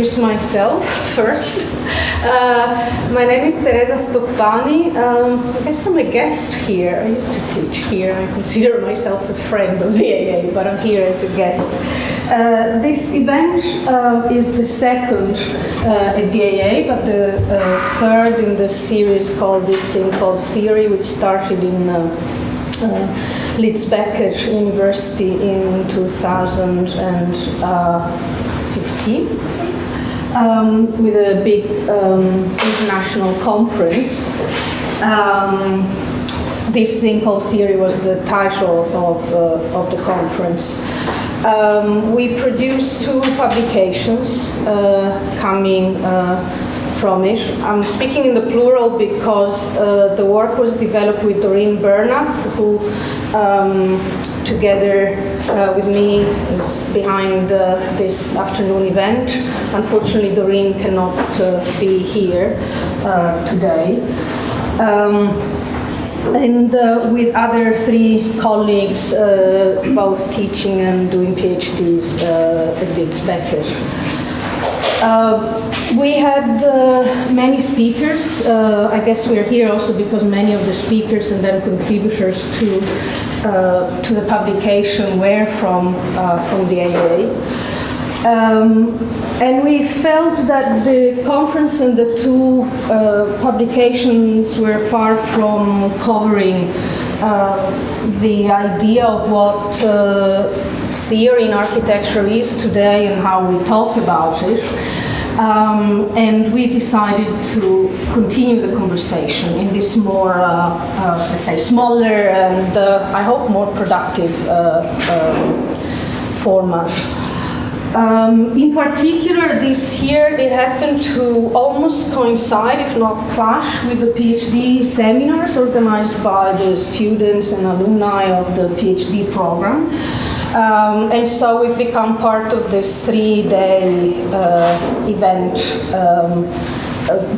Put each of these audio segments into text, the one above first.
Myself first. My name is Teresa Stoppani. I guess I'm a guest here. I used to teach here. I consider myself a friend of the AA, but I'm here as a guest. This event is the second at the AA, but the third in the series called this thing called Theory, which started in Leeds Beckett University in 2015. With a big international conference. This thing called Theory was the title of the conference. We produced two publications coming from it. I'm speaking in the plural because the work was developed with Doreen Bernath, who together with me is behind this afternoon event. Unfortunately, Doreen cannot be here today. And with other three colleagues, both teaching and doing PhDs at Leeds Beckett. We had many speakers. I guess we're here also because many of the speakers and then contributors to the publication were from the AA. And we felt that the conference and the two publications were far from covering the idea of what theory in architecture is today and how we talk about it. And we decided to continue the conversation in this more, let's say, smaller and I hope more productive format. In particular, this year it happened to almost coincide, if not clash, with the PhD seminars organized by the students and alumni of the PhD program. And so we've become part of this 3-day event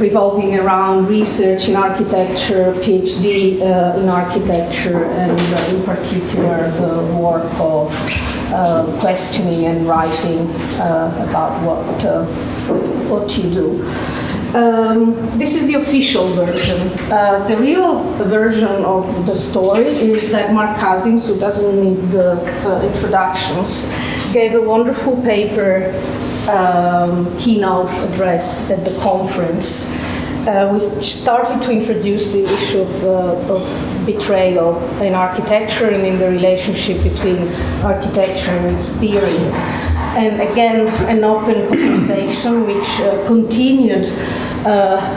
revolving around research in architecture, PhD in architecture, and in particular the work of questioning and writing about what you do. This is the official version. The real version of the story is that Mark Cousins, who doesn't need the introductions, gave a wonderful paper keynote address at the conference. We started to introduce the issue of betrayal in architecture and in the relationship between architecture and its theory. And again, an open conversation which continued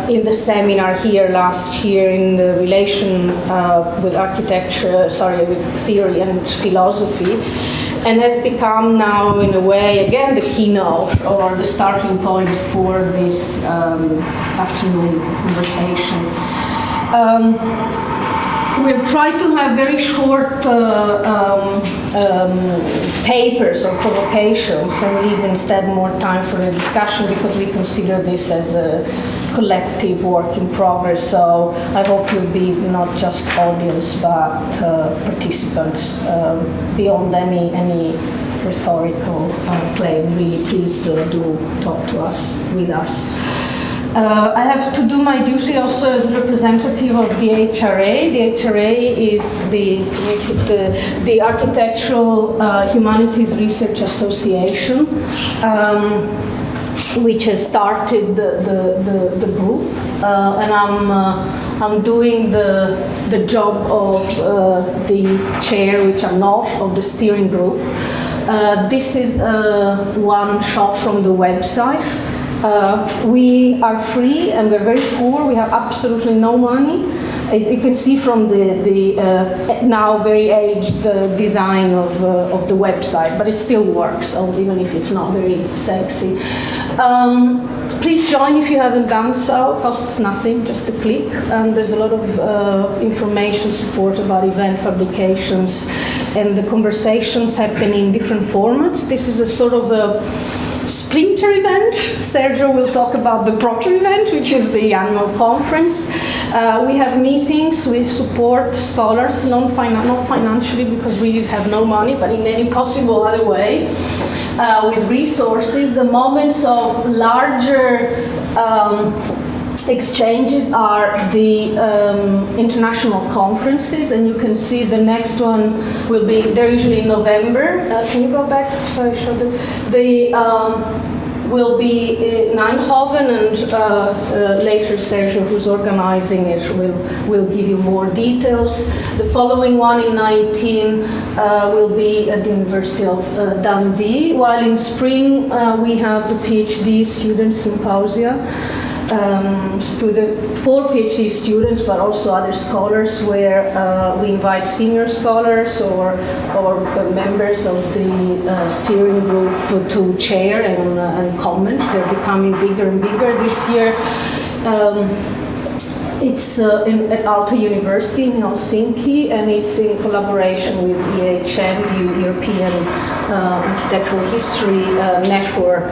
in the seminar here last year in the relation with with theory and philosophy, and has become now, in a way, again, the keynote or the starting point for this afternoon conversation. We'll try to have very short papers or provocations and leave instead more time for a discussion because we consider this as a collective work in progress. So I hope you'll be not just audience but participants beyond any rhetorical claim. Really, please do talk to us, with us. I have to do my duty also as representative of the AHRA. The AHRA is the Architectural Humanities Research Association, which has started the group, and I'm doing the job of the chair, which I'm not, of the steering group. This is one shot from the website. We are free and we're very poor. We have absolutely no money. As you can see from the now very aged design of the website, but it still works, even if it's not very sexy. Please join if you haven't done so. It costs nothing, just a click. And there's a lot of information, support about event publications, and the conversations happen in different formats. This is a sort of a splinter event. Sergio will talk about the proper event, which is the annual conference. We have meetings, we support scholars, not financially because we have no money, but in any possible other way, with resources. The moments of larger exchanges are the international conferences, and you can see the next one will be, they're usually in November. Can you go back? Sorry, show them. Will be in Eindhoven, and later Sergio, who's organizing it, will give you more details. The following one in 19 will be at the University of Dundee, while in spring we have the PhD Student Symposium. For PhD students, but also other scholars, where we invite senior scholars or members of the steering group to chair and comment. They're becoming bigger and bigger this year. It's at Aalto University in Helsinki, and it's in collaboration with EHN, the European Architectural History Network,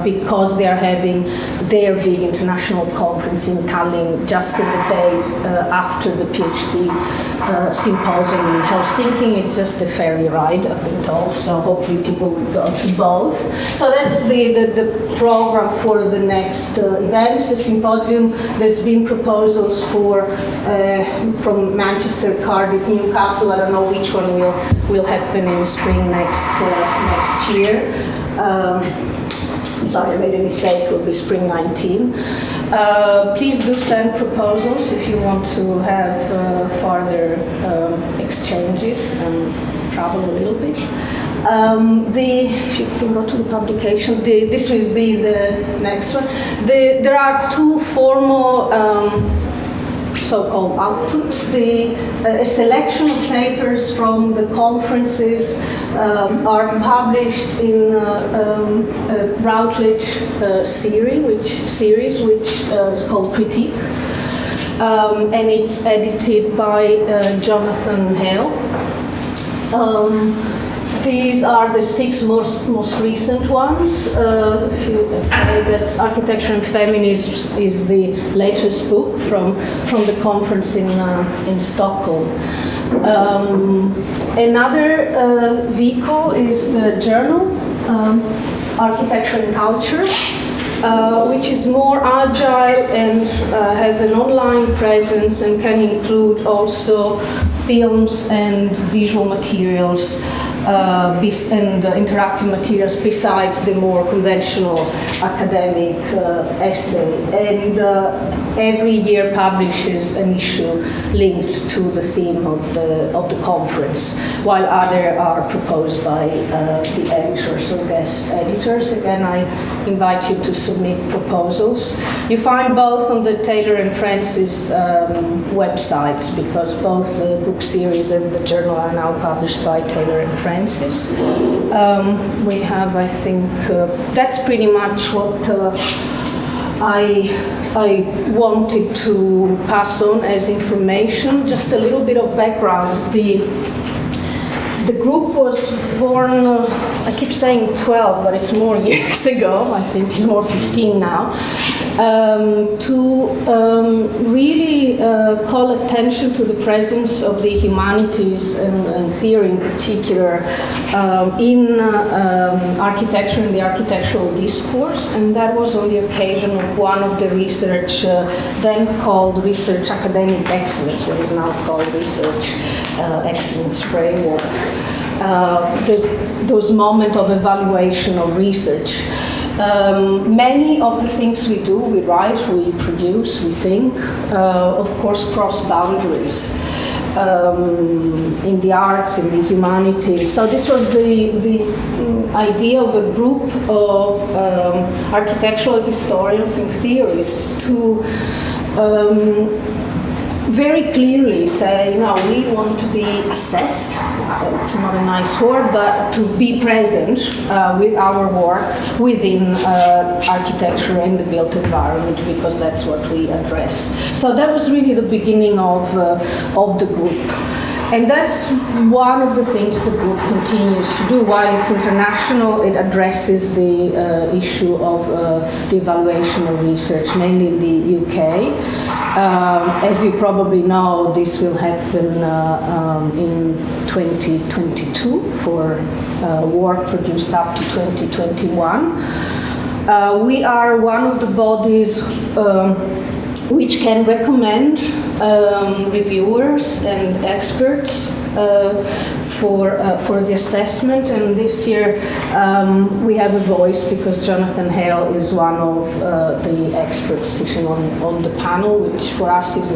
because they are having their big international conference in Tallinn just in the days after the PhD symposium in Helsinki. It's just a ferry ride, I've been told, so hopefully people will go to both. So that's the program for the next events. The symposium, there's been proposals for from Manchester, Cardiff, Newcastle. I don't know which one will happen in spring next year. Sorry, I made a mistake. It will be spring 19. Please do send proposals if you want to have further exchanges and travel a little bit. If you can go to the publication, this will be the next one. There are two formal so-called outputs. A selection of papers from the conferences are published in Routledge series, which is called Critique, and it's edited by Jonathan Hale. These are the 6 most recent ones. That's Architecture and Feminism is the latest book from the conference in Stockholm. Another vehicle is the journal, Architecture and Culture, which is more agile and has an online presence and can include also films and visual materials and interactive materials besides the more conventional academic essay. And every year publishes an issue linked to the theme of the conference, while other are proposed by the editors or guest editors. Again, I invite you to submit proposals. You find both on the Taylor and Francis websites, because both the book series and the journal are now published by Taylor and Francis. We have, I think, that's pretty much what I wanted to pass on as information. Just a little bit of background. The group was born, I keep saying 12, but it's more years ago. I think it's more 15 now. To really call attention to the presence of the humanities and theory in particular in architecture and the architectural discourse, and that was on the occasion of one of the research, then called Research Academic Excellence, what is now called Research Excellence Framework. Those moments of evaluation of research. Many of the things we do, we write, we produce, we think, of course, cross boundaries in the arts, in the humanities. So this was the idea of a group of architectural historians and theorists to very clearly say, we want to be assessed. It's not a nice word, but to be present with our work within architecture and the built environment, because that's what we address. So that was really the beginning of the group. And that's one of the things the book continues to do. While it's international, it addresses the issue of the evaluation of research, mainly in the UK. As you probably know, this will happen in 2022 for work produced up to 2021. We are one of the bodies which can recommend reviewers and experts for the assessment, and this year we have a voice because Jonathan Hale is one of the experts sitting on the panel, which for us is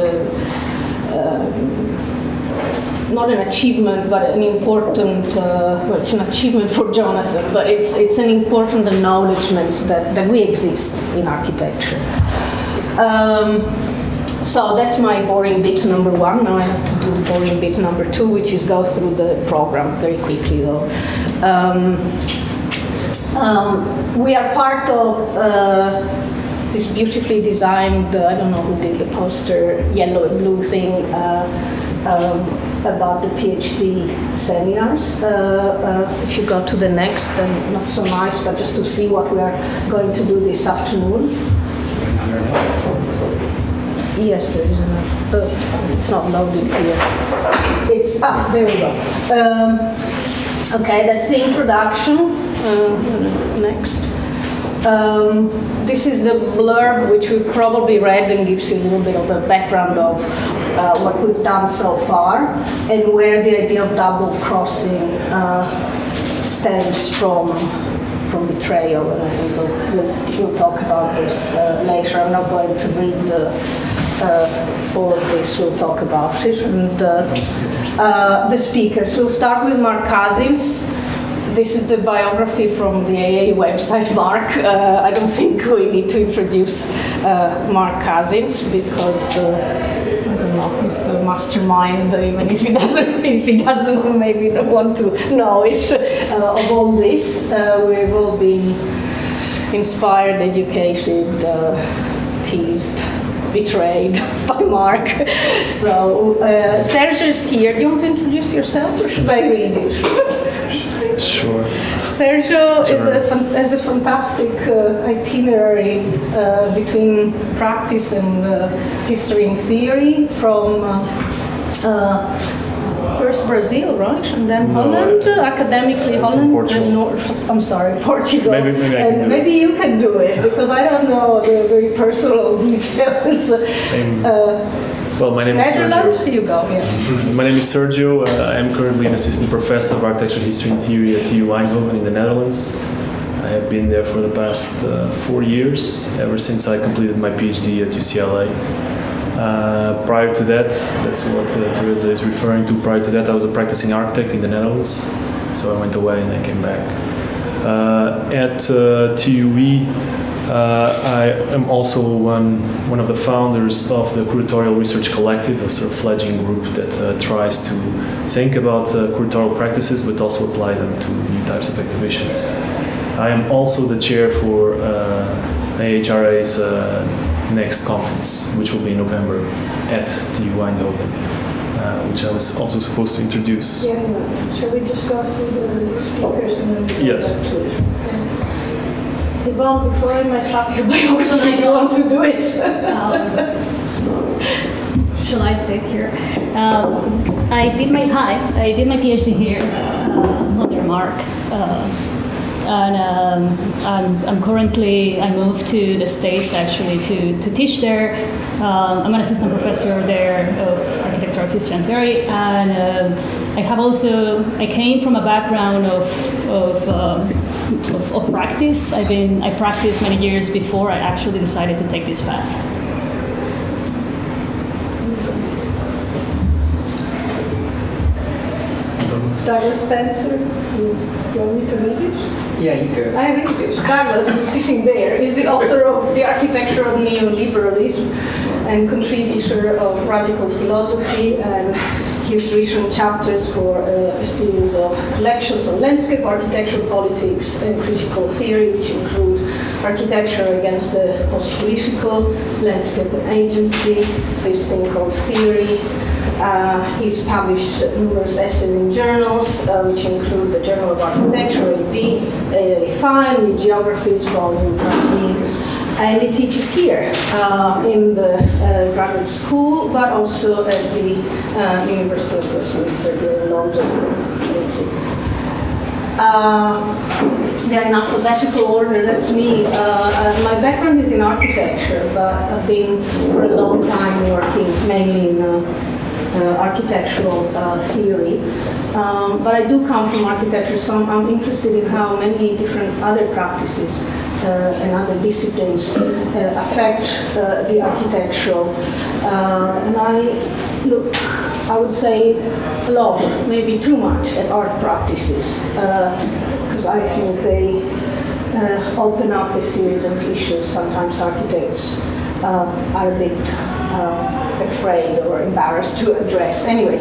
not an achievement, but an important, well, it's an achievement for Jonathan, but it's an important acknowledgement that we exist in architecture. So that's my boring bit number one. Now I have to do the boring bit number two, which is go through the program very quickly though. We are part of this beautifully designed, I don't know who did the poster, yellow and blue thing, about the PhD seminars. If you go to the next, then not so nice, but just to see what we are going to do this afternoon. Yes, there is another. It's not loaded here. It's, there we go. Okay, that's the introduction. Next. This is the blurb, which we've probably read and gives you a little bit of a background of what we've done so far and where the idea of double crossing stems from betrayal, and I think we'll talk about this later. I'm not going to read all of this, we'll talk about it. And the speakers. We'll start with Mark Cousins. This is the biography from the AA website, Mark. I don't think we need to introduce Mark Cousins because I don't know, he's the mastermind, even if he doesn't maybe don't want to know it, of all this. We've all been inspired, educated, teased, betrayed by Mark. So Sergio is here. Do you want to introduce yourself or should I read it? Sure. Sergio has a fantastic itinerary between practice and history and theory from first Brazil, right? And then Holland, academically Holland, and Portugal. Maybe you can do it because I don't know the very personal details. Well, my name is Sergio. You go, yeah. My name is Sergio. I am currently an assistant professor of architecture, history, and theory at TU Eindhoven in the Netherlands. I have been there for the past 4 years, ever since I completed my PhD at UCLA. Prior to that, that's what Teresa is referring to. Prior to that, I was a practicing architect in the Netherlands, so I went away and I came back. At TUE, I am also one of the founders of the Curatorial Research Collective, a sort of fledgling group that tries to think about curatorial practices but also apply them to new types of exhibitions. I am also the chair for AHRA's next conference, which will be in November at TU Eindhoven, which I was also supposed to introduce. Yeah, shall we just go through the speakers and then we'll Yes. go back to it? Yvonne, before I mess up your biography, you want to do it? Shall I sit here? I did my PhD here under Mark, and I'm currently, I moved to the States actually to teach there. I'm an assistant professor there of architectural history and theory, and I came from a background of practice. I practiced many years before I actually decided to take this path. Douglas Spencer, do you want me to read it? Yeah, you do. I read it. Douglas, who's sitting there, is the author of The Architecture of Neoliberalism and contributor of radical philosophy, and he's written chapters for a series of collections on landscape architecture, politics, and critical theory, which include Architecture Against the Post-Political, Landscape and Agency, this thing called Theory, He's published numerous essays in journals, which include the Journal of Architecture, AD, Fine, Geographies, Volume 13. And he teaches here in the graduate school, but also at the University of Westminster in London. In alphabetical order, that's me. My background is in architecture, but I've been for a long time working mainly in architectural theory. But I do come from architecture, so I'm interested in how many different other practices and other disciplines affect the architectural. And I look, I would say, a lot, maybe too much, at art practices, because I think they open up a series of issues sometimes architects are a bit afraid or embarrassed to address. Anyway,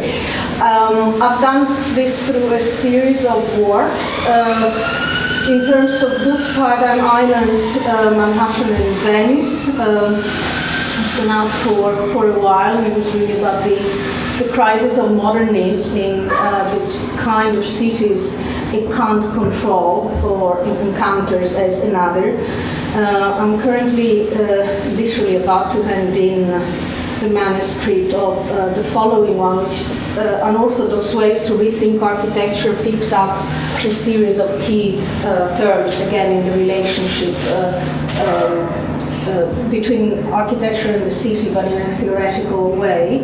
I've done this through a series of works. In terms of books, Paradigm Islands, Manhattan and Venice, it's been out for a while, and it was really about the crisis of modernism in this kind of cities it can't control or it encounters as another. I'm currently literally about to hand in the manuscript of the following one, which Unorthodox Ways to Rethink Architecture picks up a series of key terms, again in the relationship between architecture and the city, but in a theoretical way.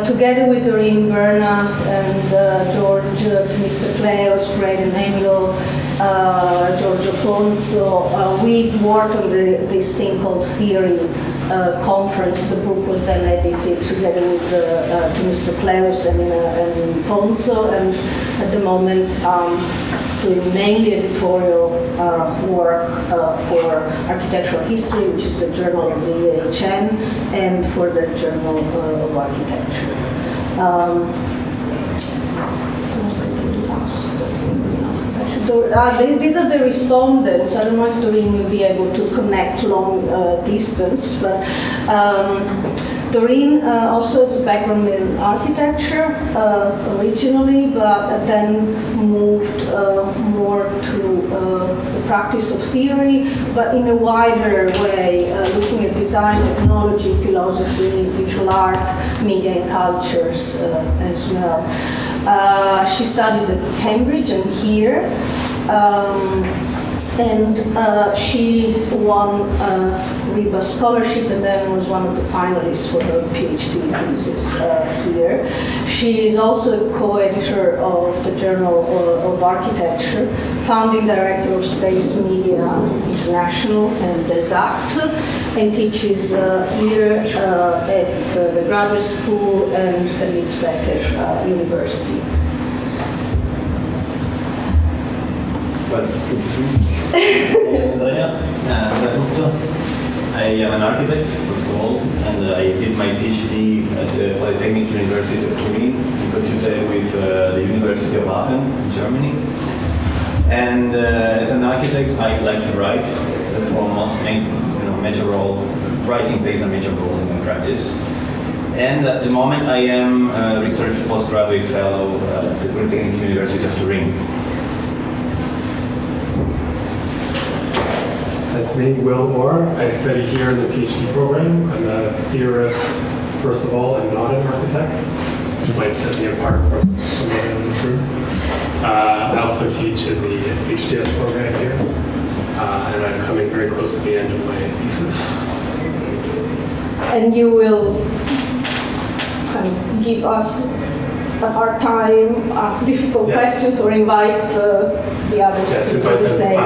Together with Doreen Bernath and George Themistocleos, Braden Emilio, Giorgio Ponzo, we worked on this thing called Theory Conference. The book was then edited together with Themistocleos and Ponzo, and at the moment doing mainly editorial work for Architectural History, which is the journal of the EHN, and for the Journal of Architecture. These are the respondents. I don't know if Doreen will be able to connect long distance, but Doreen also has a background in architecture originally, but then moved more to the practice of theory, but in a wider way, looking at design, technology, philosophy, visual art, media and cultures as well. She studied at Cambridge and here, and she won RIBA scholarship and then was one of the finalists for her PhD thesis here. She is also a co-editor of the Journal of Architecture, founding director of Space Media International and DESACT, and teaches here at the graduate school and at Leeds Becker University. Well, I am an architect, first of all, and I did my PhD at the Polytechnic University of Turin, in with the University of Aachen in Germany. And as an architect, I like to write. Therefore, major role. Writing plays a major role in my practice. And at the moment, I am a research postgraduate fellow at the Polytechnic University of Turin. That's me, Will Moore. I study here in the PhD program. I'm a theorist, first of all, and not an architect, which might set me apart from some of in this room. I also teach in the HDS program here, and I'm coming very close to the end of my thesis. And you will kind of give us a hard time, ask difficult questions, or invite the others to do the same.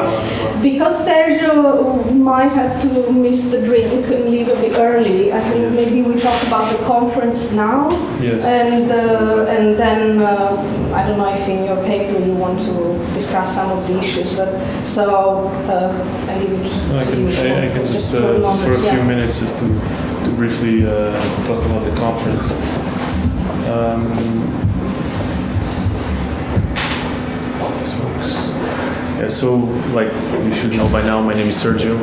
Because Sergio might have to miss the drink and leave a bit early, I think maybe we talk about the conference now. Yes. And then, I don't know if in your paper you want to discuss some of the issues, but so I leave it to you. I can just for a few minutes just to briefly talk about the conference. This works. Yeah, so like you should know by now, my name is Sergio.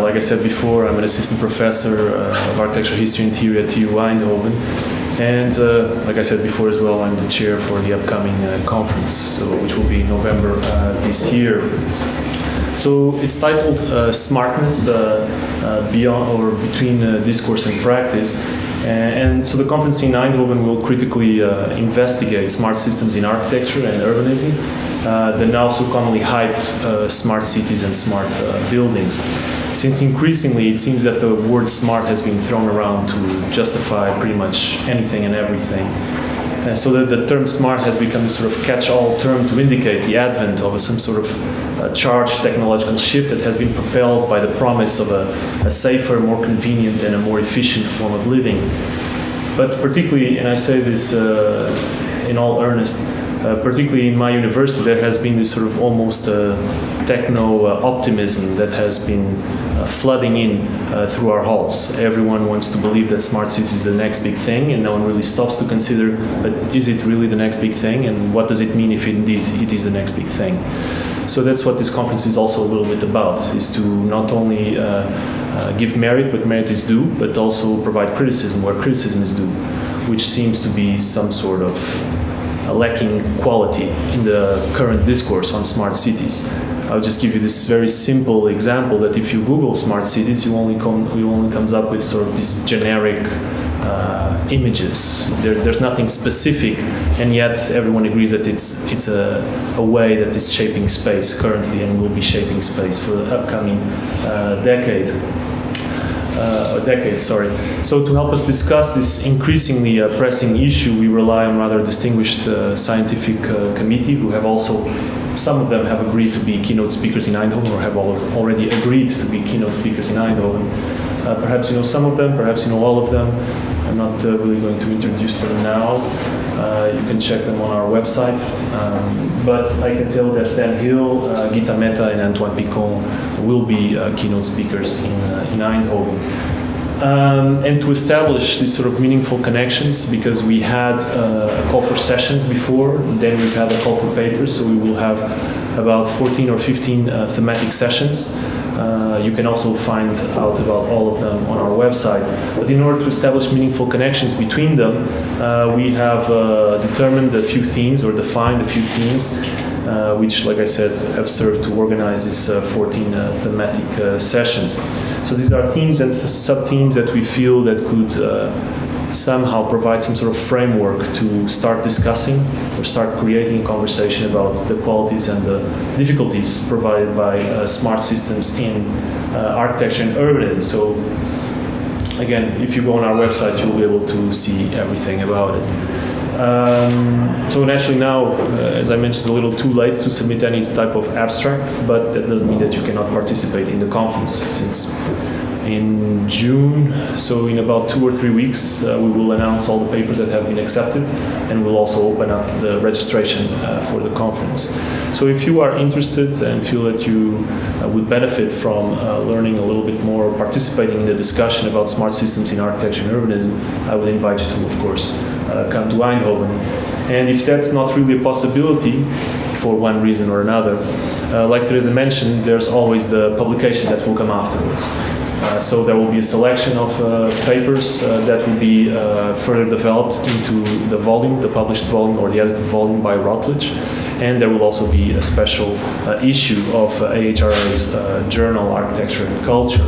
Like I said before, I'm an assistant professor of architectural history and theory at TU Eindhoven. And like I said before as well, I'm the chair for the upcoming conference, which will be in November this year. So it's titled Smartness Beyond or Between Discourse and Practice. And so the conference in Eindhoven will critically investigate smart systems in architecture and urbanism, the now so commonly hyped smart cities and smart buildings. Since increasingly it seems that the word smart has been thrown around to justify pretty much anything and everything. And so that the term smart has become a sort of catch-all term to indicate the advent of some sort of charged technological shift that has been propelled by the promise of a safer, more convenient, and a more efficient form of living. But particularly, and I say this in all earnest, particularly in my university, there has been this sort of almost techno-optimism that has been flooding in through our halls. Everyone wants to believe that smart cities is the next big thing, and no one really stops to consider, but is it really the next big thing, and what does it mean if indeed it is the next big thing? So that's what this conference is also a little bit about, is to not only give merit, but merit is due, but also provide criticism where criticism is due, which seems to be some sort of lacking quality in the current discourse on smart cities. I'll just give you this very simple example that if you Google smart cities, you only comes up with sort of these generic images. There's nothing specific, and yet everyone agrees that it's a way that is shaping space currently and will be shaping space for the upcoming decade. So to help us discuss this increasingly pressing issue, we rely on rather distinguished scientific committee who have also, some of them have agreed to be keynote speakers in Eindhoven or have already agreed to be keynote speakers in Eindhoven. Perhaps you know some of them, perhaps you know all of them. I'm not really going to introduce them now. You can check them on our website. But I can tell that Dan Hill, Gita Mehta, and Antoine Picon will be keynote speakers in Eindhoven. And to establish these sort of meaningful connections, because we had a call for sessions before, then we've had a call for papers, so we will have about 14 or 15 thematic sessions. You can also find out about all of them on our website. But in order to establish meaningful connections between them, we have determined a few themes, or defined a few themes, which, like I said, have served to organize these 14 thematic sessions. So these are themes and sub-themes that we feel that could somehow provide some sort of framework to start discussing or start creating a conversation about the qualities and the difficulties provided by smart systems in architecture and urbanism. So again, if you go on our website, you'll be able to see everything about it. So naturally now, as I mentioned, it's a little too late to submit any type of abstract, but that doesn't mean that you cannot participate in the conference, since in June, so in about 2 or 3 weeks, we will announce all the papers that have been accepted, and we'll also open up the registration for the conference. So if you are interested and feel that you would benefit from learning a little bit more, or participating in the discussion about smart systems in architecture and urbanism, I would invite you to, of course, come to Eindhoven. And if that's not really a possibility, for one reason or another, like Teresa mentioned, there's always the publications that will come afterwards. So there will be a selection of papers that will be further developed into the volume, the published volume or the edited volume by Routledge. And there will also be a special issue of AHRA's journal, Architecture and Culture.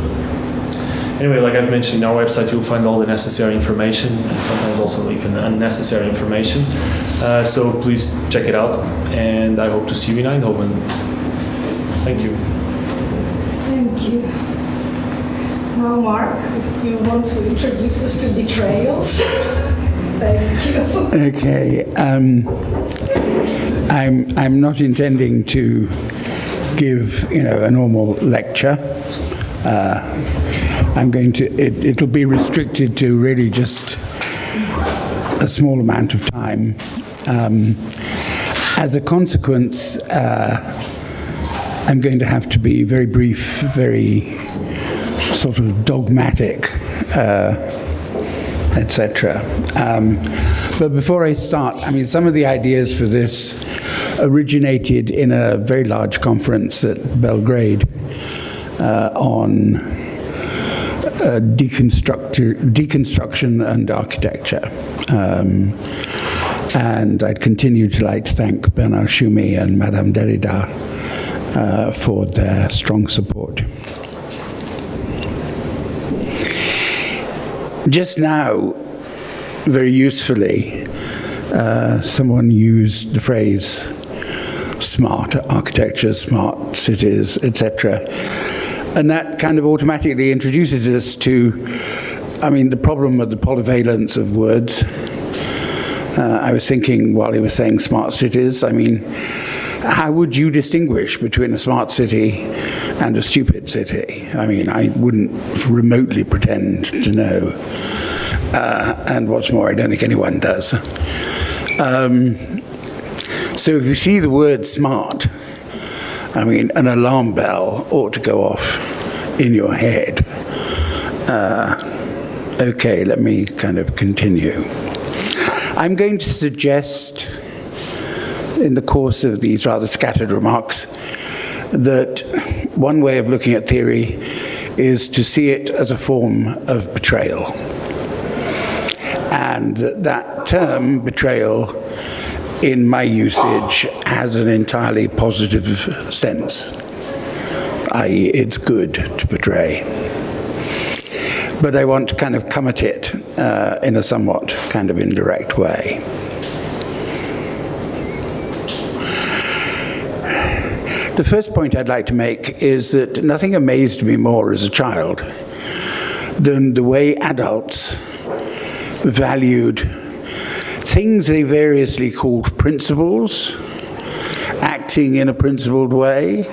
Anyway, like I've mentioned, in our website you'll find all the necessary information, and sometimes also even unnecessary information. So please check it out, and I hope to see you in Eindhoven. Thank you. Thank you. Now, Mark, if you want to introduce us to betrayals. Thank you. Okay. I'm not intending to give, a normal lecture. I'm going to. It'll be restricted to really just a small amount of time. As a consequence, I'm going to have to be very brief, very sort of dogmatic, etc. But before I start, some of the ideas for this originated in a very large conference at Belgrade on deconstruction and architecture. And I'd continue to like to thank Bernard Choumi and Madame Derrida for their strong support. Just now, very usefully, someone used the phrase smart architecture, smart cities, etc. And that kind of automatically introduces us to, the problem of the polyvalence of words. I was thinking while he was saying smart cities, how would you distinguish between a smart city and a stupid city? I wouldn't remotely pretend to know. And what's more, I don't think anyone does. So if you see the word smart, an alarm bell ought to go off in your head. Okay, let me kind of continue. I'm going to suggest, in the course of these rather scattered remarks, that one way of looking at theory is to see it as a form of betrayal. And that term, betrayal, in my usage, has an entirely positive sense, i.e. it's good to betray. But I want to kind of come at it in a somewhat kind of indirect way. The first point I'd like to make is that nothing amazed me more as a child than the way adults valued things they variously called principles, acting in a principled way.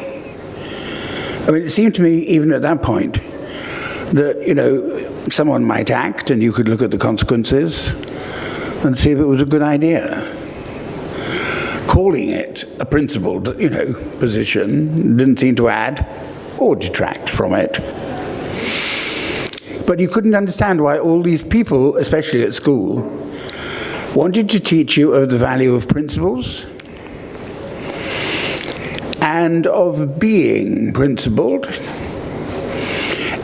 It seemed to me, even at that point, that, someone might act and you could look at the consequences and see if it was a good idea. Calling it a principled, position didn't seem to add or detract from it. But you couldn't understand why all these people, especially at school, wanted to teach you of the value of principles and of being principled,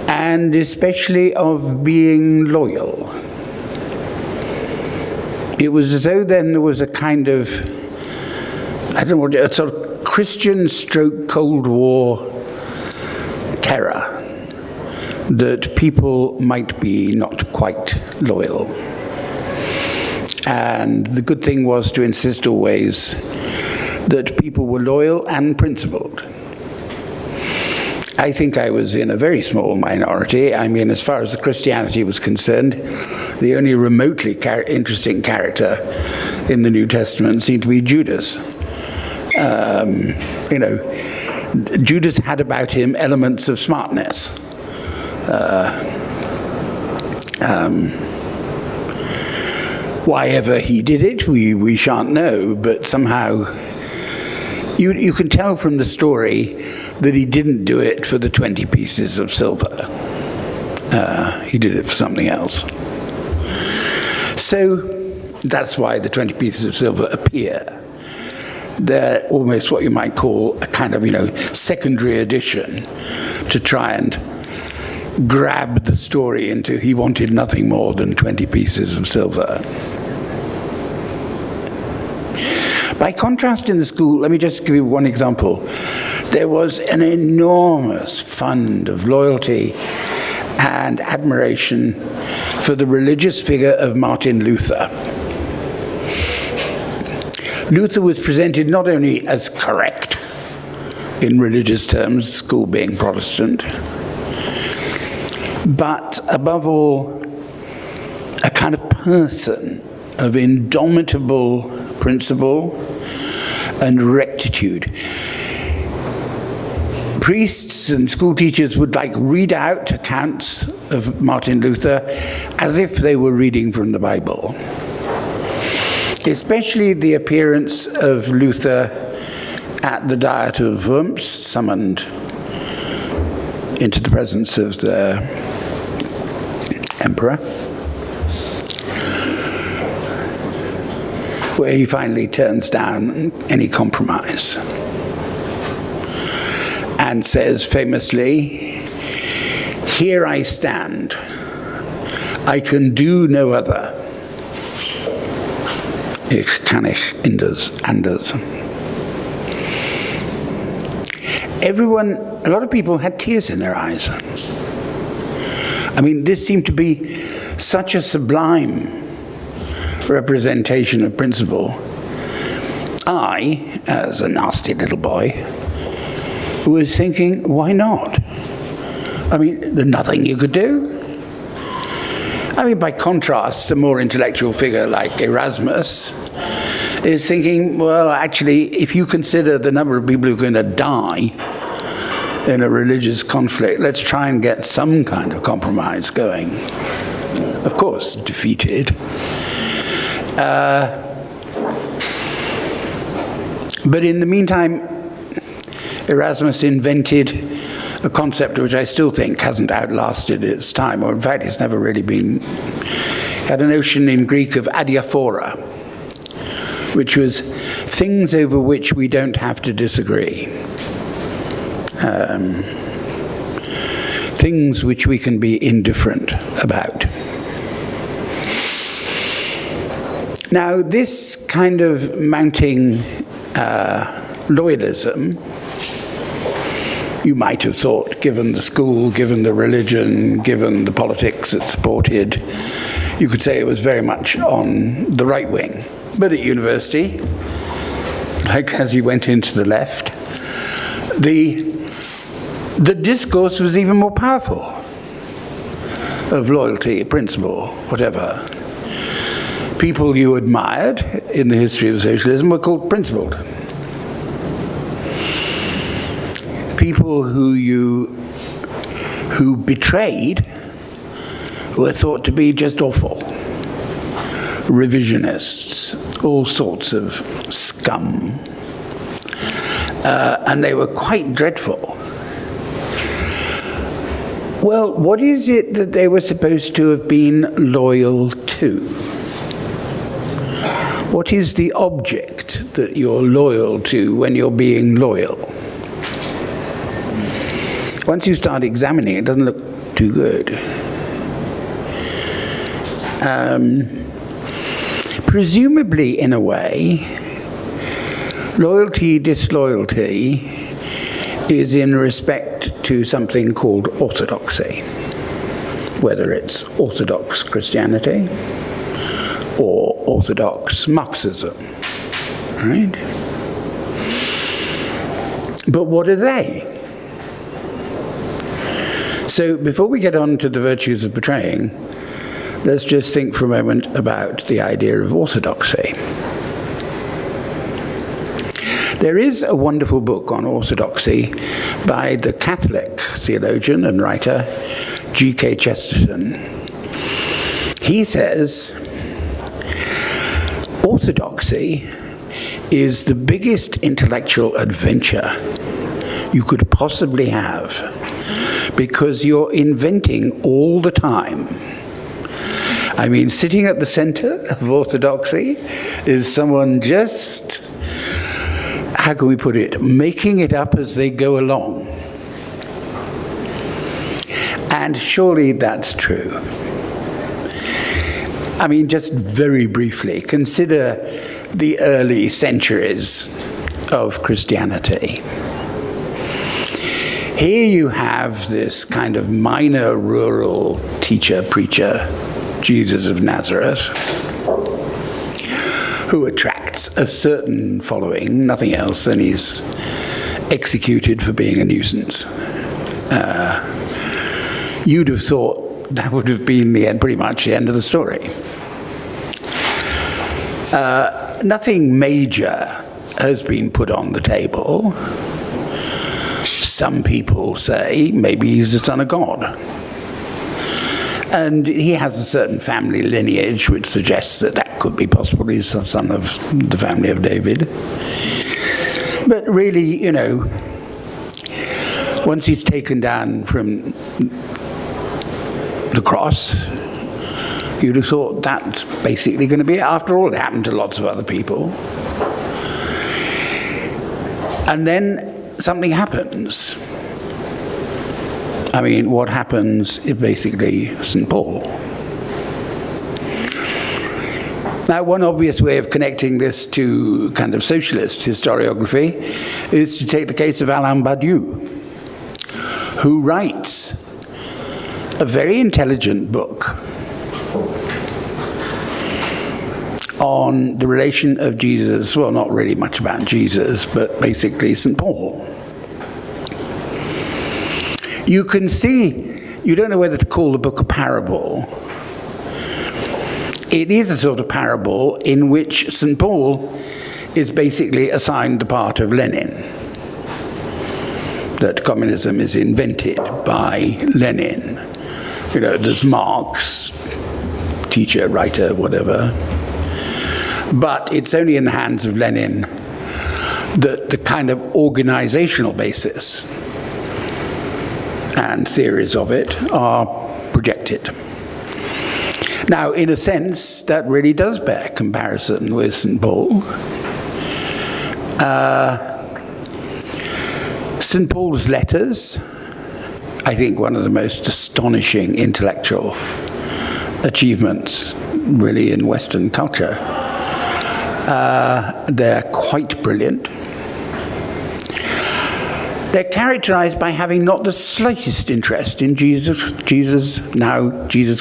and especially of being loyal. It was as though then there was a kind of, a sort of Christian stroke Cold War terror that people might be not quite loyal. And the good thing was to insist always that people were loyal and principled. I think I was in a very small minority. As far as the Christianity was concerned, the only remotely interesting character in the New Testament seemed to be Judas. Judas had about him elements of smartness. Why ever he did it, we shan't know, but somehow you can tell from the story that he didn't do it for the 20 pieces of silver. He did it for something else. So that's why the 20 pieces of silver appear. They're almost what you might call a kind of, secondary addition to try and grab the story into he wanted nothing more than 20 pieces of silver. By contrast, in the school, let me just give you one example. There was an enormous fund of loyalty and admiration for the religious figure of Martin Luther. Luther was presented not only as correct in religious terms, school being Protestant, but above all, a kind of person of indomitable principle and rectitude. Priests and school teachers would read out accounts of Martin Luther as if they were reading from the Bible. Especially the appearance of Luther at the Diet of Worms, summoned into the presence of the emperor, where he finally turns down any compromise and says famously, Here I stand. I can do no other. Ich kann nicht anders. Everyone, a lot of people had tears in their eyes. I mean, this seemed to be such a sublime representation of principle. I, as a nasty little boy, was thinking, why not? I mean, there's nothing you could do. I mean, by contrast, a more intellectual figure like Erasmus is thinking, well, actually, if you consider the number of people who are going to die in a religious conflict, let's try and get some kind of compromise going. Of course, defeated. But in the meantime, Erasmus invented a concept which I still think hasn't outlasted its time, or in fact it's never really been. Had a notion in Greek of adiaphora, which was things over which we don't have to disagree. Things which we can be indifferent about. Now, this kind of mounting loyalism, you might have thought, given the school, given the religion, given the politics it supported, you could say it was very much on the right wing. But at university, like as you went into the left, the discourse was even more powerful of loyalty, principle, whatever. People you admired in the history of socialism were called principled. People who betrayed were thought to be just awful. Revisionists, all sorts of scum. And they were quite dreadful. Well, what is it that they were supposed to have been loyal to? What is the object that you're loyal to when you're being loyal? Once you start examining, it doesn't look too good. Presumably, in a way, loyalty, disloyalty is in respect to something called orthodoxy, whether it's Orthodox Christianity or Orthodox Marxism, right? But what are they? So before we get on to the virtues of betraying, let's just think for a moment about the idea of orthodoxy. There is a wonderful book on orthodoxy by the Catholic theologian and writer G.K. Chesterton. He says, orthodoxy is the biggest intellectual adventure you could possibly have, because you're inventing all the time. I mean, sitting at the center of orthodoxy is someone just, how can we put it, making it up as they go along. And surely that's true. I mean, just very briefly, consider the early centuries of Christianity. Here you have this kind of minor rural teacher, preacher, Jesus of Nazareth, who attracts a certain following, nothing else, then he's executed for being a nuisance. You'd have thought that would have been the end, pretty much the end of the story. Nothing major has been put on the table. Some people say maybe he's the son of God. And he has a certain family lineage which suggests that that could be possibly the son of the family of David. But really, you know, once he's taken down from the cross, you'd have thought that's basically going to be it. After all, it happened to lots of other people. And then something happens. I mean, what happens is basically St. Paul. Now, one obvious way of connecting this to kind of socialist historiography is to take the case of Alain Badiou, who writes a very intelligent book on the relation of Jesus, well, not really much about Jesus, but basically St. Paul. You can see, you don't know whether to call the book a parable. It is a sort of parable in which St. Paul is basically assigned the part of Lenin. That communism is invented by Lenin. You know, there's Marx, teacher, writer, whatever. But it's only in the hands of Lenin that the kind of organizational basis and theories of it are projected. Now, in a sense, that really does bear comparison with St. Paul. St. Paul's letters, I think one of the most astonishing intellectual achievements, really, in Western culture. They're quite brilliant. They're characterized by having not the slightest interest in Jesus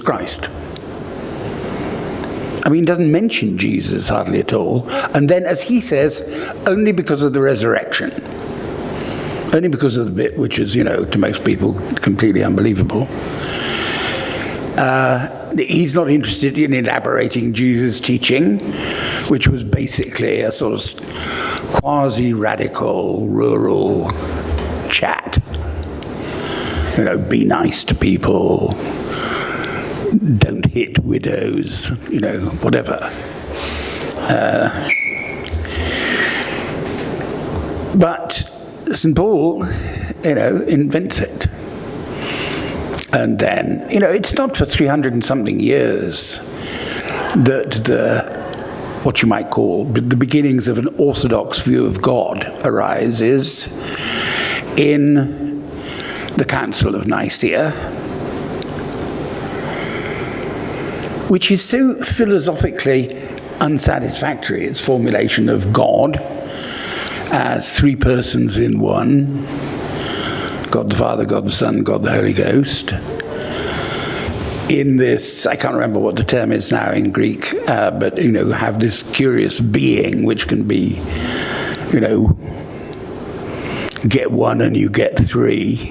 Christ. I mean, he doesn't mention Jesus hardly at all. And then, as he says, only because of the resurrection. Only because of the bit which is, you know, to most people completely unbelievable. He's not interested in elaborating Jesus' teaching, which was basically a sort of quasi-radical, rural chat. You know, be nice to people, don't hit widows, you know, whatever. But St. Paul, you know, invents it. And then, you know, it's not for 300 and something years that what you might call the beginnings of an orthodox view of God arises in the Council of Nicaea, which is so philosophically unsatisfactory, its formulation of God as three persons in one, God the Father, God the Son, God the Holy Ghost. In this, I can't remember what the term is now in Greek, but, you know, have this curious being which can be, you know, get one and you get three.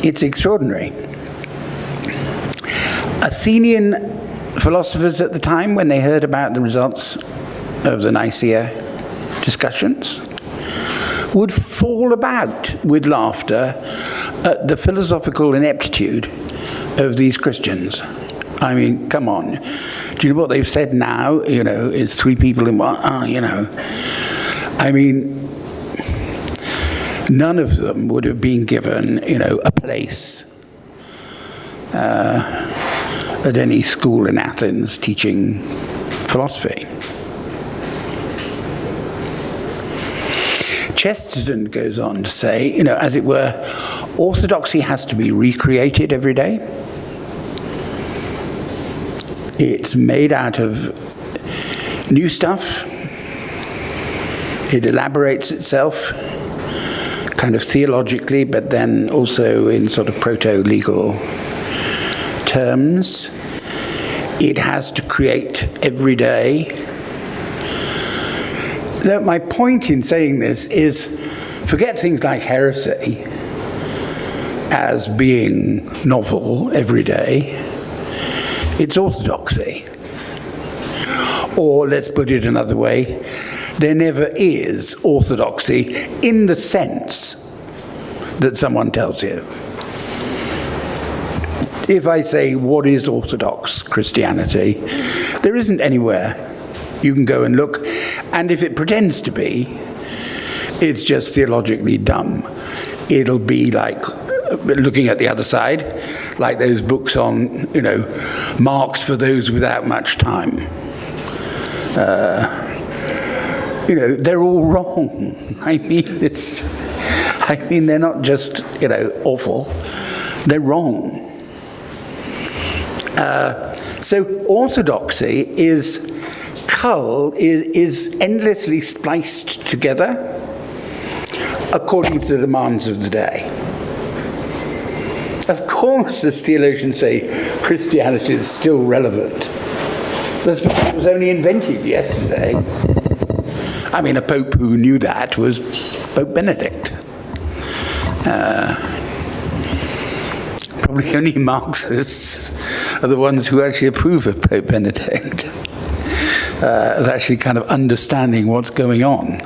It's extraordinary. Athenian philosophers at the time, when they heard about the results of the Nicaea discussions, would fall about with laughter at the philosophical ineptitude of these Christians. I mean, come on. Do you know what they've said now? You know, it's three people in one. You know. I mean, none of them would have been given, you know, a place at any school in Athens teaching philosophy. Chesterton goes on to say, you know, as it were, orthodoxy has to be recreated every day. It's made out of new stuff. It elaborates itself kind of theologically, but then also in sort of proto-legal terms. It has to create every day. So my point in saying this is, forget things like heresy as being novel every day. It's orthodoxy. Or let's put it another way, there never is orthodoxy in the sense that someone tells you. If I say, what is Orthodox Christianity? There isn't anywhere. You can go and look, and if it pretends to be, it's just theologically dumb. It'll be like looking at the other side, like those books on, you know, Marx for those without much time. You know, they're all wrong. I mean, I mean, they're not just, awful, they're wrong. So orthodoxy is endlessly spliced together according to the demands of the day. Of course, as theologians say, Christianity is still relevant. That's because it was only invented yesterday. I mean, a pope who knew that was Pope Benedict. Probably only Marxists are the ones who actually approve of Pope Benedict, as actually kind of understanding what's going on.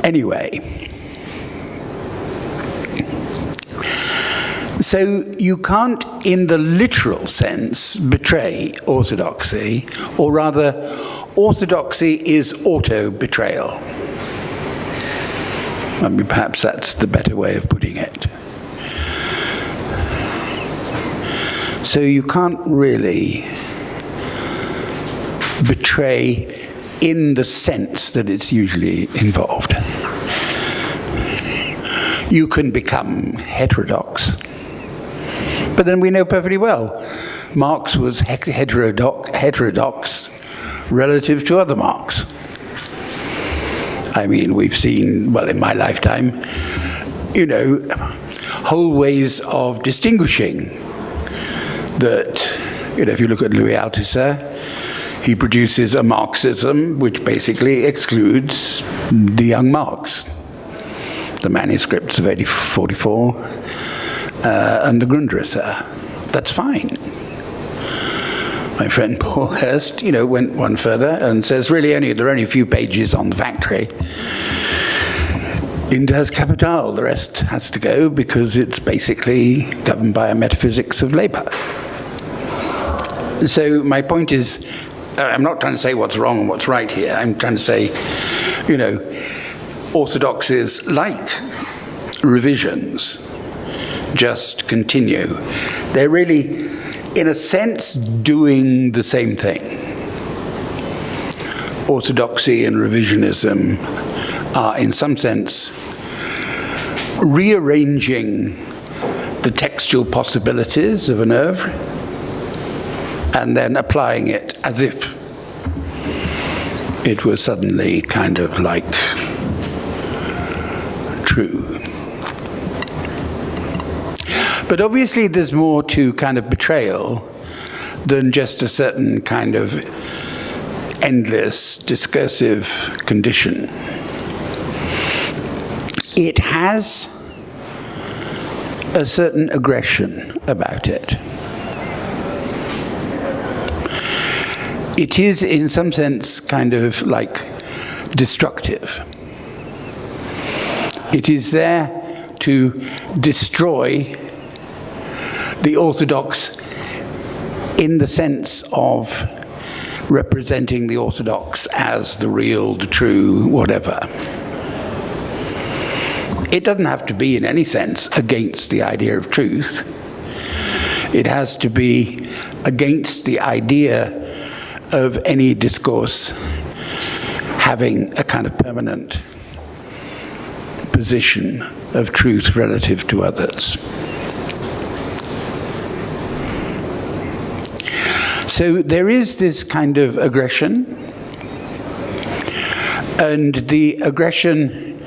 Anyway, so you can't, in the literal sense, betray orthodoxy, or rather, orthodoxy is auto-betrayal. I mean, perhaps that's the better way of putting it. So you can't really betray in the sense that it's usually involved. You can become heterodox, but then we know perfectly well Marx was heterodox relative to other Marx. I mean, we've seen, well, in my lifetime, whole ways of distinguishing that, if you look at Louis Althusser, he produces a Marxism which basically excludes the young Marx, the manuscripts of 1844, and the Grundrisse. That's fine. My friend Paul Hirst, went one further and says, really, there are only a few pages on the factory in Das Kapital. The rest has to go because it's basically governed by a metaphysics of labor. So my point is, I'm not trying to say what's wrong and what's right here. I'm trying to say, orthodoxies like revisions just continue. They're really, in a sense, doing the same thing. Orthodoxy and revisionism are, in some sense, rearranging the textual possibilities of an oeuvre and then applying it as if it was suddenly kind of like true. But obviously there's more to kind of betrayal than just a certain kind of endless discursive condition. It has a certain aggression about it. It is, in some sense, kind of like destructive. It is there to destroy the orthodox in the sense of representing the orthodox as the real, the true, whatever. It doesn't have to be, in any sense, against the idea of truth. It has to be against the idea of any discourse having a kind of permanent position of truth relative to others. So there is this kind of aggression, and the aggression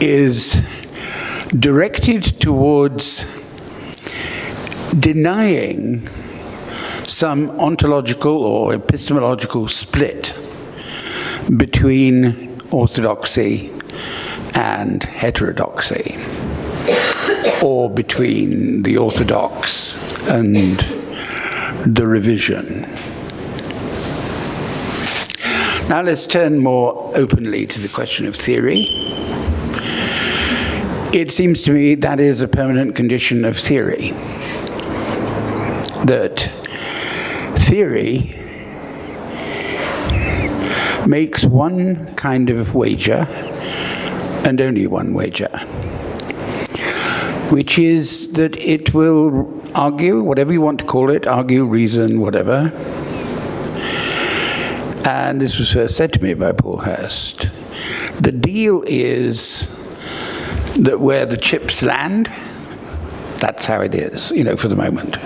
is directed towards denying some ontological or epistemological split between orthodoxy and heterodoxy, or between the orthodox and the revision. Now let's turn more openly to the question of theory. It seems to me that is a permanent condition of theory, that theory makes one kind of wager, and only one wager, which is that it will argue, whatever you want to call it, argue, reason, whatever. And this was first said to me by Paul Hirst. The deal is that where the chips land, that's how it is, for the moment.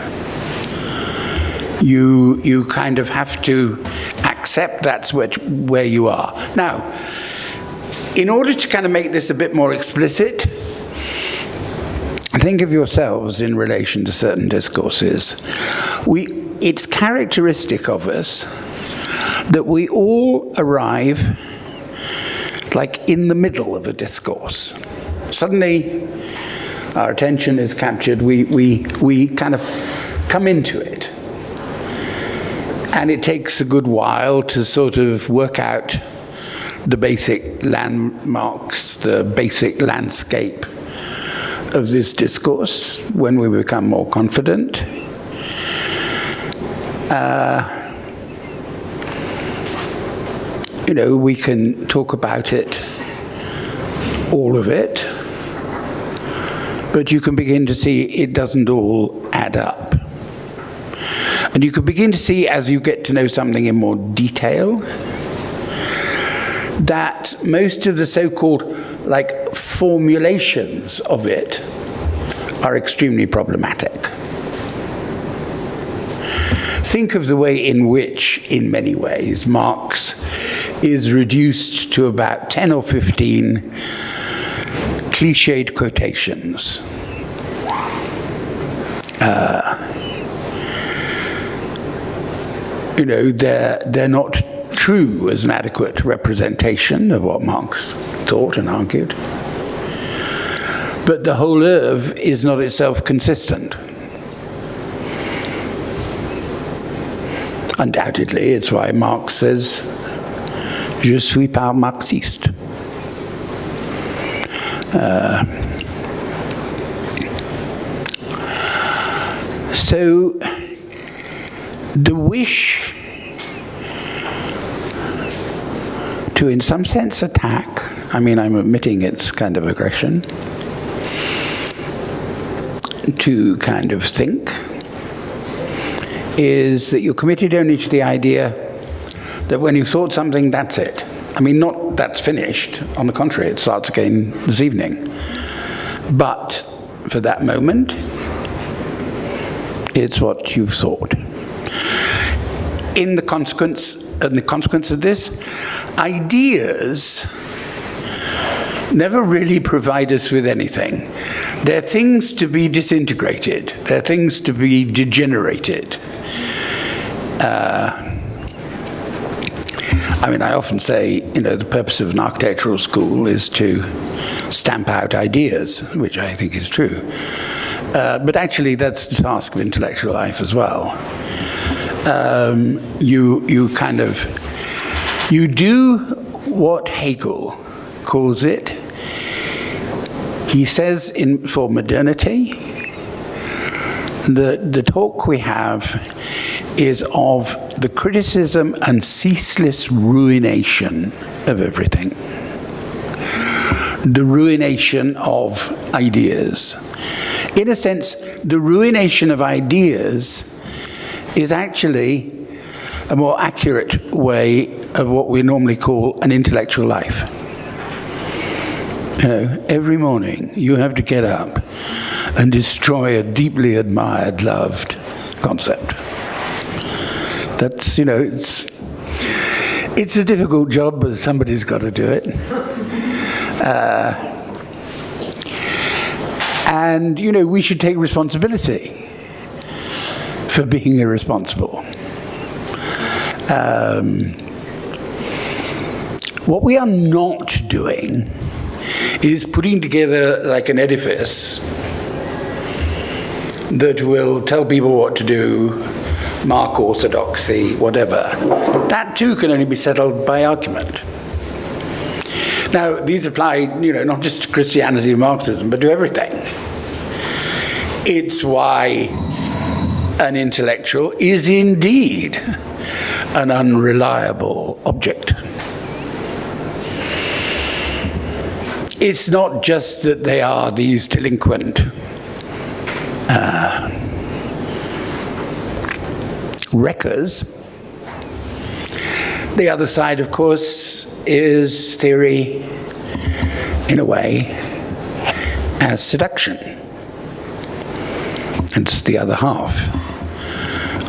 You kind of have to accept that's where you are. Now, in order to kind of make this a bit more explicit, think of yourselves in relation to certain discourses. It's characteristic of us that we all arrive like in the middle of a discourse. Suddenly, our attention is captured, we kind of come into it. And it takes a good while to sort of work out the basic landmarks, the basic landscape of this discourse when we become more confident. We can talk about it, all of it, but you can begin to see it doesn't all add up. And you can begin to see, as you get to know something in more detail, that most of the so-called formulations of it are extremely problematic. Think of the way in which, in many ways, Marx is reduced to about 10 or 15 cliched quotations. They're not true as an adequate representation of what Marx thought and argued. But the whole oeuvre is not itself consistent. Undoubtedly, it's why Marx says, "Je suis pas marxiste." So, the wish to, in some sense, attack, I'm admitting it's kind of aggression, to kind of think, is that you're committed only to the idea that when you've thought something, that's it. Not that's finished. On the contrary, it starts again this evening. But for that moment, it's what you've thought. In the consequence of this, ideas never really provide us with anything. They're things to be disintegrated. They're things to be degenerated. I often say, the purpose of an architectural school is to stamp out ideas, which I think is true. But actually, that's the task of intellectual life as well. You do what Hegel calls it. He says for modernity, the talk we have is of the criticism and ceaseless ruination of everything. The ruination of ideas. In a sense, the ruination of ideas is actually a more accurate way of what we normally call an intellectual life. Every morning you have to get up and destroy a deeply admired, loved concept. That's, it's a difficult job, but somebody's got to do it. And, we should take responsibility for being irresponsible. What we are not doing is putting together like an edifice that will tell people what to do, mark orthodoxy, whatever. That too can only be settled by argument. Now, these apply, not just to Christianity and Marxism, but to everything. It's why an intellectual is indeed an unreliable object. It's not just that they are these delinquent wreckers. The other side, of course, is theory, in a way. as seduction. It's the other half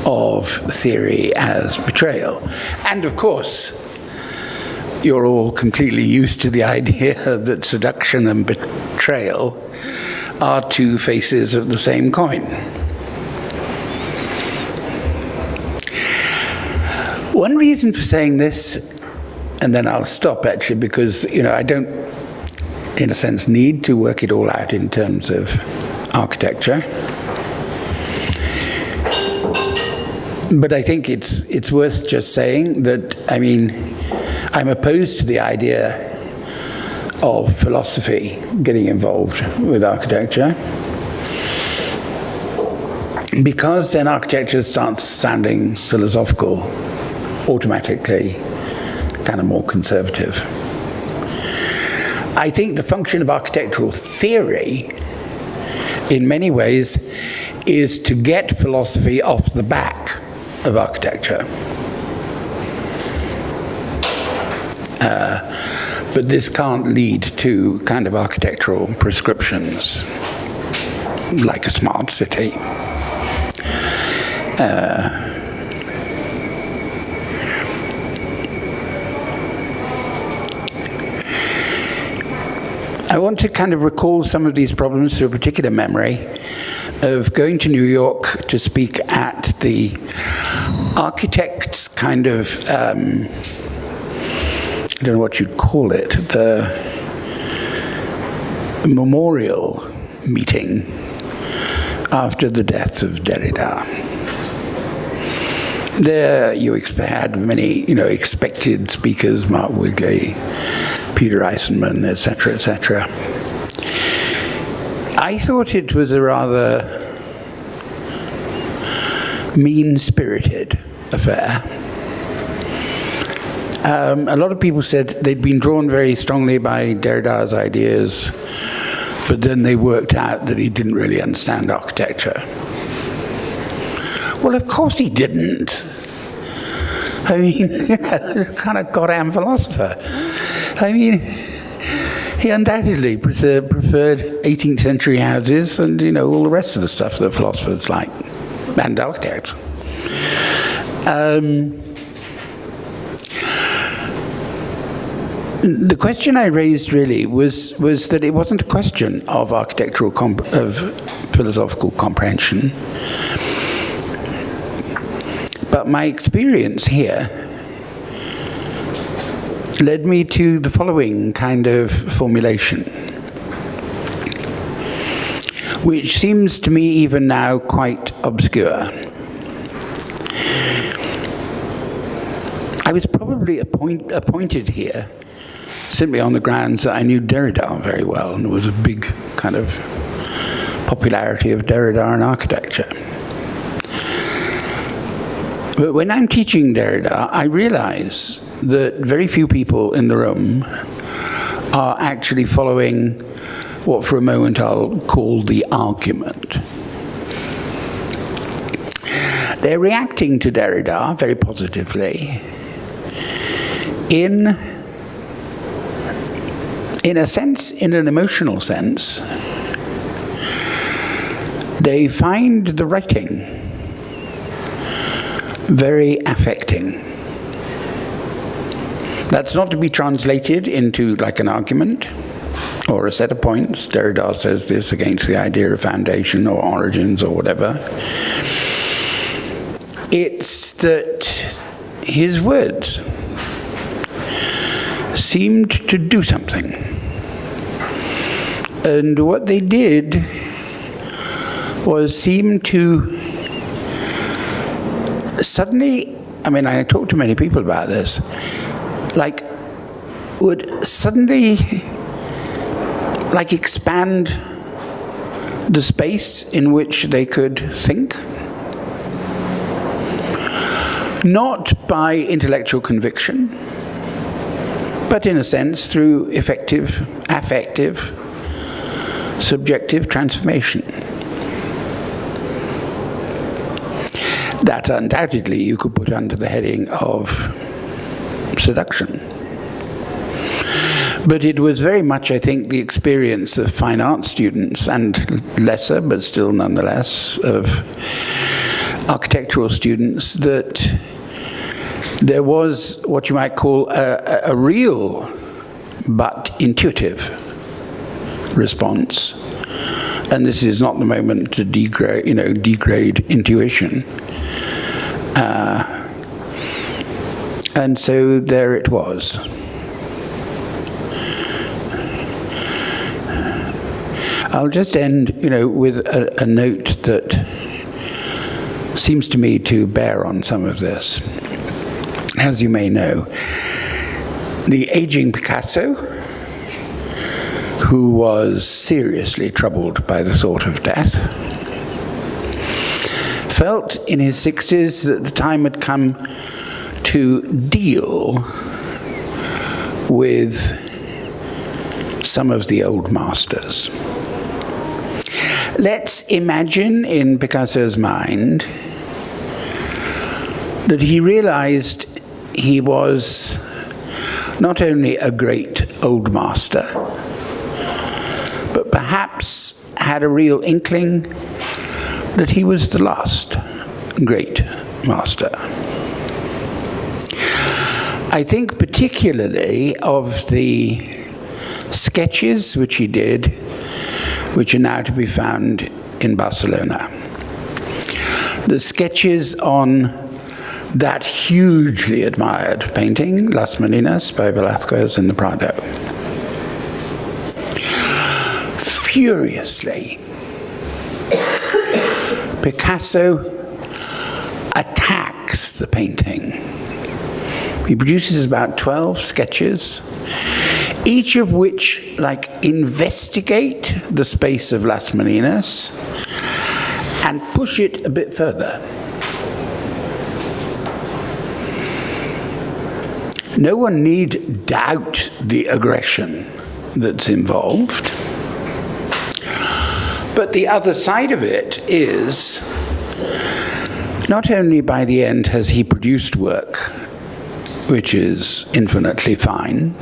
of theory as betrayal. And of course, you're all completely used to the idea that seduction and betrayal are two faces of the same coin. One reason for saying this, and then I'll stop actually, because I don't, in a sense, need to work it all out in terms of architecture. But I think it's worth just saying that, I'm opposed to the idea of philosophy getting involved with architecture, because then architecture starts sounding philosophical, automatically kind of more conservative. I think the function of architectural theory, in many ways, is to get philosophy off the back of architecture. But this can't lead to kind of architectural prescriptions, like a smart city. I want to kind of recall some of these problems through a particular memory of going to New York to speak at the architects' kind of, I don't know what you'd call it, the memorial meeting after the death of Derrida. There you had many, expected speakers, Mark Wigley, Peter Eisenman, etc., etc. I thought it was a rather mean-spirited affair. A lot of people said they'd been drawn very strongly by Derrida's ideas, but then they worked out that he didn't really understand architecture. Well, of course he didn't. Kind of goddamn philosopher. He undoubtedly preferred 18th century houses and, all the rest of the stuff that philosophers like, and architects. The question I raised really was that it wasn't a question of architectural of philosophical comprehension, but my experience here led me to the following kind of formulation, which seems to me even now quite obscure. I was probably appointed here simply on the grounds that I knew Derrida very well, and there was a big kind of popularity of Derrida in architecture. But when I'm teaching Derrida, I realize that very few people in the room are actually following what for a moment I'll call the argument. They're reacting to Derrida very positively in a sense, in an emotional sense. They find the writing very affecting. That's not to be translated into like an argument or a set of points. Derrida says this against the idea of foundation or origins or whatever. It's that his words seemed to do something. And what they did was seem to suddenly, I talked to many people about this, would suddenly expand the space in which they could think. Not by intellectual conviction, but in a sense through effective, affective, subjective transformation. That undoubtedly you could put under the heading of seduction. But it was very much, I think, the experience of fine art students, and lesser, but still nonetheless, of architectural students, that there was what you might call a real but intuitive response. And this is not the moment to degrade intuition. And so there it was. I'll just end, with a note that seems to me to bear on some of this. As you may know, the aging Picasso, who was seriously troubled by the thought of death, felt in his 60s that the time had come to deal with some of the old masters. Let's imagine in Picasso's mind that he realized he was not only a great old master, but perhaps had a real inkling that he was the last great master. I think particularly of the sketches which he did, which are now to be found in Barcelona. The sketches on that hugely admired painting, Las Meninas by Velázquez in the Prado. Furiously, Picasso attacks the painting. He produces about 12 sketches, each of which investigate the space of Las Meninas and push it a bit further. No one need doubt the aggression that's involved. But the other side of it is, not only by the end has he produced work which is infinitely fine,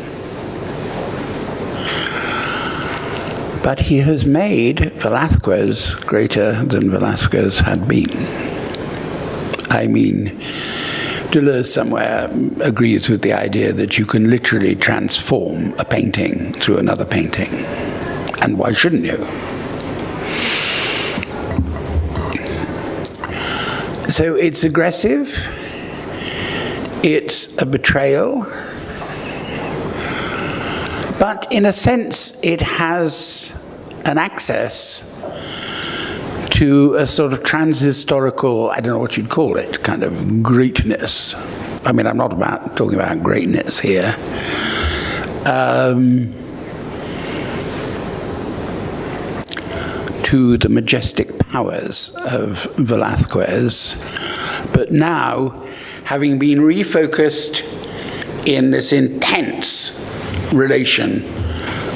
but he has made Velázquez greater than Velázquez had been. I mean, Deleuze somewhere agrees with the idea that you can literally transform a painting through another painting. And why shouldn't you? So it's aggressive, it's a betrayal, but in a sense it has an access to a sort of transhistorical, I don't know what you'd call it, kind of greatness. I mean, I'm not talking about greatness here. To the majestic powers of Velázquez, but now, having been refocused in this intense relation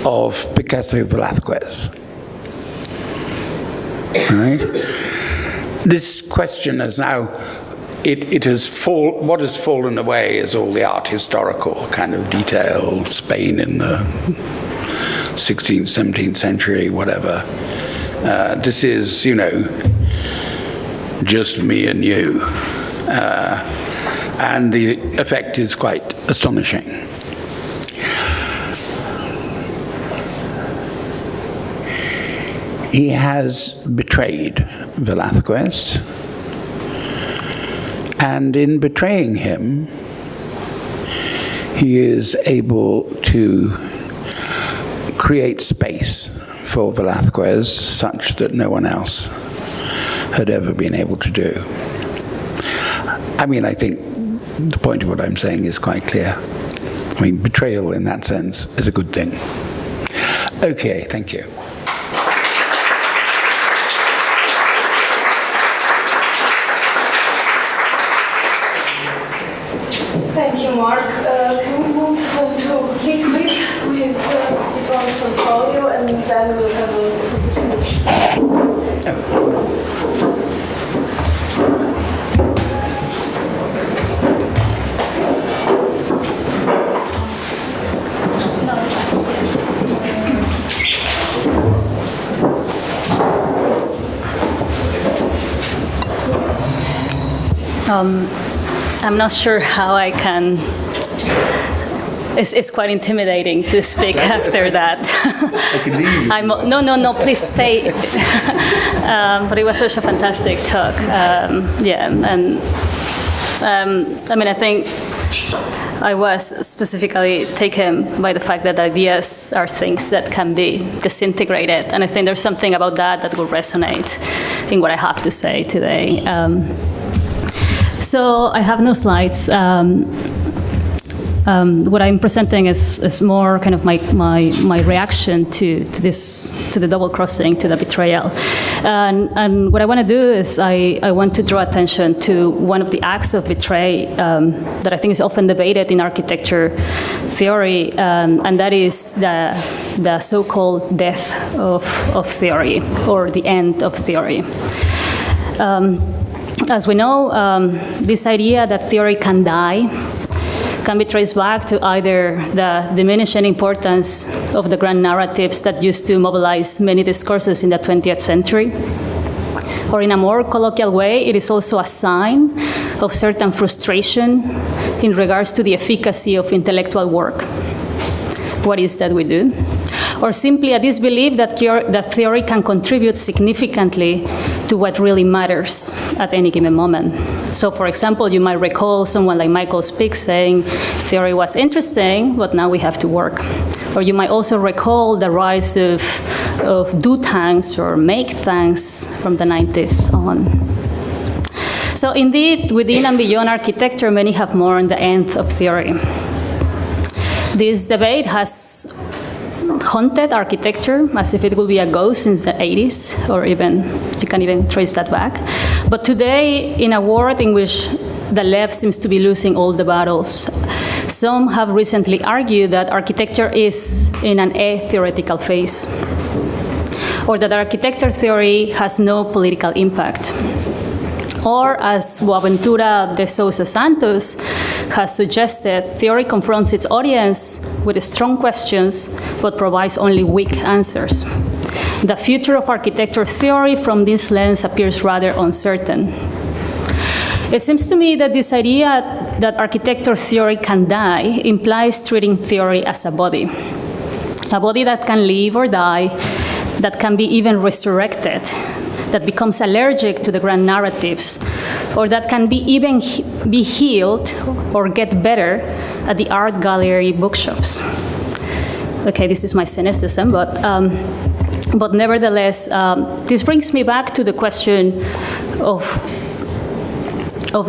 of Picasso-Velázquez. Right? This question has now, what has fallen away is all the art historical kind of detail, Spain in the 16th, 17th century, whatever. This is, just me and you. And the effect is quite astonishing. He has betrayed Velázquez, and in betraying him, he is able to create space for Velázquez such that no one else had ever been able to do. I mean, I think the point of what I'm saying is quite clear. I mean, betrayal in that sense is a good thing. Okay, thank you. Thank you, Mark. Can we move to liquid with Yvonne Santorio, and then we'll have a conversation. I'm not sure how I can. It's quite intimidating to speak after that. I can leave you. No, please stay. But it was such a fantastic talk. I think I was specifically taken by the fact that ideas are things that can be disintegrated. And I think there's something about that will resonate in what I have to say today. So I have no slides. What I'm presenting is more kind of my reaction to the double crossing, to the betrayal. And what I want to do is I want to draw attention to one of the acts of betray that I think is often debated in architecture theory, and that is the so-called death of theory, or the end of theory. As we know, this idea that theory can die can be traced back to either the diminishing importance of the grand narratives that used to mobilize many discourses in the 20th century, or in a more colloquial way, it is also a sign of certain frustration in regards to the efficacy of intellectual work. What is that we do? Or simply a disbelief that theory can contribute significantly to what really matters at any given moment. So, for example, you might recall someone like Michael Schreiner saying, theory was interesting, but now we have to work. Or you might also recall the rise of do tanks or make tanks from the 90s on. So indeed, within and beyond architecture, many have mourned the end of theory. This debate has haunted architecture as if it would be a ghost since the 80s, or even, you can even trace that back. But today, in a world in which the left seems to be losing all the battles, some have recently argued that architecture is in an a-theoretical phase, or that architecture theory has no political impact. Or, as Boaventura de Sousa Santos has suggested, theory confronts its audience with strong questions, but provides only weak answers. The future of architecture theory from this lens appears rather uncertain. It seems to me that this idea that architecture theory can die implies treating theory as a body that can live or die, that can be even resurrected, that becomes allergic to the grand narratives, or that can be even be healed or get better at the art gallery bookshops. Okay, this is my cynicism, but nevertheless, this brings me back to the question of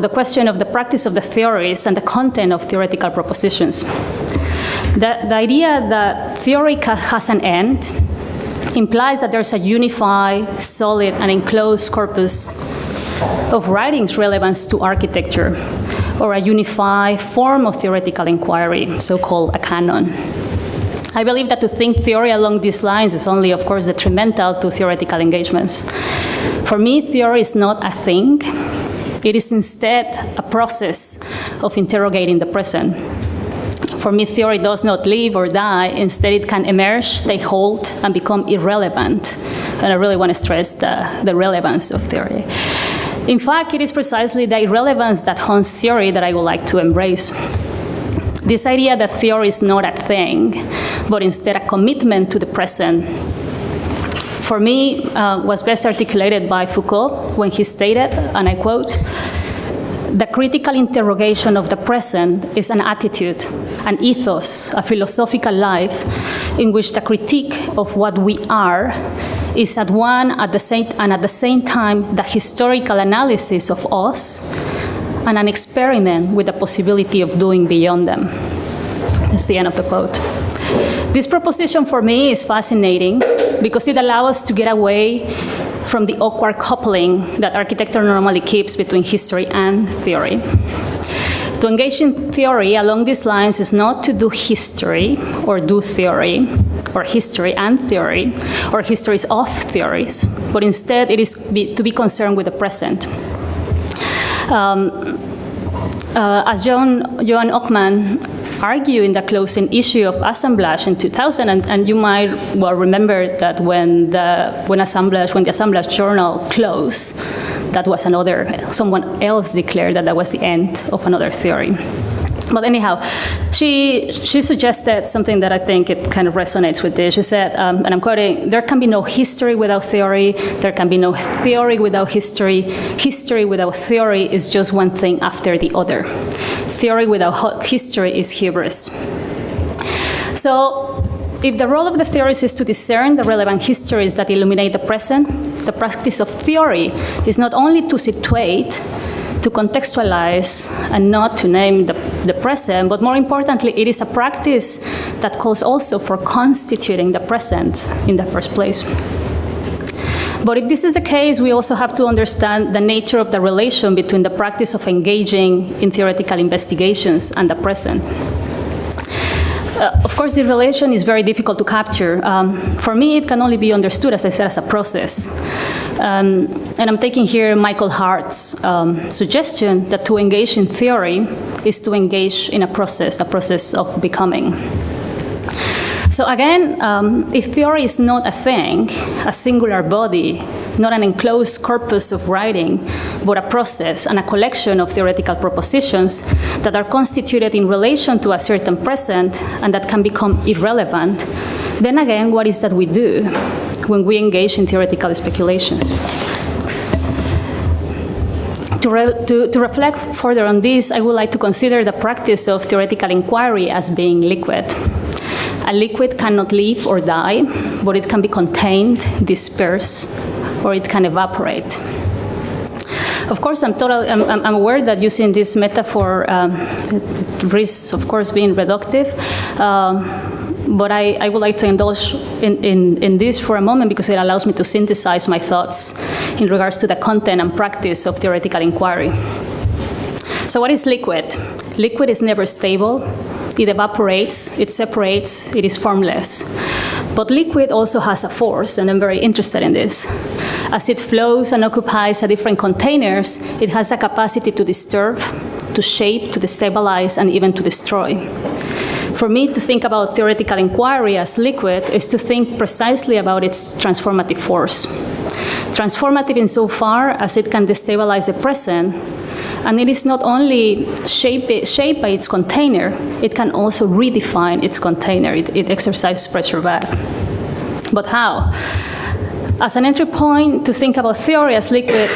the practice of the theories and the content of theoretical propositions. The idea that theory has an end implies that there's a unified, solid, and enclosed corpus of writings relevant to architecture, or a unified form of theoretical inquiry, so-called a canon. I believe that to think theory along these lines is only, of course, detrimental to theoretical engagements. For me, theory is not a thing. It is instead a process of interrogating the present. For me, theory does not live or die. Instead, it can emerge, take hold, and become irrelevant. And I really want to stress the relevance of theory. In fact, it is precisely the irrelevance that haunts theory that I would like to embrace. This idea that theory is not a thing, but instead a commitment to the present, for me, was best articulated by Foucault when he stated, and I quote, "The critical interrogation of the present is an attitude, an ethos, a philosophical life in which the critique of what we are is at the same time the historical analysis of us and an experiment with the possibility of doing beyond them." That's the end of the quote. This proposition for me is fascinating because it allows us to get away from the awkward coupling that architecture normally keeps between history and theory. To engage in theory along these lines is not to do history or do theory, or history and theory, or histories of theories, but instead it is to be concerned with the present. As Johan Ockman argued in the closing issue of Assemblage in 2000, and you might well remember that when the Assemblage journal closed, that was someone else declared that was the end of another theory. But anyhow, she suggested something that I think it kind of resonates with this. She said, and I'm quoting, "There can be no history without theory. There can be no theory without history. History without theory is just one thing after the other. Theory without history is hubris." So, if the role of the theorist is to discern the relevant histories that illuminate the present, the practice of theory is not only to situate, to contextualize, and not to name the present, but more importantly, it is a practice that calls also for constituting the present in the first place. But if this is the case, we also have to understand the nature of the relation between the practice of engaging in theoretical investigations and the present. Of course, the relation is very difficult to capture. For me, it can only be understood, as I said, as a process. And I'm taking here Michael Hart's suggestion that to engage in theory is to engage in a process of becoming. So again, if theory is not a thing, a singular body, not an enclosed corpus of writing, but a process and a collection of theoretical propositions that are constituted in relation to a certain present and that can become irrelevant, then again, what is that we do when we engage in theoretical speculations? To reflect further on this, I would like to consider the practice of theoretical inquiry as being liquid. A liquid cannot live or die, but it can be contained, dispersed, or it can evaporate. Of course, I'm aware that using this metaphor risks, of course, being reductive, but I would like to indulge in this for a moment because it allows me to synthesize my thoughts in regards to the content and practice of theoretical inquiry. So what is liquid? Liquid is never stable. It evaporates, it separates, it is formless. But liquid also has a force, and I'm very interested in this. As it flows and occupies different containers, it has a capacity to disturb, to shape, to destabilize, and even to destroy. For me, to think about theoretical inquiry as liquid is to think precisely about its transformative force. Transformative insofar as it can destabilize the present, and it is not only shaped by its container, it can also redefine its container. It exercises pressure back. But how? As an entry point to think about theory as liquid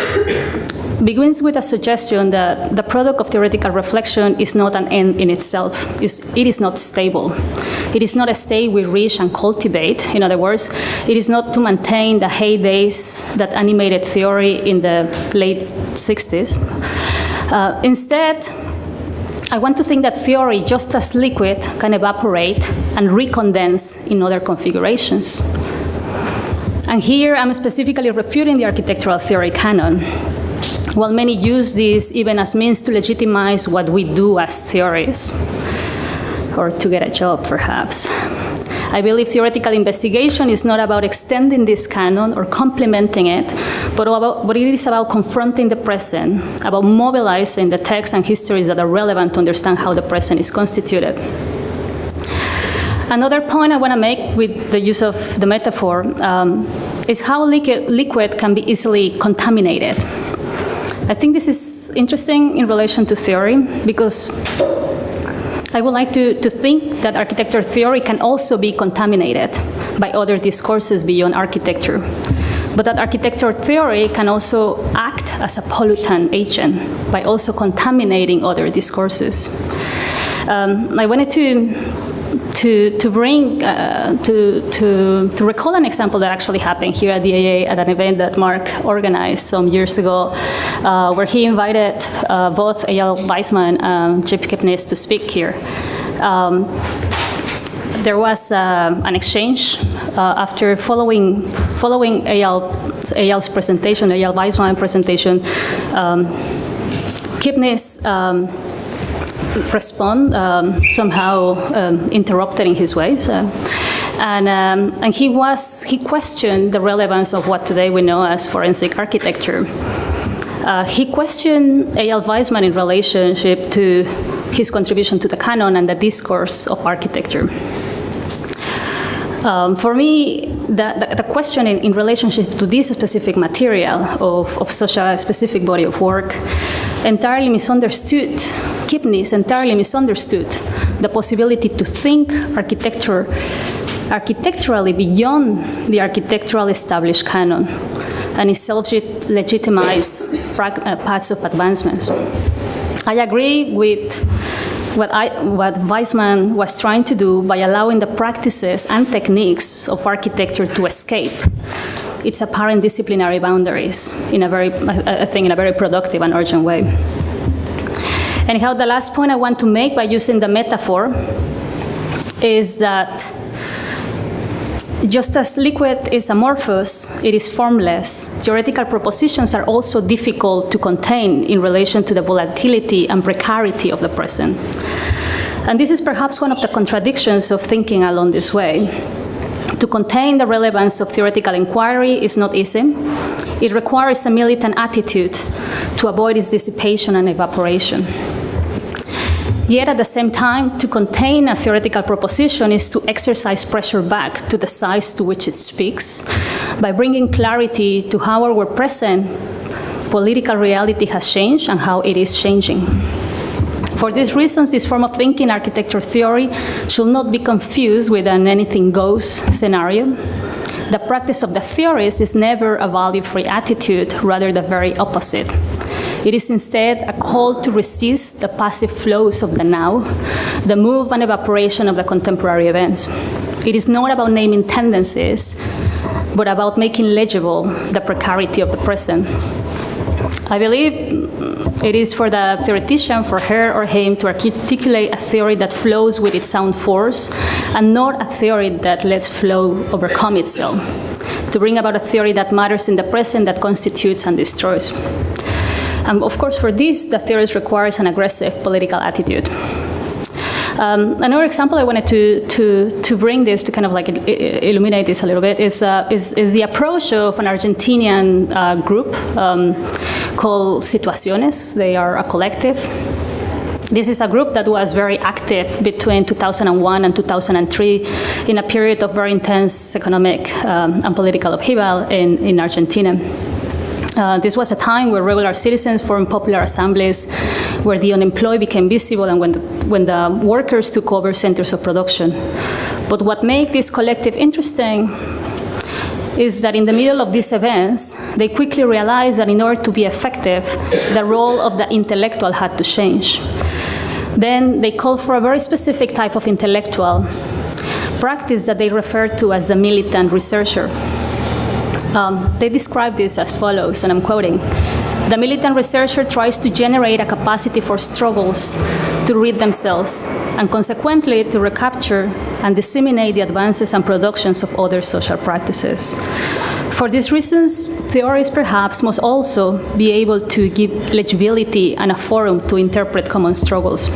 begins with a suggestion that the product of theoretical reflection is not an end in itself. It is not stable. It is not a state we reach and cultivate. In other words, it is not to maintain the heydays that animated theory in the late 60s. Instead, I want to think that theory, just as liquid, can evaporate and recondense in other configurations. And here I'm specifically refuting the architectural theory canon. While many use this even as means to legitimize what we do as theorists, or to get a job, perhaps. I believe theoretical investigation is not about extending this canon or complementing it, but it is about confronting the present, about mobilizing the texts and histories that are relevant to understand how the present is constituted. Another point I want to make with the use of the metaphor is how liquid can be easily contaminated. I think this is interesting in relation to theory because I would like to think that architecture theory can also be contaminated by other discourses beyond architecture, but that architecture theory can also act as a pollutant agent by also contaminating other discourses. I wanted to recall an example that actually happened here at the AA at an event that Mark organized some years ago, where he invited both Eyal Weizman and Chip Kipnis to speak here. There was an exchange after following Eyal's presentation, Eyal Weizman's presentation. Kipnis somehow interrupted in his ways, and he questioned the relevance of what today we know as forensic architecture. He questioned Eyal Weizman in relationship to his contribution to the canon and the discourse of architecture. For me, the question in relationship to this specific material of such a specific body of work entirely misunderstood, Kipnis entirely misunderstood the possibility to think architecturally beyond the architectural established canon and its self-legitimized paths of advancements. I agree with what Weizmann was trying to do by allowing the practices and techniques of architecture to escape its apparent disciplinary boundaries in a very productive and urgent way. Anyhow, the last point I want to make by using the metaphor is that just as liquid is amorphous, it is formless. Theoretical propositions are also difficult to contain in relation to the volatility and precarity of the present. And this is perhaps one of the contradictions of thinking along this way. To contain the relevance of theoretical inquiry is not easy. It requires a militant attitude to avoid its dissipation and evaporation. Yet at the same time, to contain a theoretical proposition is to exercise pressure back to the size to which it speaks by bringing clarity to how our present political reality has changed and how it is changing. For these reasons, this form of thinking, architecture theory, should not be confused with an anything goes scenario. The practice of the theorist is never a value-free attitude, rather the very opposite. It is instead a call to resist the passive flows of the now, the move and evaporation of the contemporary events. It is not about naming tendencies, but about making legible the precarity of the present. I believe it is for the theoretician, for her or him, to articulate a theory that flows with its own force, and not a theory that lets flow overcome itself, to bring about a theory that matters in the present, that constitutes and destroys. And of course, for this, the theorist requires an aggressive political attitude. Another example I wanted to bring this, to kind of like illuminate this a little bit, is the approach of an Argentinian group called Situaciones. They are a collective. This is a group that was very active between 2001 and 2003 in a period of very intense economic and political upheaval in Argentina. This was a time where regular citizens formed popular assemblies, where the unemployed became visible, and when the workers took over centers of production. But what made this collective interesting is that in the middle of these events, they quickly realized that in order to be effective, the role of the intellectual had to change. Then they called for a very specific type of intellectual practice that they referred to as the militant researcher. They describe this as follows, and I'm quoting: "The militant researcher tries to generate a capacity for struggles to rid themselves, and consequently to recapture and disseminate the advances and productions of other social practices. For these reasons, theorists perhaps must also be able to give legibility and a forum to interpret common struggles.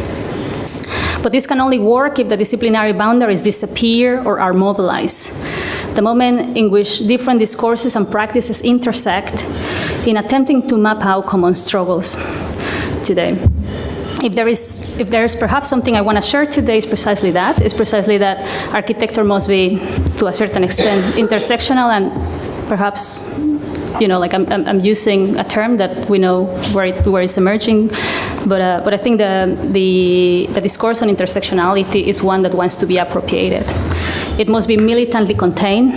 But this can only work if the disciplinary boundaries disappear or are mobilized. The moment in which different discourses and practices intersect in attempting to map out common struggles today. If there is perhaps something I want to share today, is precisely that. It's precisely that architecture must be, to a certain extent, intersectional, and perhaps, you know, like I'm using a term that we know where it's emerging, but I think the discourse on intersectionality is one that wants to be appropriated. It must be militantly contained,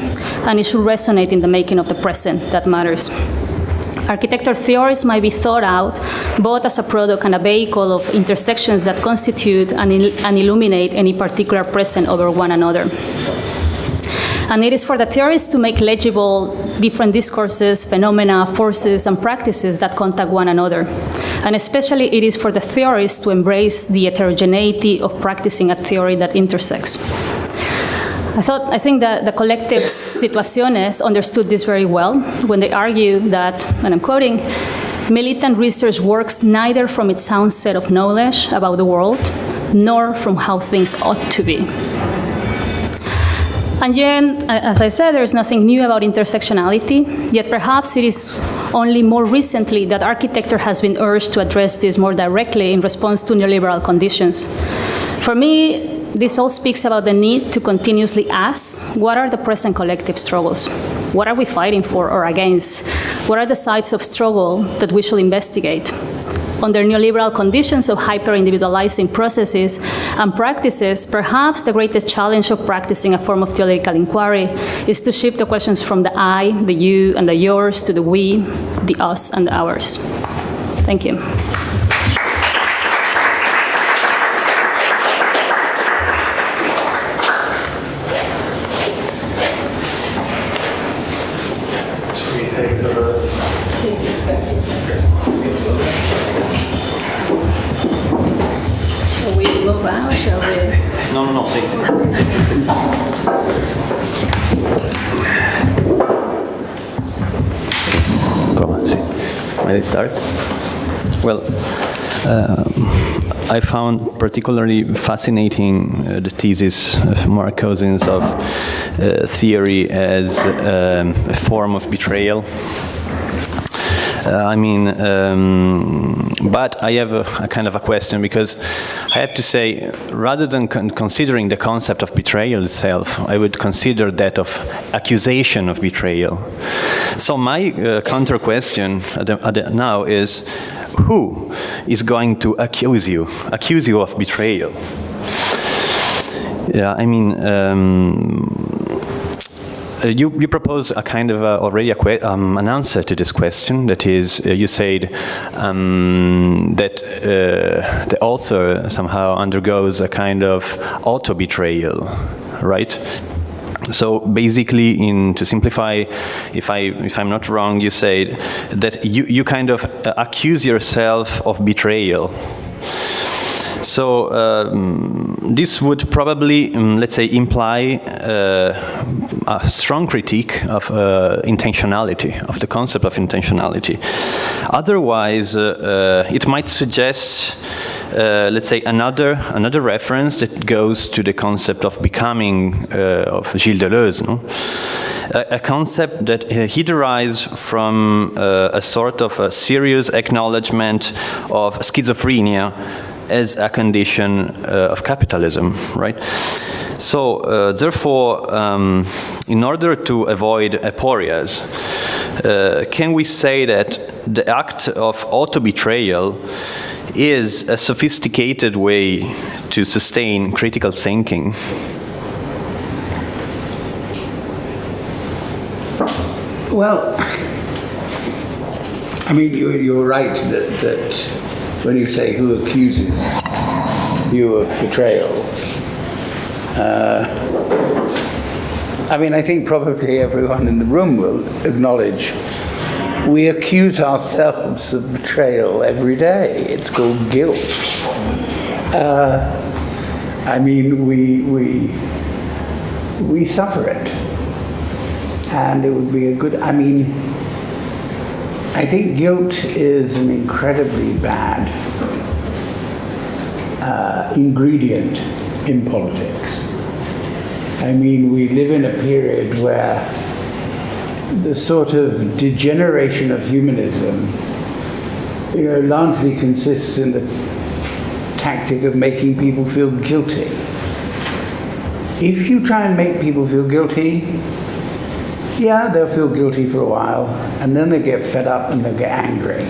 and it should resonate in the making of the present that matters. Architecture theories might be thought out both as a product and a vehicle of intersections that constitute and illuminate any particular present over one another. And it is for the theorists to make legible different discourses, phenomena, forces, and practices that contact one another. And especially it is for the theorists to embrace the heterogeneity of practicing a theory that intersects. I think that the collective Situaciones understood this very well when they argue that, and I'm quoting, "Militant research works neither from its own set of knowledge about the world, nor from how things ought to be." And yet, as I said, there is nothing new about intersectionality, yet perhaps it is only more recently that architecture has been urged to address this more directly in response to neoliberal conditions. For me, this all speaks about the need to continuously ask, what are the present collective struggles? What are we fighting for or against? What are the sides of struggle that we should investigate? Under neoliberal conditions of hyper-individualizing processes and practices, perhaps the greatest challenge of practicing a form of theological inquiry is to shift the questions from the I, the you, and the yours to the we, the us, and the ours. Thank you. Shall we move on or shall we? No, sí. Come on, see. May I start? Well, I found particularly fascinating the thesis of Mark Cousins of theory as a form of betrayal. But I have a kind of a question, because I have to say, rather than considering the concept of betrayal itself, I would consider that of accusation of betrayal. So my counter question now is, who is going to accuse you of betrayal? Yeah, you propose a kind of already an answer to this question. That is, you said that the author somehow undergoes a kind of auto-betrayal, right? So basically, to simplify, if I'm not wrong, you said that you kind of accuse yourself of betrayal. So this would probably, let's say, imply a strong critique of intentionality, of the concept of intentionality. Otherwise, it might suggest, let's say, another reference that goes to the concept of becoming of Gilles Deleuze, no? A concept that he derives from a sort of a serious acknowledgement of schizophrenia as a condition of capitalism, right? So, therefore, in order to avoid aporias, can we say that the act of auto-betrayal is a sophisticated way to sustain critical thinking? Well, I mean, you're right that when you say who accuses you of betrayal, I mean, I think probably everyone in the room will acknowledge we accuse ourselves of betrayal every day. It's called guilt. I mean, we suffer it. And it would be a good, I mean, I think guilt is an incredibly bad ingredient in politics. I mean, we live in a period where the sort of degeneration of humanism, largely consists in the tactic of making people feel guilty. If you try and make people feel guilty, yeah, they'll feel guilty for a while, and then they get fed up and they'll get angry.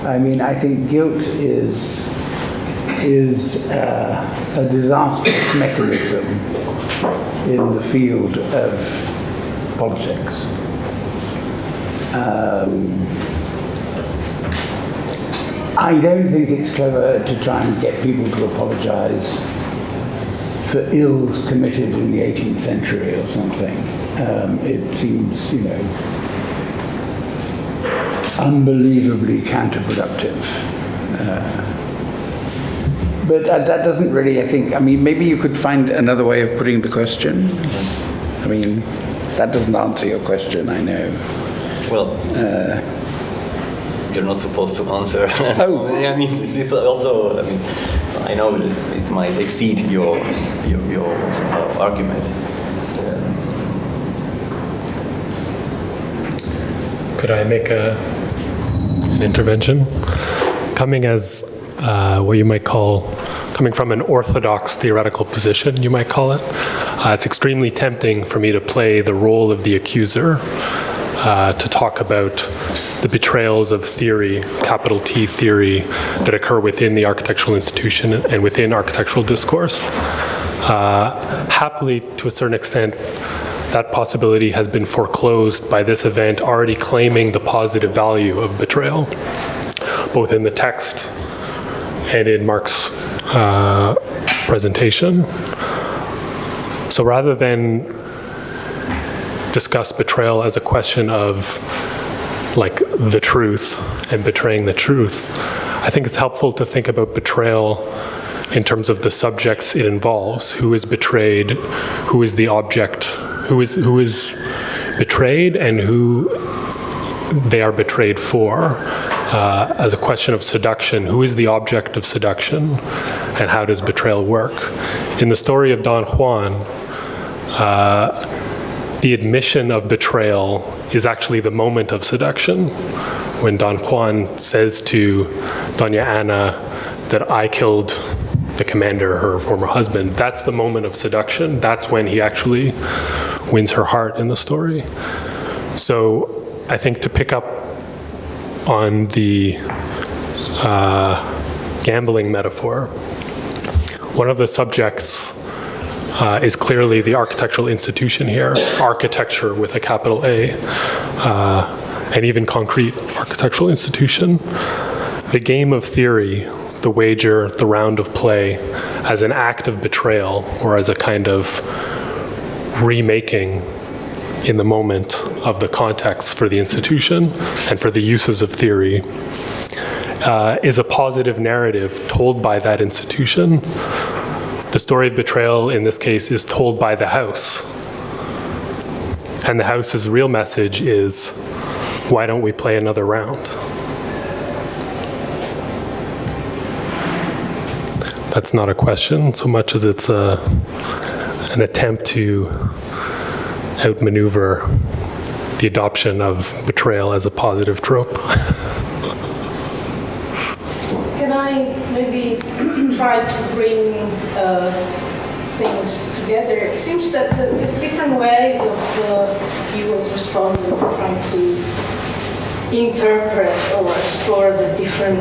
I mean, I think guilt is a disastrous mechanism in the field of politics. I don't think it's clever to try and get people to apologize for ills committed in the 18th century or something. It seems, unbelievably counterproductive. But that doesn't really, I think, I mean, maybe you could find another way of putting the question. I mean, that doesn't answer your question, I know. Well, you're not supposed to answer. Oh. I mean, this also, I know it might exceed your argument. Could I make an intervention? Coming as what you might call coming from an orthodox theoretical position, you might call it, it's extremely tempting for me to play the role of the accuser, to talk about the betrayals of theory, capital T theory, that occur within the architectural institution and within architectural discourse. Happily, to a certain extent, that possibility has been foreclosed by this event already claiming the positive value of betrayal, both in the text and in Mark's presentation. So rather than discuss betrayal as a question of like the truth and betraying the truth, I think it's helpful to think about betrayal in terms of the subjects it involves. Who is betrayed, who is the object, who is betrayed, and who they are betrayed for. As a question of seduction, who is the object of seduction, and how does betrayal work? In the story of Don Juan, the admission of betrayal is actually the moment of seduction. When Don Juan says to Doña Ana that I killed the commander, her former husband, that's the moment of seduction. That's when he actually wins her heart in the story. So I think to pick up on the gambling metaphor, one of the subjects is clearly the architectural institution here, architecture with a capital A, and even concrete architectural institution. The game of theory, the wager, the round of play, as an act of betrayal or as a kind of remaking in the moment of the context for the institution and for the uses of theory, is a positive narrative told by that institution. The story of betrayal in this case is told by the house. And the house's real message is, why don't we play another round? That's not a question so much as it's an attempt to outmaneuver the adoption of betrayal as a positive trope. Can I maybe try to bring things together? It seems that there's different ways of you as respondents trying to interpret or explore the different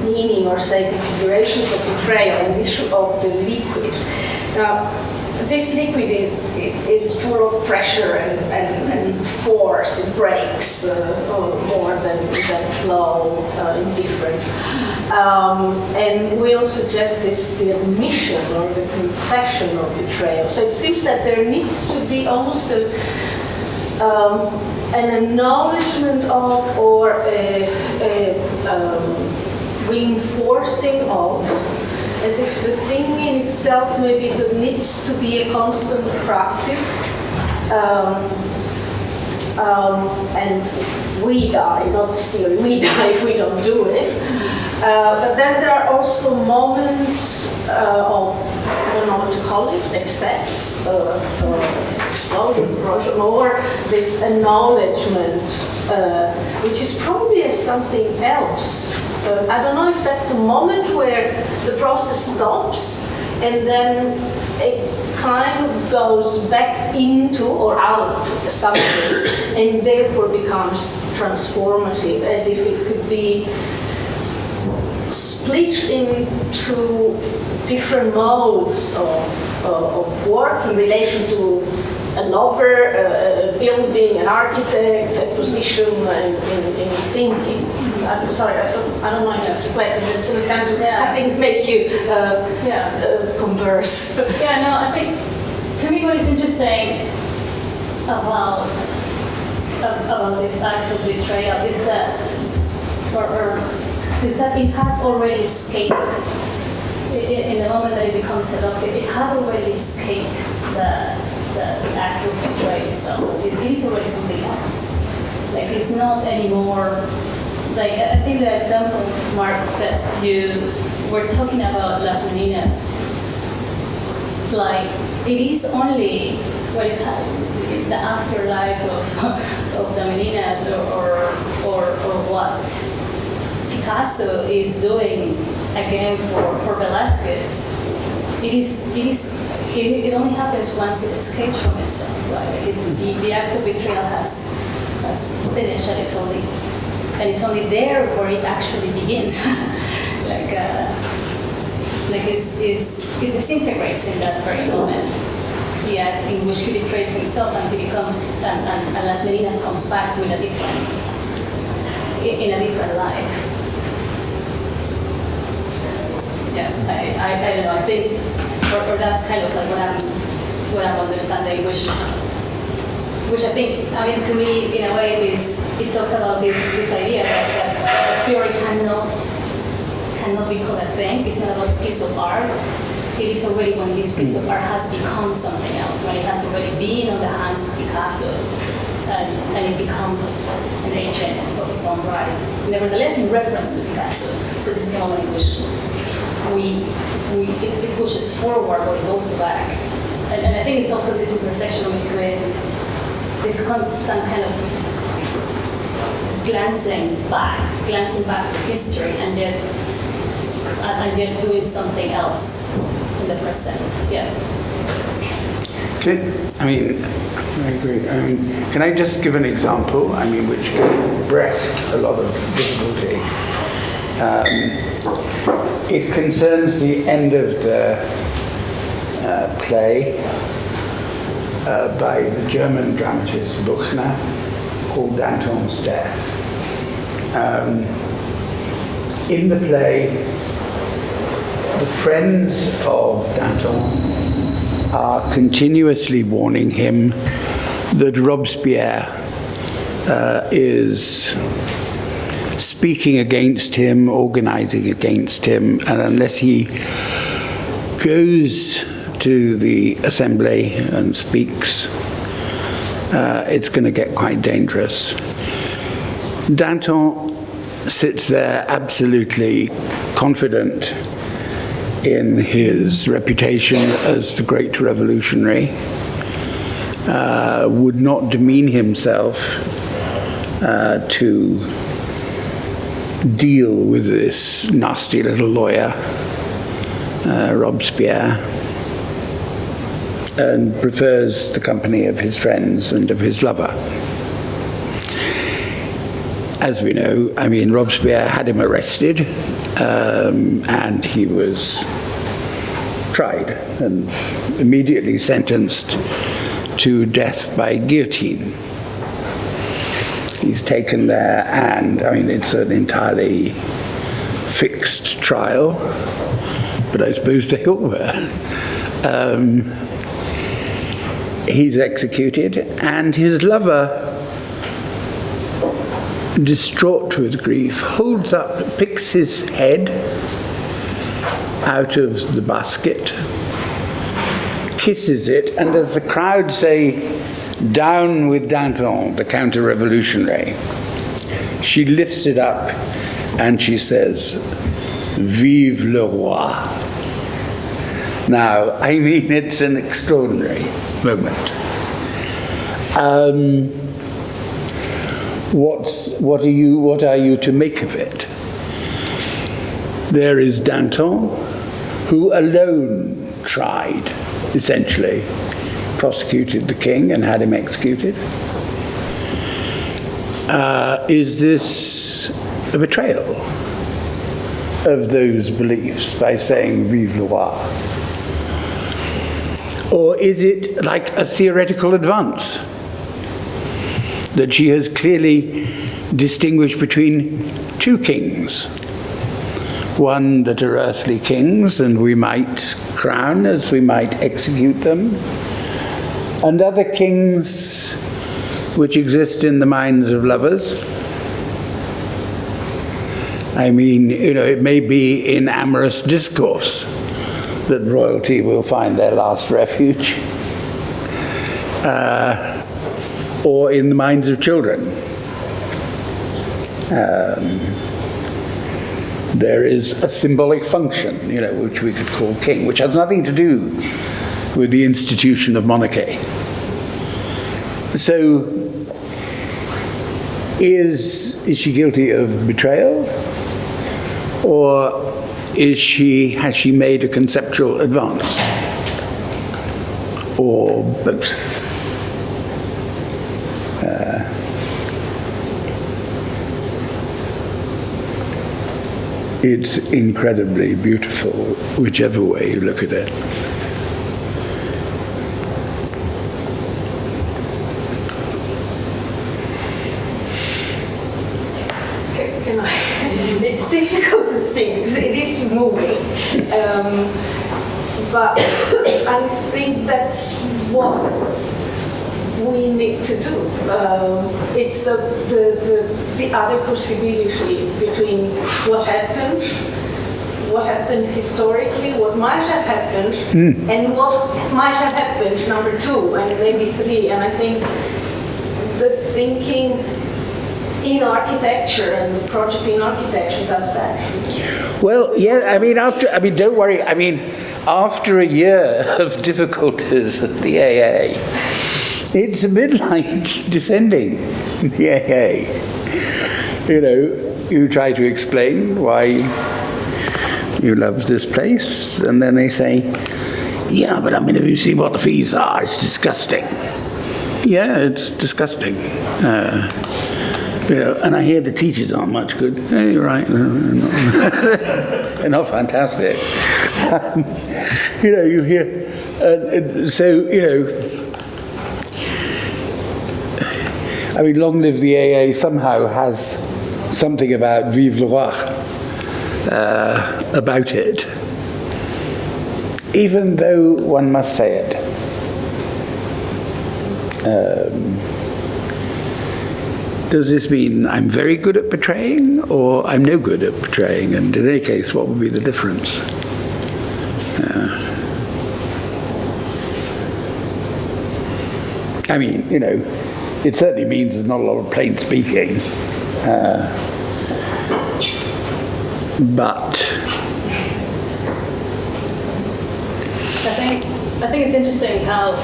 meaning or say configurations of betrayal and the issue of the liquid. Now, this liquid is full of pressure and force. It breaks more than flow in different. And we'll suggest this the admission or the confession of betrayal. So it seems that there needs to be almost an acknowledgement of or a reinforcing of, as if the thing in itself maybe needs to be a constant practice. And we die, not theory, we die if we don't do it. But then there are also moments of, I don't know what to call it, excess, explosion, corrosion, or this acknowledgement, which is probably something else. I don't know if that's the moment where the process stops and then it kind of goes back into or out something and therefore becomes transformative, as if it could be split into different modes of work in relation to a lover, a building, an architect, a position in thinking. I'm sorry, I don't know if it's a question. It's an attempt to, I think, make you converse. Yeah, no, I think, to me what is interesting about this act of betrayal is that, is that it had already escaped, in the moment that it becomes seductive, it had already escaped the act of betrayal itself. It is already something else. Like, it's not anymore. Like, I think the example, Mark, that you were talking about Las Meninas, like, it is only what is the afterlife of the Meninas or what Picasso is doing again, for Velázquez, it only happens once it escapes from itself, right? The act of betrayal has finished, and it's only there where it actually begins. It disintegrates in that very moment. The act in which he betrays himself, and he becomes, and Las Meninas comes back with in a different life. Yeah, I don't know. I think, or that's kind of like what I'm understanding, which I think, I mean, to me, in a way, it talks about this idea that theory cannot become a thing. It's not about a piece of art. It is already when this piece of art has become something else, when it has already been on the hands of Picasso, and it becomes an agent of its own right. Nevertheless, in reference to Picasso, so this is the moment in which it pushes forward, but it goes back. And I think it's also this intersection between this constant kind of glancing back to history, and yet doing something else in the present. Yeah. Okay. I mean, I agree. I mean, can I just give an example? I mean, which gave Brecht a lot of difficulty. It concerns the end of the play by the German dramatist Buchner, called Danton's Death. In the play, the friends of Danton are continuously warning him that Robespierre is speaking against him, organizing against him, and unless he goes to the assembly and speaks, it's going to get quite dangerous. Danton sits there absolutely confident in his reputation as the great revolutionary, would not demean himself to deal with this nasty little lawyer, Robespierre, and prefers the company of his friends and of his lover. As we know, I mean, Robespierre had him arrested, and he was tried and immediately sentenced to death by guillotine. He's taken there, and I mean, it's an entirely fixed trial, but I suppose they all were. He's executed, and his lover, distraught with grief, picks his head out of the basket, kisses it, and as the crowd say, "Down with Danton, the counter-revolutionary," she lifts it up and she says, "Vive le roi." Now, I mean, it's an extraordinary moment. What are you to make of it? There is Danton, who alone tried, essentially, prosecuted the king and had him executed. Is this a betrayal of those beliefs by saying "Vive le roi"? Or is it like a theoretical advance that she has clearly distinguished between two kings? One that are earthly kings, and we might crown as we might execute them, and other kings which exist in the minds of lovers. I mean, it may be in amorous discourse that royalty will find their last refuge, or in the minds of children. There is a symbolic function, which we could call king, which has nothing to do with the institution of monarchy. So, is she guilty of betrayal? Or has she made a conceptual advance? Or both? It's incredibly beautiful, whichever way you look at it. It's difficult to speak because it is moving, but I think that's what we need to do. It's the other possibility between what happened historically, what might have happened, and what might have happened, number 2, and maybe 3. And I think the thinking in architecture and the project in architecture does that. Well, yeah, don't worry. After a year of difficulties at the AA, it's a bit like defending the AA. You try to explain why you love this place, and then they say, yeah, but have you seen what the fees are? It's disgusting. Yeah, it's disgusting. And I hear the teachers aren't much good. Yeah, you're right. They're not fantastic. You hear, Long Live the AA somehow has something about Vive le Roi about it, even though one must say it. Does this mean I'm very good at betraying, or I'm no good at betraying? And in any case, what would be the difference? It certainly means there's not a lot of plain speaking. But I think it's interesting how,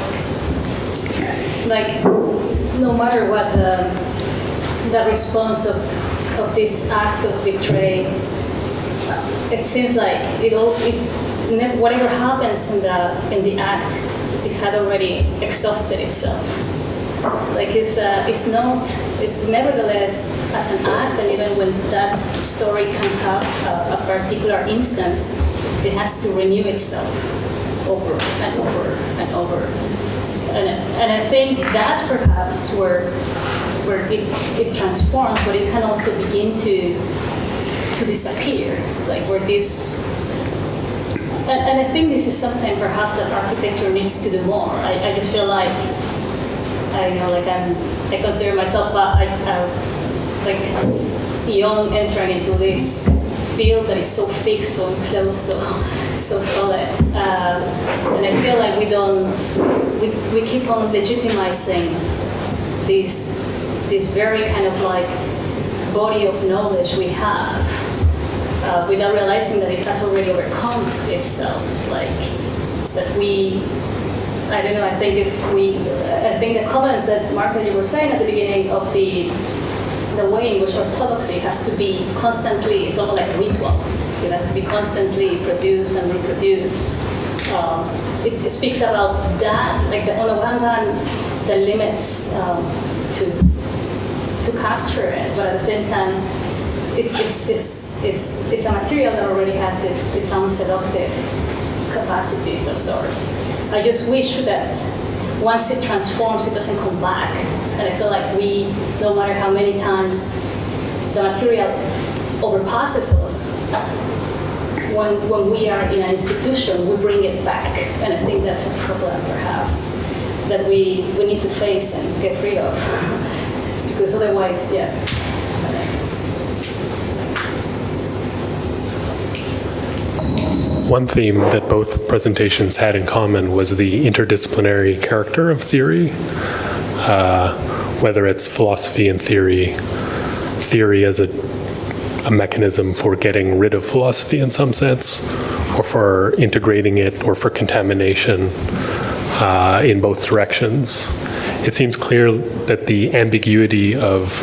no matter what the response of this act of betrayal, it seems like whatever happens in the act, it had already exhausted itself. It's nevertheless as an act, and even when that story can have a particular instance, it has to renew itself over and over and over. And I think that's perhaps where it transforms, but it can also begin to disappear, where this. And I think this is something perhaps that architecture needs to do more. I just feel like I consider myself young, entering into this field that is so fixed, so close, so solid, and I feel like we keep on legitimizing this very kind of body of knowledge we have, without realizing that it has already overcome itself. That we, I don't know. I think the comments that Marco, you were saying at the beginning of the way in which orthodoxy has to be constantly, it's almost like a ritual. It has to be constantly produced and reproduced. It speaks about that, on the one hand, the limits to capture it, but at the same time, it's a material that already has its own seductive capacities of sorts. I just wish that once it transforms, it doesn't come back. And I feel like no matter how many times the material overpasses us, when we are in an institution, we bring it back. And I think that's a problem, perhaps, that we need to face and get rid of. Because otherwise, yeah. One theme that both presentations had in common was the interdisciplinary character of theory, whether it's philosophy and theory as a mechanism for getting rid of philosophy in some sense, or for integrating it, or for contamination in both directions. It seems clear that the ambiguity of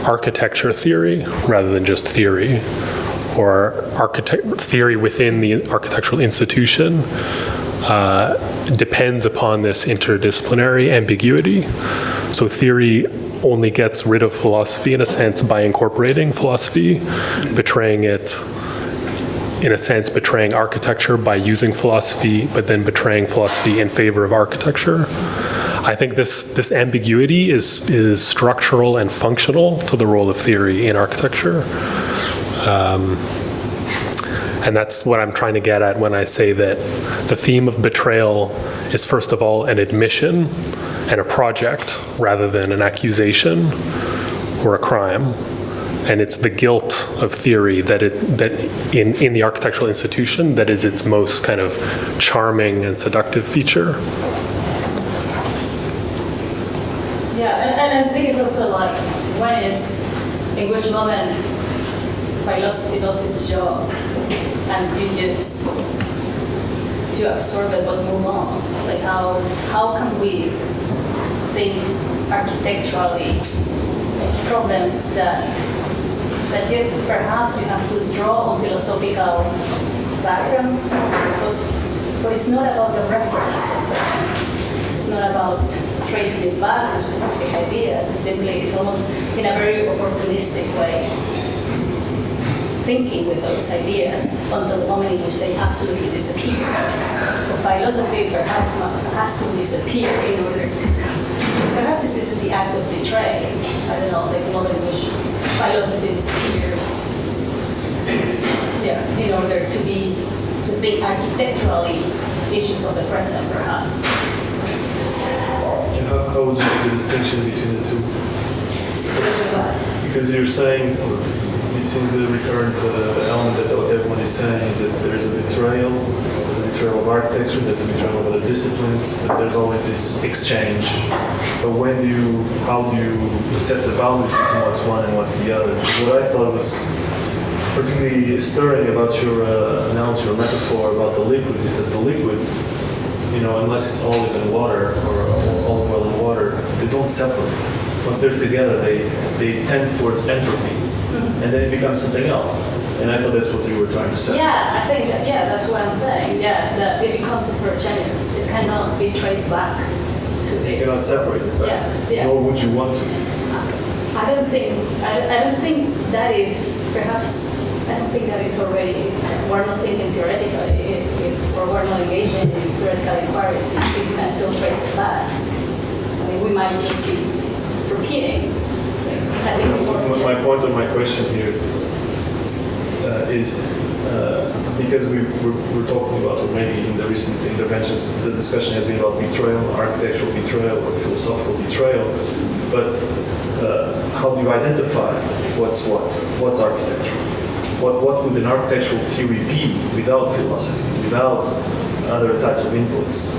architecture theory, rather than just theory, or theory within the architectural institution depends upon this interdisciplinary ambiguity. So theory only gets rid of philosophy, in a sense, by incorporating philosophy, betraying it, in a sense, betraying architecture by using philosophy, but then betraying philosophy in favor of architecture. I think this ambiguity is structural and functional to the role of theory in architecture. And that's what I'm trying to get at when I say that the theme of betrayal is, first of all, an admission and a project rather than an accusation or a crime. And it's the guilt of theory that in the architectural institution that is its most kind of charming and seductive feature. Yeah, and I think it's also like, in which moment philosophy does its job and you absorb it but move on. Like how can we think architecturally problems that perhaps you have to draw on philosophical backgrounds, but it's not about the reference of them. It's not about tracing it back to specific ideas. It's almost in a very opportunistic way, thinking with those ideas until the moment in which they absolutely disappear. So philosophy perhaps has to disappear in order to, perhaps this is the act of betrayal. I don't know, like the moment in which philosophy disappears. Yeah, in order to think architecturally issues of the present, perhaps. How would you make the distinction between the two? Because you're saying, it seems the recurrent element that everyone is saying is that there's a betrayal of architecture, there's a betrayal of other disciplines, that there's always this exchange. But how do you set the values between what's one and what's the other? What I thought was particularly stirring about your analogy or metaphor about the liquid is that the liquids, unless it's olive and water or olive oil and water, they don't separate. Once they're together, they tend towards entropy. And then it becomes something else. And I thought that's what you were trying to say. Yeah, I think that's what I'm saying. Yeah, that it becomes heterogeneous. It cannot be traced back to its. You cannot separate it back. Yeah. Nor would you want to. I don't think that is perhaps. I don't think that is already. We're not thinking theoretically. Or we're not engaging in theoretical inquiries. If you can still trace it back, I mean, we might just be repeating. My point of my question here is because we're talking about, or maybe in the recent interventions, the discussion has been about betrayal, architectural betrayal, or philosophical betrayal. But how do you identify what's architecture? What would an architectural theory be without philosophy, without other types of inputs?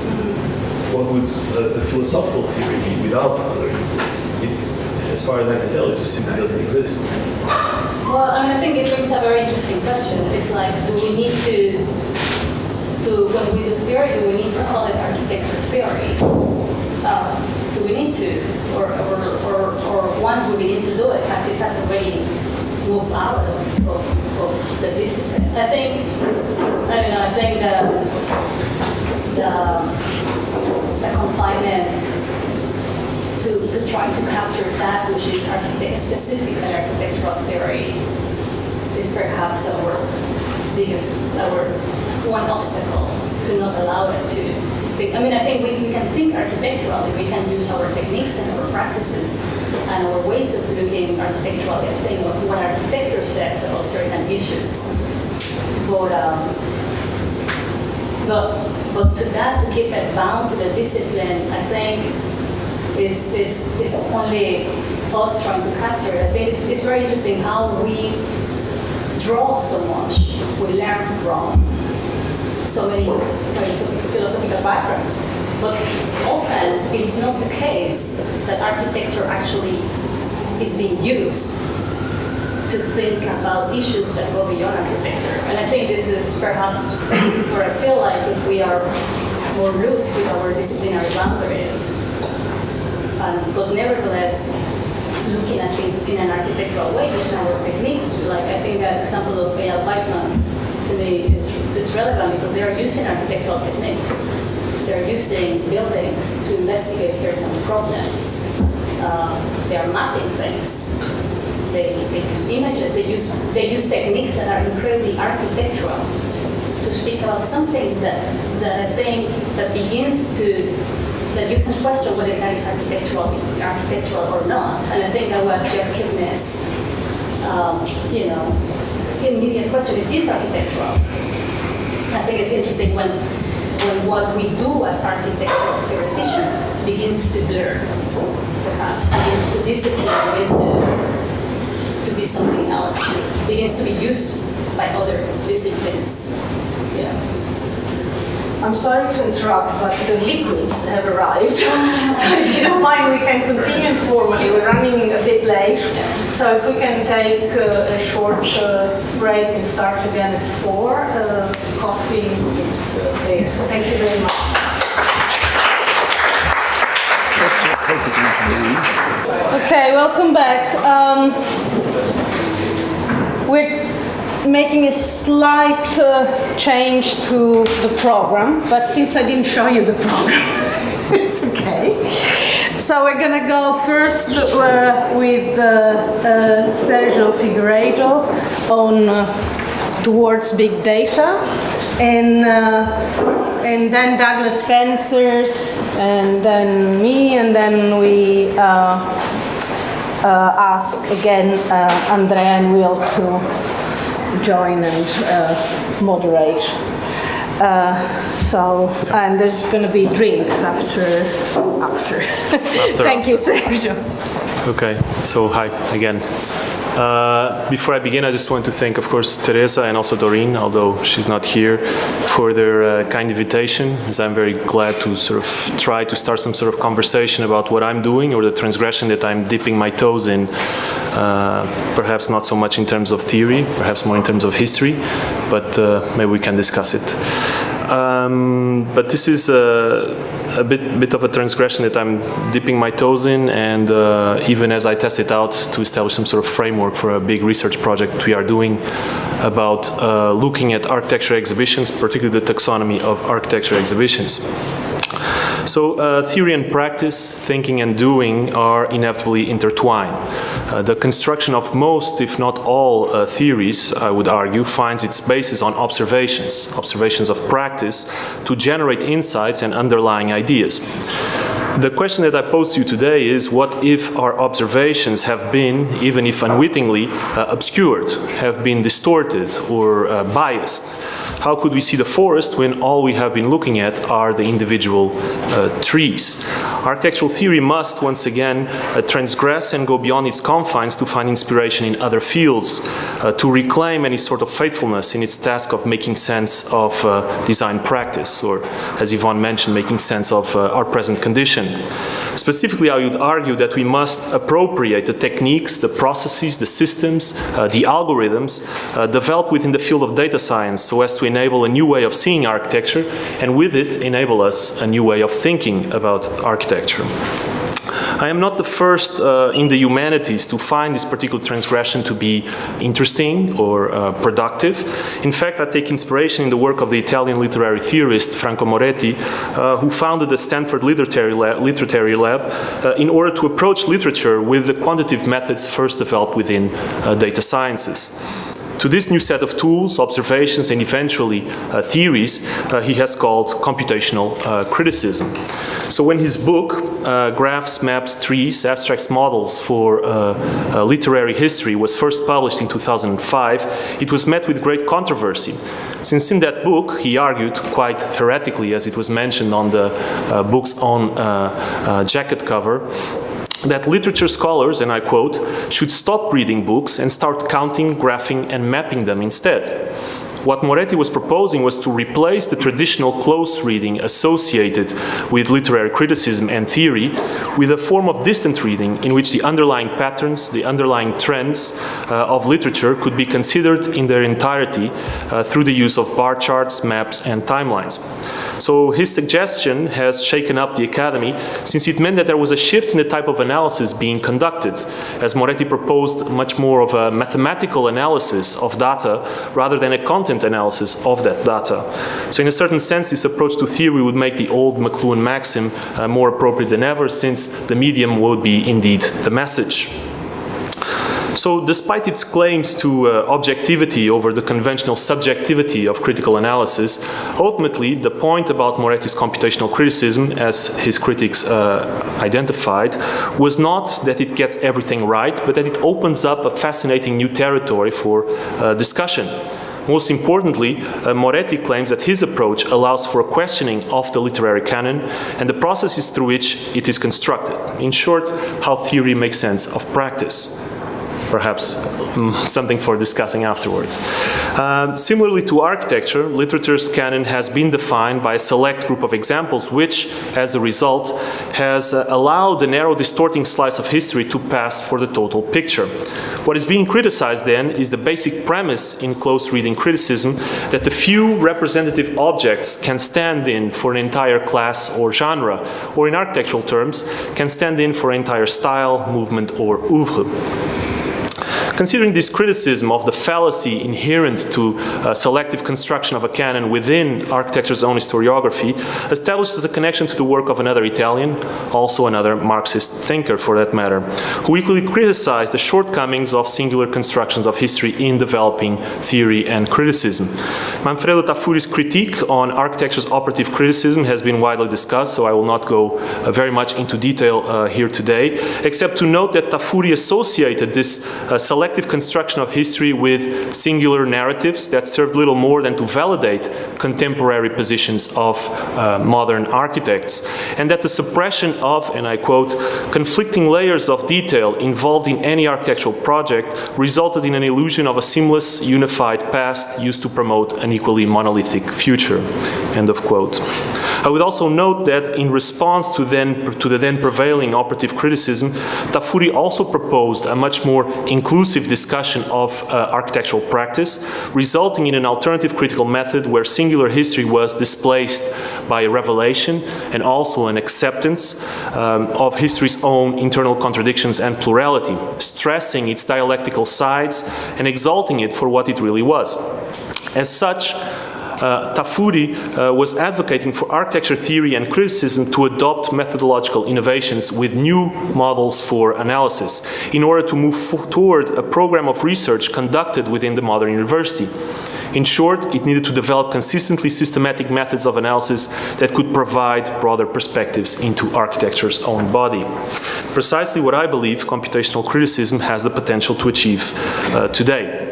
What would a philosophical theory be without other inputs? As far as I can tell, it just simply doesn't exist. Well, I think it brings a very interesting question. It's like, do we need to when we do theory, do we need to call it architecture theory? Do we need to, or once we begin to do it, it has already moved out of the discipline? I think the confinement to try to capture that which is specifically architectural theory is perhaps our one obstacle to not allow it to think. I think we can think architecturally, we can use our techniques and our practices and our ways of looking architecturally at things, what architecture says about certain issues. But to that, to keep it bound to the discipline, I think is only us trying to capture. I think it's very interesting how we draw so much, we learn from so many philosophical backgrounds. But often it is not the case that architecture actually is being used to think about issues that go beyond architecture. And I think this is perhaps where I feel like if we are more loose with our disciplinary boundaries, but nevertheless looking at things in an architectural way, using our techniques history. Like I think that example of A.L. Weizmann to me is relevant because they are using architectural techniques. They're using buildings to investigate certain problems. They are mapping things. They use images. They use techniques that are incredibly architectural to speak about something that I think that begins to, that you can question whether that is architectural or not. And I think that was Jeff Kipnis, immediate question, is this architectural? I think it's interesting when what we do as architectural theoreticians begins to blur, perhaps, begins to disappear, begins to be something else, begins to be used by other disciplines. Yeah. I'm sorry to interrupt, but the liquids have arrived. So if you don't mind, we can continue informally. We're running a bit late. So if we can take a short break and start again at 4. Coffee is there. Thank you very much. Okay, welcome back. We're making a slight change to the program, but since I didn't show you the program, it's okay. So we're going to go first with Sergio Figueiredo on towards big data, and then Douglas Spencer's, and then me, and then we ask again Andrea and Will to join and moderate. And there's going to be drinks after. Thank you, Sergio. Okay, so hi again. Before I begin, I just want to thank, of course, Teresa and also Doreen, although she's not here, for their kind invitation, as I'm very glad to sort of try to start some sort of conversation about what I'm doing or the transgression that I'm dipping my toes in, perhaps not so much in terms of theory, perhaps more in terms of history, but maybe we can discuss it. But this is a bit of a transgression that I'm dipping my toes in, and even as I test it out to establish some sort of framework for a big research project we are doing about looking at architecture exhibitions, particularly the taxonomy of architecture exhibitions. So theory and practice, thinking and doing are inevitably intertwined. The construction of most, if not all, theories, I would argue, finds its basis on observations of practice to generate insights and underlying ideas. The question that I pose to you today is, what if our observations have been, even if unwittingly, obscured, have been distorted or biased? How could we see the forest when all we have been looking at are the individual trees? Architectural theory must, once again, transgress and go beyond its confines to find inspiration in other fields, to reclaim any sort of faithfulness in its task of making sense of design practice, or, as Yvonne mentioned, making sense of our present condition. Specifically, I would argue that we must appropriate the techniques, the processes, the systems, the algorithms developed within the field of data science so as to enable a new way of seeing architecture, and with it enable us a new way of thinking about architecture. I am not the first in the humanities to find this particular transgression to be interesting or productive. In fact, I take inspiration in the work of the Italian literary theorist Franco Moretti, who founded the Stanford Literary Lab in order to approach literature with the quantitative methods first developed within data sciences. To this new set of tools, observations, and eventually theories, he has called computational criticism. So when his book, Graphs, Maps, Trees, Abstracts Models for Literary History, was first published in 2005, it was met with great controversy. Since in that book, he argued, quite heretically, as it was mentioned on the book's own jacket cover, that literature scholars, and I quote, should stop reading books and start counting, graphing, and mapping them instead. What Moretti was proposing was to replace the traditional close reading associated with literary criticism and theory with a form of distant reading in which the underlying patterns, the underlying trends of literature could be considered in their entirety through the use of bar charts, maps, and timelines. So his suggestion has shaken up the academy, since it meant that there was a shift in the type of analysis being conducted, as Moretti proposed much more of a mathematical analysis of data rather than a content analysis of that data. So in a certain sense, this approach to theory would make the old McLuhan maxim more appropriate than ever, since the medium would be indeed the message. So despite its claims to objectivity over the conventional subjectivity of critical analysis, ultimately the point about Moretti's computational criticism, as his critics identified, was not that it gets everything right, but that it opens up a fascinating new territory for discussion. Most importantly, Moretti claims that his approach allows for a questioning of the literary canon and the processes through which it is constructed. In short, how theory makes sense of practice. Perhaps something for discussing afterwards. Similarly to architecture, literature's canon has been defined by a select group of examples, which, as a result, has allowed the narrow distorting slice of history to pass for the total picture. What is being criticized then is the basic premise in close reading criticism that the few representative objects can stand in for an entire class or genre, or in architectural terms, can stand in for an entire style, movement, or oeuvre. Considering this criticism of the fallacy inherent to selective construction of a canon within architecture's own historiography establishes a connection to the work of another Italian, also another Marxist thinker for that matter, who equally criticized the shortcomings of singular constructions of history in developing theory and criticism. Manfredo Tafuri's critique on architecture's operative criticism has been widely discussed, so I will not go very much into detail here today, except to note that Tafuri associated this selective construction of history with singular narratives that served little more than to validate contemporary positions of modern architects, and that the suppression of, and I quote, conflicting layers of detail involved in any architectural project resulted in an illusion of a seamless, unified past used to promote an equally monolithic future, end of quote. I would also note that in response to the then prevailing operative criticism, Tafuri also proposed a much more inclusive discussion of architectural practice, resulting in an alternative critical method where singular history was displaced by a revelation and also an acceptance of history's own internal contradictions and plurality, stressing its dialectical sides and exalting it for what it really was. As such, Tafuri was advocating for architecture theory and criticism to adopt methodological innovations with new models for analysis in order to move toward a program of research conducted within the modern university. In short, it needed to develop consistently systematic methods of analysis that could provide broader perspectives into architecture's own body. Precisely what I believe computational criticism has the potential to achieve today.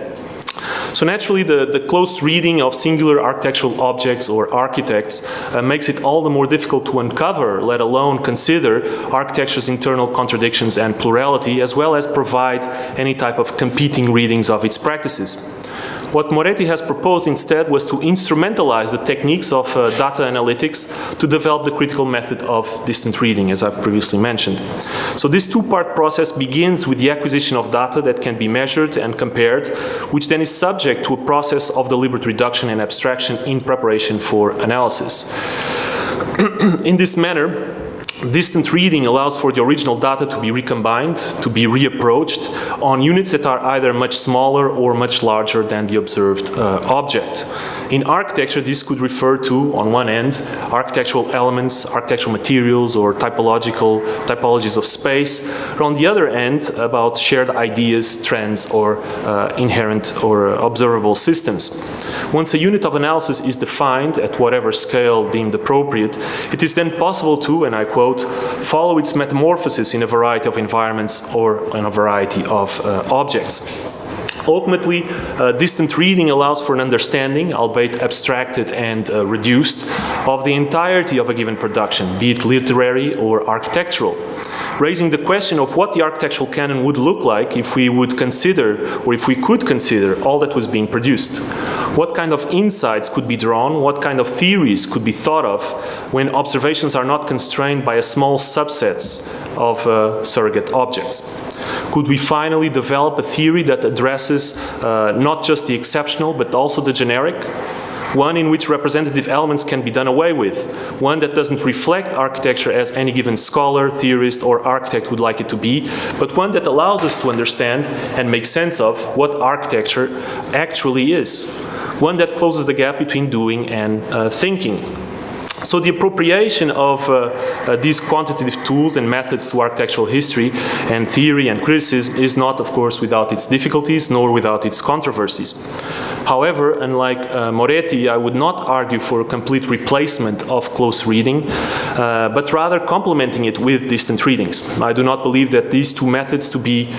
So naturally, the close reading of singular architectural objects or architects makes it all the more difficult to uncover, let alone consider, architecture's internal contradictions and plurality, as well as provide any type of competing readings of its practices. What Moretti has proposed instead was to instrumentalize the techniques of data analytics to develop the critical method of distant reading, as I've previously mentioned. So this two-part process begins with the acquisition of data that can be measured and compared, which then is subject to a process of deliberate reduction and abstraction in preparation for analysis. In this manner, distant reading allows for the original data to be recombined, to be reapproached on units that are either much smaller or much larger than the observed object. In architecture, this could refer to, on one end, architectural elements, architectural materials, or typologies of space, or on the other end, about shared ideas, trends, or inherent or observable systems. Once a unit of analysis is defined at whatever scale deemed appropriate, it is then possible to, and I quote, follow its metamorphosis in a variety of environments or in a variety of objects. Ultimately, distant reading allows for an understanding, albeit abstracted and reduced, of the entirety of a given production, be it literary or architectural, raising the question of what the architectural canon would look like if we would consider, or if we could consider, all that was being produced. What kind of insights could be drawn, what kind of theories could be thought of when observations are not constrained by a small subsets of surrogate objects? Could we finally develop a theory that addresses not just the exceptional but also the generic? one in which representative elements can be done away with, one that doesn't reflect architecture as any given scholar, theorist, or architect would like it to be, but one that allows us to understand and make sense of what architecture actually is, one that closes the gap between doing and thinking. So the appropriation of these quantitative tools and methods to architectural history and theory and criticism is not, of course, without its difficulties nor without its controversies. However, unlike Moretti, I would not argue for a complete replacement of close reading, but rather complementing it with distant readings. I do not believe that these two methods to be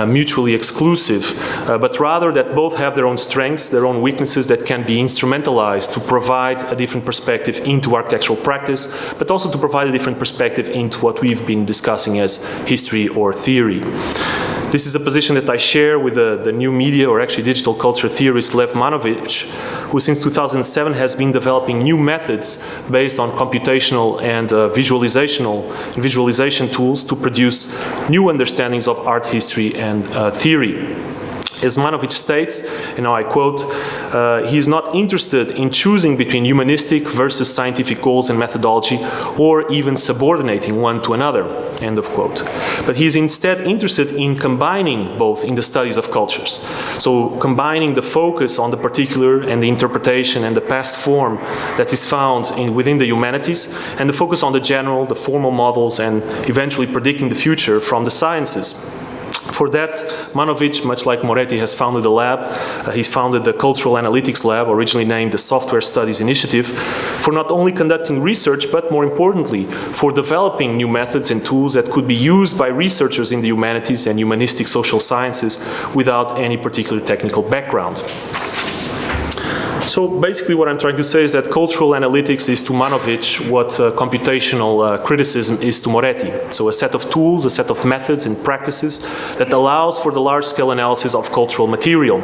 mutually exclusive, but rather that both have their own strengths, their own weaknesses that can be instrumentalized to provide a different perspective into architectural practice, but also to provide a different perspective into what we've been discussing as history or theory. This is a position that I share with the new media, or actually digital culture theorist Lev Manovich, who since 2007 has been developing new methods based on computational and visualization tools to produce new understandings of art history and theory. As Manovich states, and now I quote, he is not interested in choosing between humanistic versus scientific goals and methodology, or even subordinating one to another, end of quote. But he is instead interested in combining both in the studies of cultures. So combining the focus on the particular and the interpretation and the past form that is found within the humanities, and the focus on the general, the formal models, and eventually predicting the future from the sciences. For that, Manovich, much like Moretti, has founded a lab. He's founded the Cultural Analytics Lab, originally named the Software Studies Initiative, for not only conducting research, but more importantly, for developing new methods and tools that could be used by researchers in the humanities and humanistic social sciences without any particular technical background. So basically what I'm trying to say is that cultural analytics is to Manovich what computational criticism is to Moretti. So a set of tools, a set of methods and practices that allows for the large-scale analysis of cultural material.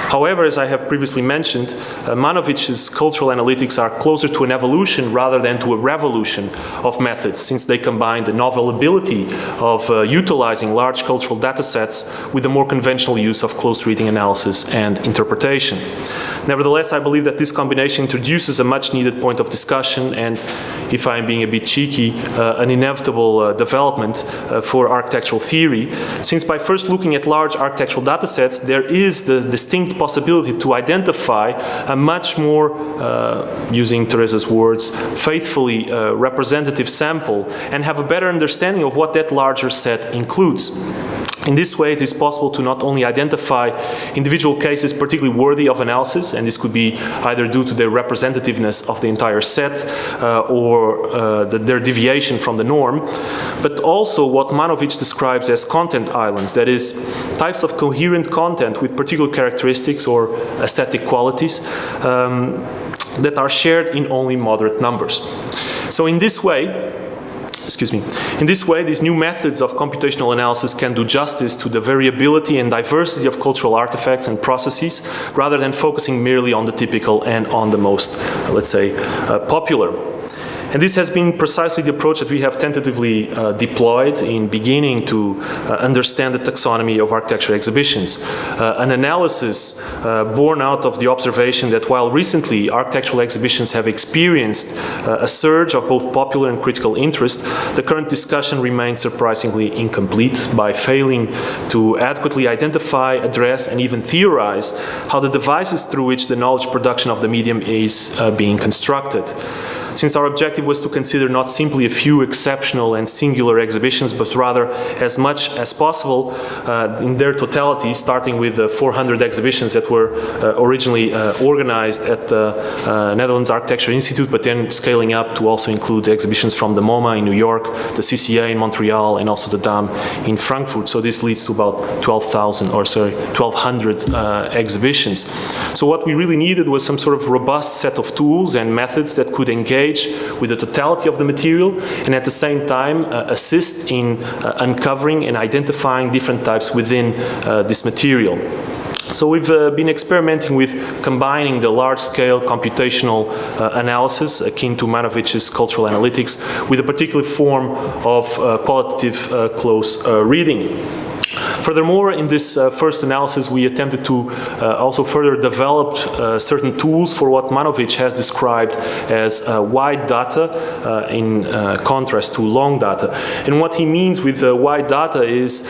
However, as I have previously mentioned, Manovich's cultural analytics are closer to an evolution rather than to a revolution of methods, since they combine the novel ability of utilizing large cultural data sets with the more conventional use of close reading analysis and interpretation. Nevertheless, I believe that this combination introduces a much-needed point of discussion and, if I'm being a bit cheeky, an inevitable development for architectural theory, since by first looking at large architectural data sets, there is the distinct possibility to identify a much more, using Teresa's words, faithfully representative sample and have a better understanding of what that larger set includes. In this way, it is possible to not only identify individual cases particularly worthy of analysis, and this could be either due to their representativeness of the entire set or their deviation from the norm, but also what Manovich describes as content islands, that is, types of coherent content with particular characteristics or aesthetic qualities that are shared in only moderate numbers. So in this way, these new methods of computational analysis can do justice to the variability and diversity of cultural artifacts and processes, rather than focusing merely on the typical and on the most, let's say, popular. And this has been precisely the approach that we have tentatively deployed in beginning to understand the taxonomy of architecture exhibitions. An analysis born out of the observation that while recently architectural exhibitions have experienced a surge of both popular and critical interest, the current discussion remains surprisingly incomplete by failing to adequately identify, address, and even theorize how the devices through which the knowledge production of the medium is being constructed. Since our objective was to consider not simply a few exceptional and singular exhibitions, but rather as much as possible in their totality, starting with the 400 exhibitions that were originally organized at the Netherlands Architecture Institute, but then scaling up to also include exhibitions from the MoMA in New York, the CCA in Montreal, and also the DAM in Frankfurt. So this leads to about 1,200 exhibitions. So what we really needed was some sort of robust set of tools and methods that could engage with the totality of the material and at the same time assist in uncovering and identifying different types within this material. So we've been experimenting with combining the large-scale computational analysis akin to Manovich's cultural analytics with a particular form of qualitative close reading. Furthermore, in this first analysis, we attempted to also further develop certain tools for what Manovic has described as wide data in contrast to long data. And what he means with wide data is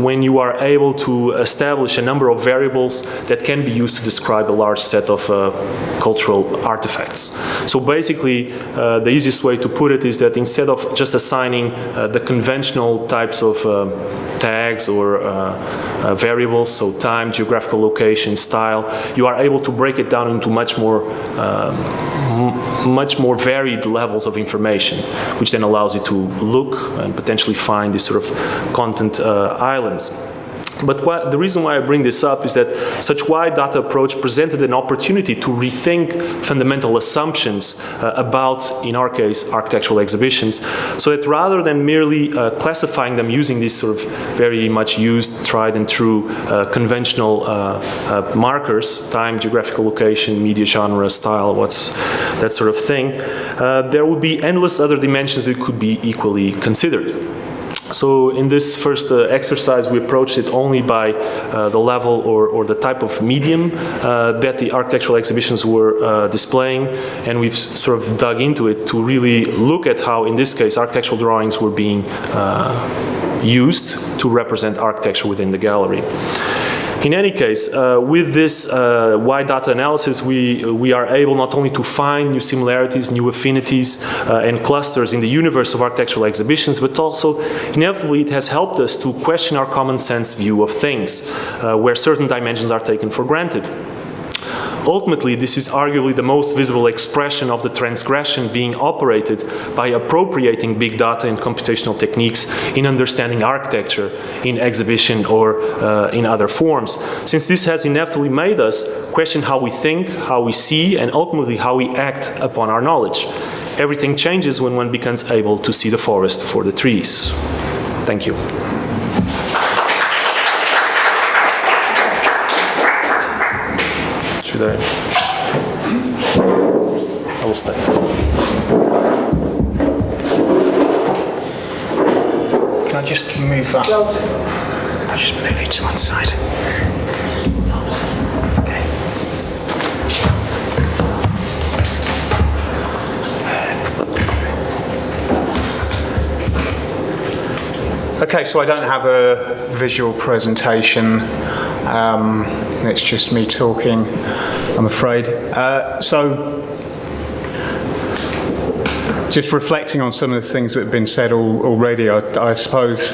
when you are able to establish a number of variables that can be used to describe a large set of cultural artifacts. So basically, the easiest way to put it is that instead of just assigning the conventional types of tags or variables, so time, geographical location, style, you are able to break it down into much more varied levels of information, which then allows you to look and potentially find these sort of content islands. But the reason why I bring this up is that such wide data approach presented an opportunity to rethink fundamental assumptions about, in our case, architectural exhibitions, so that rather than merely classifying them using these sort of very much used, tried and true conventional markers, time, geographical location, media genre, style, that sort of thing, there would be endless other dimensions that could be equally considered. So in this first exercise, we approached it only by the level or the type of medium that the architectural exhibitions were displaying, and we've sort of dug into it to really look at how, in this case, architectural drawings were being used to represent architecture within the gallery. In any case, with this wide data analysis, we are able not only to find new similarities, new affinities, and clusters in the universe of architectural exhibitions, but also, inevitably, it has helped us to question our common sense view of things, where certain dimensions are taken for granted. Ultimately, this is arguably the most visible expression of the transgression being operated by appropriating big data and computational techniques in understanding architecture, in exhibition, or in other forms, since this has inevitably made us question how we think, how we see, and ultimately how we act upon our knowledge. Everything changes when one becomes able to see the forest for the trees. Thank you. I will stay. Can I just move that? I'll just move it to one side. Okay, so I don't have a visual presentation. It's just me talking, I'm afraid. So, just reflecting on some of the things that have been said already, I suppose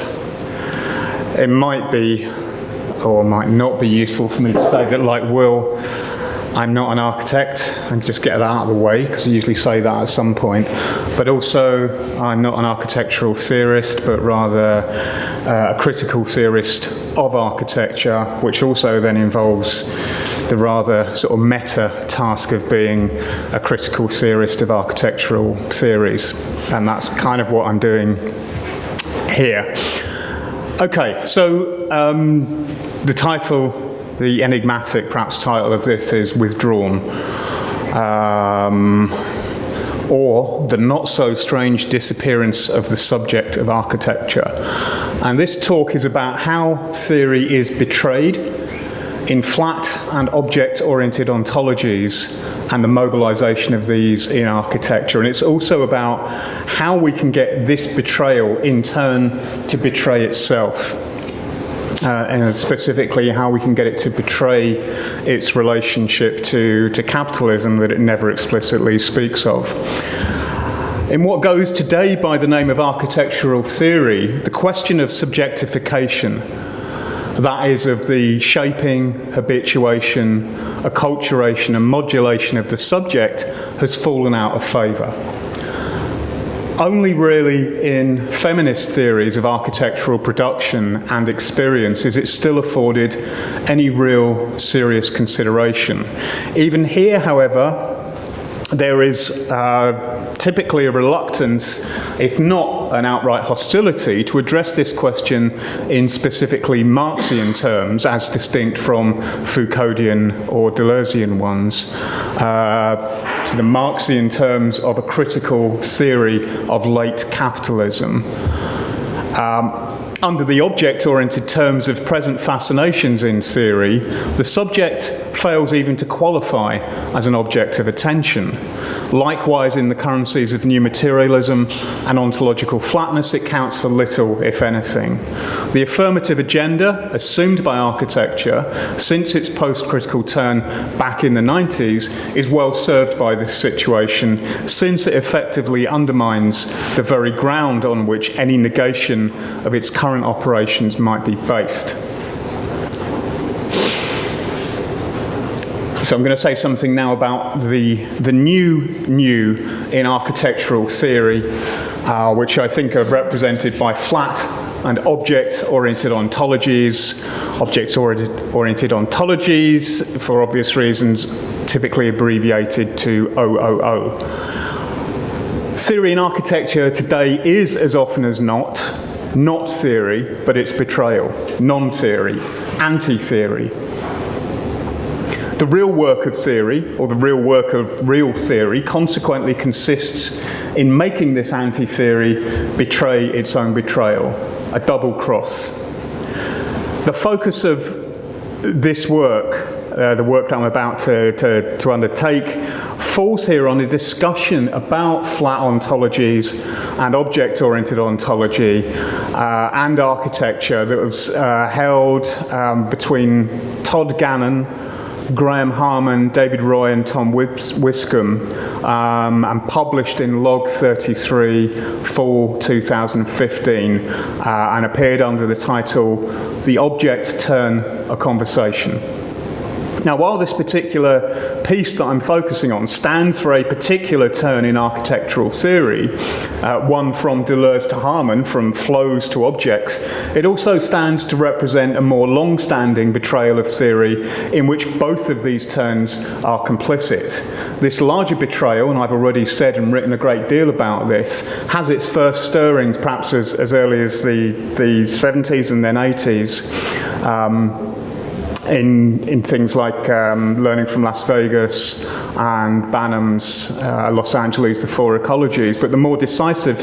it might be, or might not be useful for me to say that, like Will, I'm not an architect, and just get that out of the way, because I usually say that at some point. But also, I'm not an architectural theorist, but rather a critical theorist of architecture, which also then involves the rather sort of meta task of being a critical theorist of architectural theories. And that's kind of what I'm doing here. Okay, so the title, the enigmatic, perhaps, title of this is Withdrawn, or The Not-So-Strange Disappearance of the Subject of Architecture. And this talk is about how theory is betrayed in flat and object-oriented ontologies and the mobilization of these in architecture. And it's also about how we can get this betrayal in turn to betray itself. And specifically how we can get it to betray its relationship to capitalism that it never explicitly speaks of. In what goes today by the name of architectural theory, the question of subjectification, that is of the shaping, habituation, acculturation and modulation of the subject, has fallen out of favour. Only really in feminist theories of architectural production and experience is it still afforded any real serious consideration. Even here, however, there is typically a reluctance, if not an outright hostility, to address this question in specifically Marxian terms, as distinct from Foucauldian or Deleuzian ones. So the Marxian terms of a critical theory of late capitalism. under the object-oriented terms of present fascinations in theory, the subject fails even to qualify as an object of attention. Likewise, in the currencies of new materialism and ontological flatness, it counts for little, if anything. The affirmative agenda assumed by architecture since its post-critical turn back in the 90s is well served by this situation, since it effectively undermines the very ground on which any negation of its current operations might be based. So I'm going to say something now about the new in architectural theory, which I think are represented by flat and object-oriented ontologies. Object-oriented ontologies, for obvious reasons, typically abbreviated to OOO. Theory in architecture today is, as often as not theory, but it's betrayal, non-theory, anti-theory. The real work of theory, or the real work of real theory, consequently consists in making this anti-theory betray its own betrayal, a double cross. The focus of this work, the work that I'm about to undertake, falls here on a discussion about flat ontologies and object-oriented ontology and architecture that was held between Todd Gannon, Graham Harman, David Roy and Tom Wiscombe, and published in Log 33, fall 2015, and appeared under the title, The Object Turn, A Conversation. Now, while this particular piece that I'm focusing on stands for a particular turn in architectural theory, one from Deleuze to Harman, from flows to objects, it also stands to represent a more long-standing betrayal of theory in which both of these turns are complicit. This larger betrayal, and I've already said and written a great deal about this, has its first stirrings perhaps as early as the 70s and then 80s. In things like Learning from Las Vegas and Banham's Los Angeles, The Four Ecologies, but the more decisive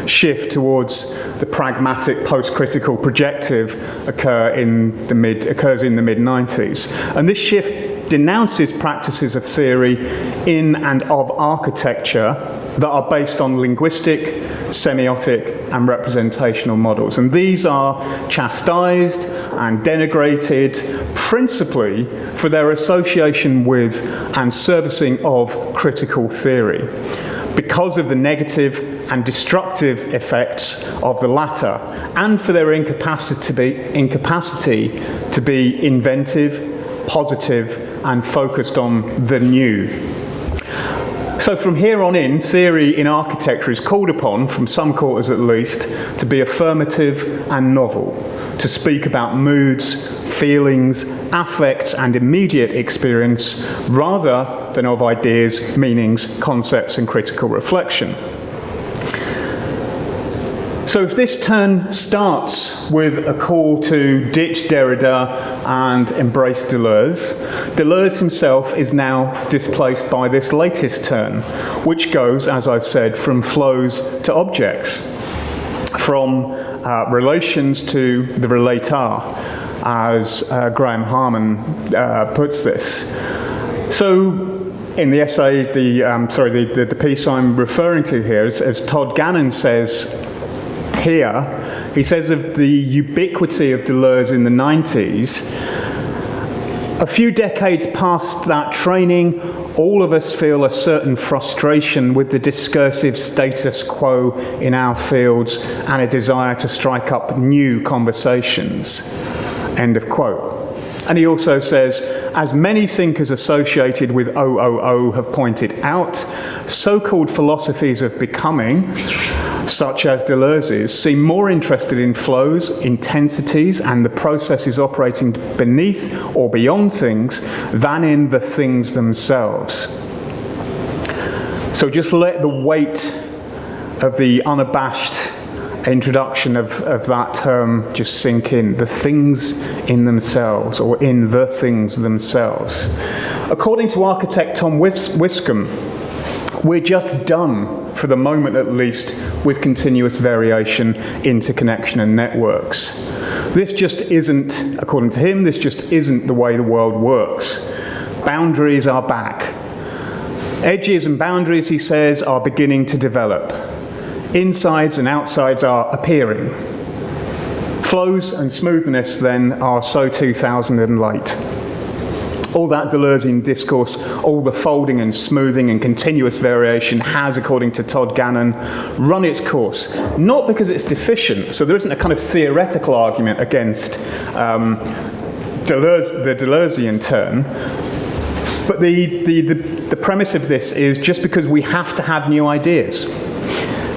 shift towards the pragmatic, post-critical, projective occurs in the mid-90s. And this shift denounces practices of theory in and of architecture that are based on linguistic, semiotic and representational models. And these are chastised and denigrated principally for their association with and servicing of critical theory, because of the negative and destructive effects of the latter, and for their incapacity to be inventive, positive and focused on the new. So from here on in, theory in architecture is called upon, from some quarters at least, to be affirmative and novel, to speak about moods, feelings, affects and immediate experience, rather than of ideas, meanings, concepts and critical reflection. So if this turn starts with a call to ditch Derrida and embrace Deleuze, Deleuze himself is now displaced by this latest turn, which goes, as I've said, from flows to objects, from relations to the relator, as Graham Harman puts this. So in the essay, the piece I'm referring to here, as Todd Gannon says here, he says of the ubiquity of Deleuze in the 90s, a few decades past that training, all of us feel a certain frustration with the discursive status quo in our fields and a desire to strike up new conversations. End of quote. And he also says, as many thinkers associated with OOO have pointed out, so-called philosophies of becoming, such as Deleuze's, seem more interested in flows, intensities, and the processes operating beneath or beyond things than in the things themselves. So just let the weight of the unabashed introduction of that term just sink in. The things in themselves, or in the things themselves. According to architect Tom Wiscombe, we're just done, for the moment at least, with continuous variation, interconnection and networks. This just isn't, according to him, this just isn't the way the world works. Boundaries are back. Edges and boundaries, he says, are beginning to develop. Insides and outsides are appearing. Flows and smoothness, then, are so 2000 and late. All that Deleuzean discourse, all the folding and smoothing and continuous variation has, according to Todd Gannon, run its course. Not because it's deficient, so there isn't a kind of theoretical argument against the Deleuzean turn, but the premise of this is just because we have to have new ideas.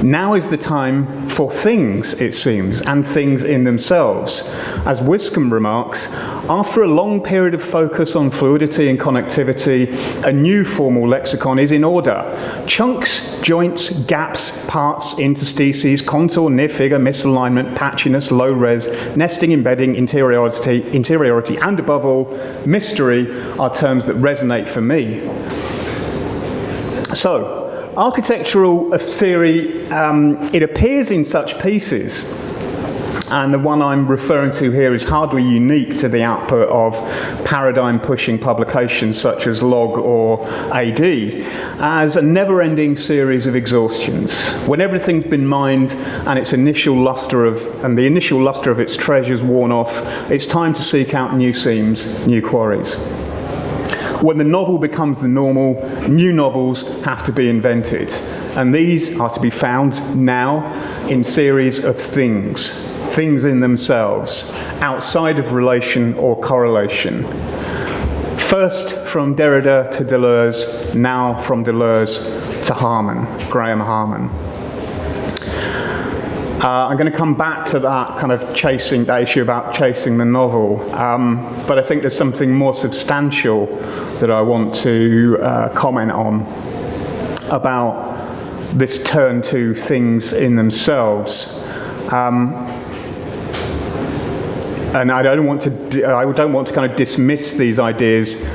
Now is the time for things, it seems, and things in themselves. As Wiscombe remarks, after a long period of focus on fluidity and connectivity, a new formal lexicon is in order. Chunks, joints, gaps, parts, interstices, contour, near figure, misalignment, patchiness, low res, nesting, embedding, interiority, and above all, mystery are terms that resonate for me. So, architectural theory, it appears in such pieces, and the one I'm referring to here is hardly unique to the output of paradigm-pushing publications such as Log or AD, as a never-ending series of exhaustions. When everything's been mined and the initial luster of its treasures worn off, it's time to seek out new seams, new quarries. When the novel becomes the normal, new novels have to be invented. And these are to be found now in theories of things in themselves, outside of relation or correlation. First from Derrida to Deleuze, now from Deleuze to Harman, Graham Harman. I'm going to come back to that kind of that issue about chasing the novel, but I think there's something more substantial that I want to comment on about this turn to things in themselves. And I don't want to kind of dismiss these ideas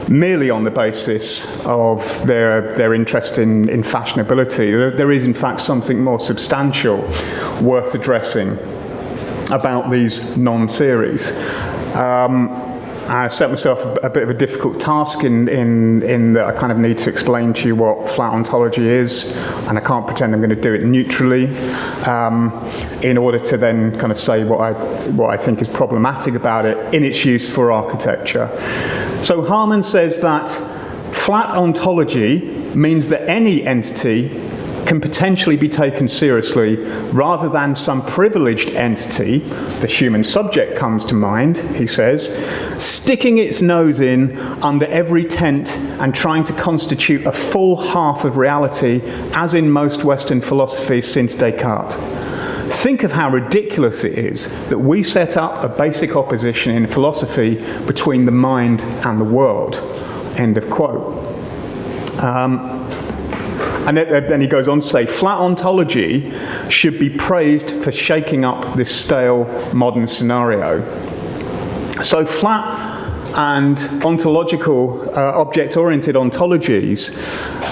merely on the basis of their interest in fashionability. There is, in fact, something more substantial worth addressing about these non-theories. I've set myself a bit of a difficult task in that I kind of need to explain to you what flat ontology is, and I can't pretend I'm going to do it neutrally, in order to then kind of say what I think is problematic about it in its use for architecture. So Harman says that flat ontology means that any entity can potentially be taken seriously rather than some privileged entity, the human subject comes to mind, he says, sticking its nose in under every tent and trying to constitute a full half of reality, as in most Western philosophies since Descartes. Think of how ridiculous it is that we set up a basic opposition in philosophy between the mind and the world. End of quote. And then he goes on to say, flat ontology should be praised for shaking up this stale modern scenario. So flat and ontological, object-oriented ontologies,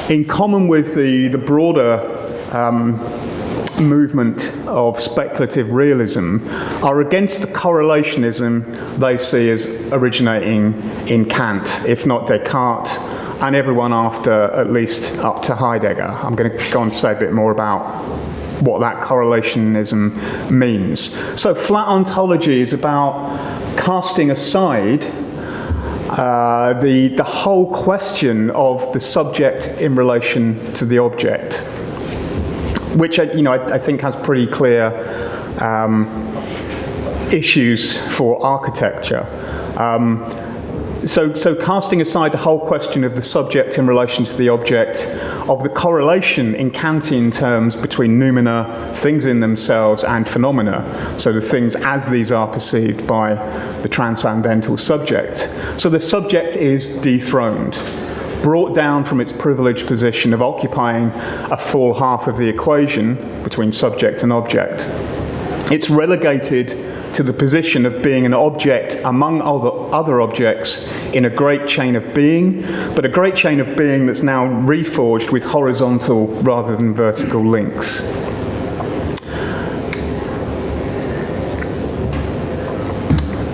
in common with the broader movement of speculative realism, are against the correlationism they see as originating in Kant, if not Descartes, and everyone after, at least up to Heidegger. I'm going to go on to say a bit more about what that correlationism means. So flat ontology is about casting aside the whole question of the subject in relation to the object, which I think has pretty clear issues for architecture. So casting aside the whole question of the subject in relation to the object, of the correlation in Kantian terms between noumena, things in themselves, and phenomena, so the things as these are perceived by the transcendental subject. So the subject is dethroned, brought down from its privileged position of occupying a full half of the equation between subject and object. It's relegated to the position of being an object among other objects in a great chain of being, but a great chain of being that's now reforged with horizontal rather than vertical links.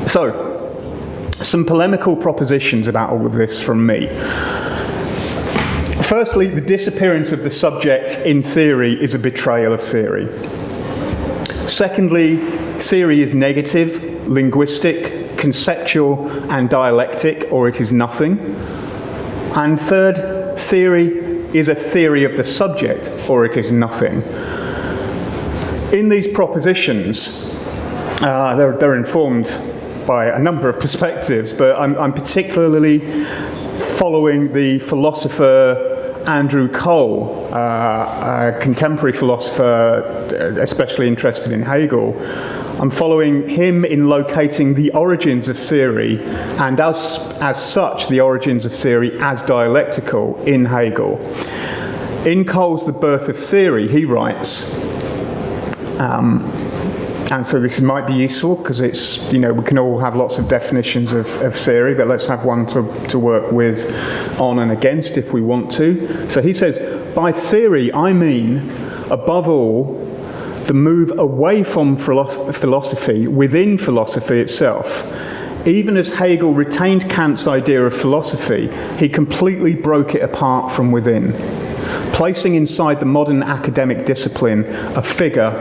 So, some polemical propositions about all of this from me. Firstly, the disappearance of the subject in theory is a betrayal of theory. Secondly, theory is negative, linguistic, conceptual, and dialectic, or it is nothing. And third, theory is a theory of the subject, or it is nothing. In these propositions, they're informed by a number of perspectives, but I'm particularly following the philosopher Andrew Cole, a contemporary philosopher, especially interested in Hegel. I'm following him in locating the origins of theory, and as such, the origins of theory as dialectical in Hegel. In Cole's The Birth of Theory, he writes, and so this might be useful because it's, we can all have lots of definitions of theory, but let's have one to work with on and against if we want to. So he says, by theory, I mean, above all, the move away from philosophy within philosophy itself. Even as Hegel retained Kant's idea of philosophy, he completely broke it apart from within, placing inside the modern academic discipline a figure,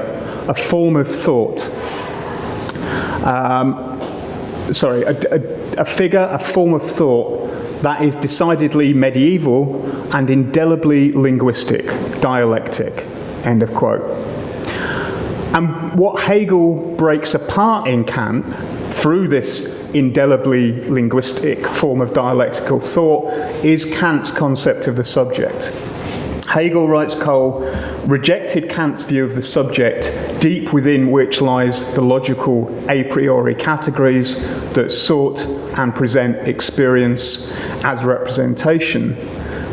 a form of thought. A figure, a form of thought that is decidedly medieval and indelibly linguistic, dialectic. End of quote. And what Hegel breaks apart in Kant through this indelibly linguistic form of dialectical thought is Kant's concept of the subject. Hegel, writes Cole, rejected Kant's view of the subject, deep within which lies the logical a priori categories that sort and present experience as representation.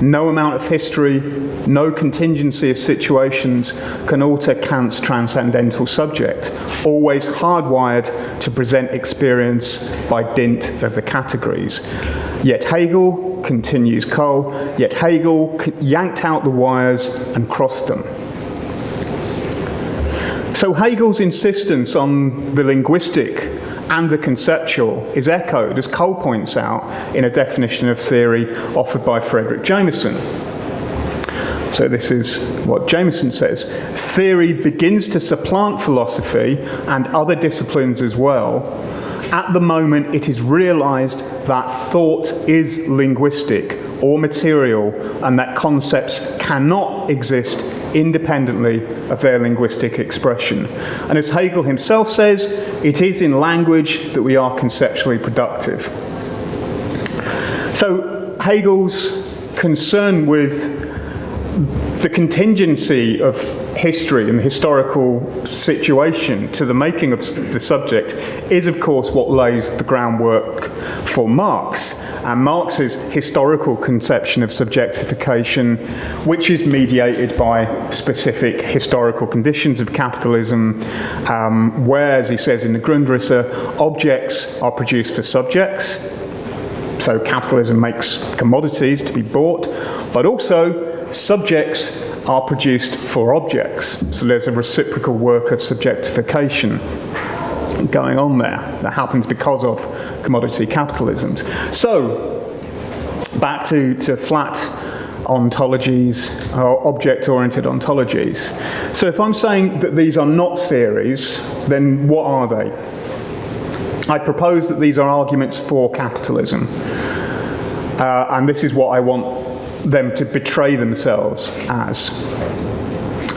No amount of history, no contingency of situations can alter Kant's transcendental subject, always hardwired to present experience by dint of the categories. Yet Hegel, continues Cole, yet Hegel yanked out the wires and crossed them. So Hegel's insistence on the linguistic and the conceptual is echoed, as Cole points out, in a definition of theory offered by Frederick Jameson. So this is what Jameson says. Theory begins to supplant philosophy and other disciplines as well at the moment it is realized that thought is linguistic or material and that concepts cannot exist independently of their linguistic expression. And as Hegel himself says, it is in language that we are conceptually productive. So Hegel's concern with the contingency of history and the historical situation to the making of the subject is, of course, what lays the groundwork for Marx. And Marx's historical conception of subjectification, which is mediated by specific historical conditions of capitalism, where, as he says in the Grundrisse, objects are produced for subjects. So capitalism makes commodities to be bought, but also subjects are produced for objects. So there's a reciprocal work of subjectification going on there that happens because of commodity capitalisms. So, back to flat ontologies, or object-oriented ontologies. So if I'm saying that these are not theories, then what are they? I propose that these are arguments for capitalism. And this is what I want them to betray themselves as.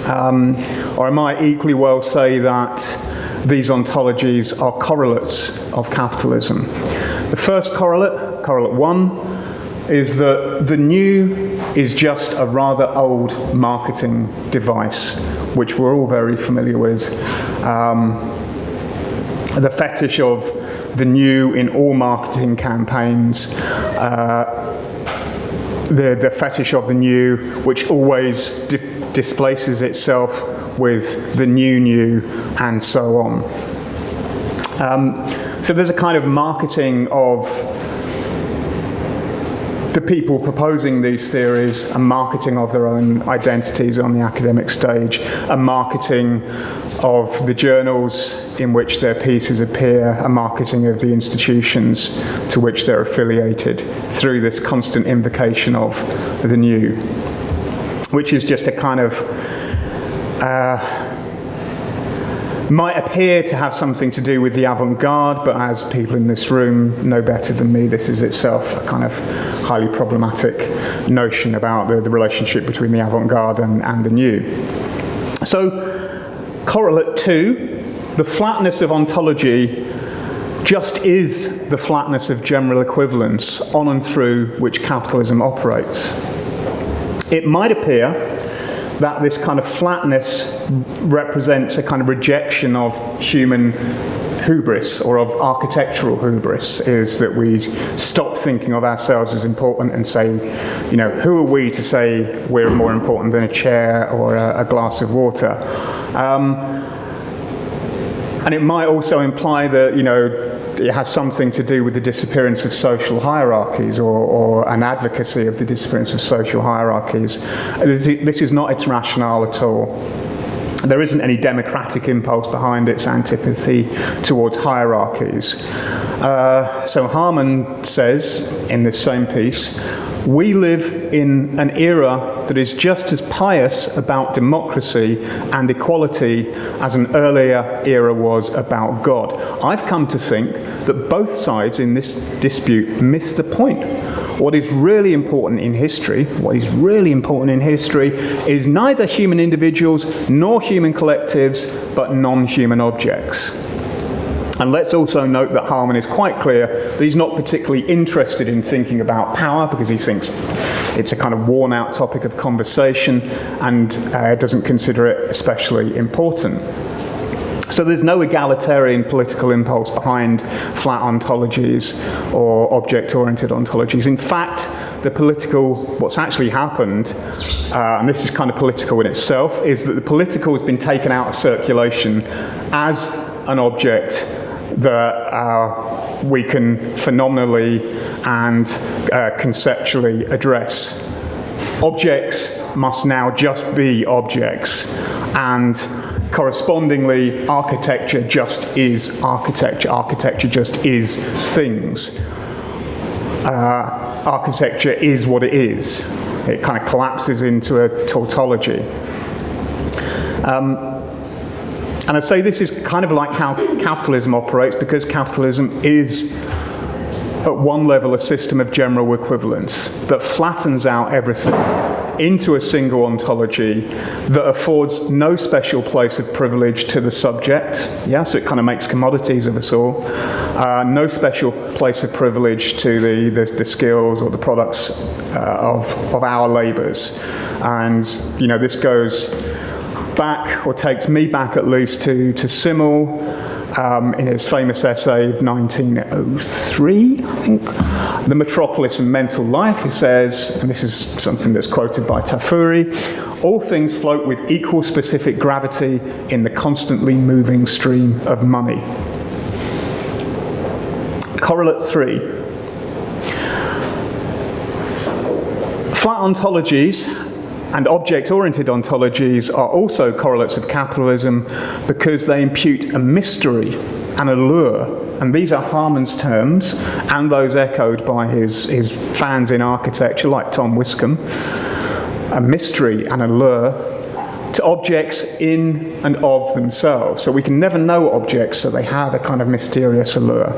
Or I might equally well say that these ontologies are correlates of capitalism. The first correlate, correlate 1, is that the new is just a rather old marketing device, which we're all very familiar with. The fetish of the new in all marketing campaigns, the fetish of the new, which always displaces itself with the new, and so on. So there's a kind of marketing of the people proposing these theories, a marketing of their own identities on the academic stage, a marketing of the journals in which their pieces appear, a marketing of the institutions to which they're affiliated through this constant invocation of the new, which is just a kind of might appear to have something to do with the avant-garde, but as people in this room know better than me, this is itself a kind of highly problematic notion about the relationship between the avant-garde and the new. So, correlate 2, the flatness of ontology just is the flatness of general equivalence on and through which capitalism operates. It might appear that this kind of flatness represents a kind of rejection of human hubris, or of architectural hubris, is that we stop thinking of ourselves as important and say, you know, who are we to say we're more important than a chair or a glass of water? And it might also imply that, you know, it has something to do with the disappearance of social hierarchies, or an advocacy of the disappearance of social hierarchies. This is not its rationale at all. There isn't any democratic impulse behind its antipathy towards hierarchies. So Harman says in this same piece, we live in an era that is just as pious about democracy and equality as an earlier era was about God. I've come to think that both sides in this dispute miss the point. What is really important in history is neither human individuals nor human collectives, but non-human objects. And let's also note that Harman is quite clear that he's not particularly interested in thinking about power, because he thinks it's a kind of worn-out topic of conversation, and doesn't consider it especially important. So there's no egalitarian political impulse behind flat ontologies or object-oriented ontologies. In fact, what's actually happened, and this is kind of political in itself, is that the political has been taken out of circulation as an object that we can phenomenally and conceptually address. Objects must now just be objects, and correspondingly, architecture just is architecture. Architecture just is things. Architecture is what it is. It kind of collapses into a tautology. And I'd say this is kind of like how capitalism operates, because capitalism is, at one level, a system of general equivalence that flattens out everything into a single ontology that affords no special place of privilege to the subject. So it kind of makes commodities of us all. No special place of privilege to the skills or the products of our labours. And, you know, this goes back, or takes me back at least, to Simmel in his famous essay of 1903, I think, The Metropolis and Mental Life. He says, and this is something that's quoted by Tafuri, all things float with equal specific gravity in the constantly moving stream of money. Correlate 3. Flat ontologies and object-oriented ontologies are also correlates of capitalism because they impute a mystery, an allure, and these are Harman's terms, and those echoed by his fans in architecture, like Tom Wiscombe, a mystery, an allure, to objects in and of themselves. So we can never know objects, so they have a kind of mysterious allure.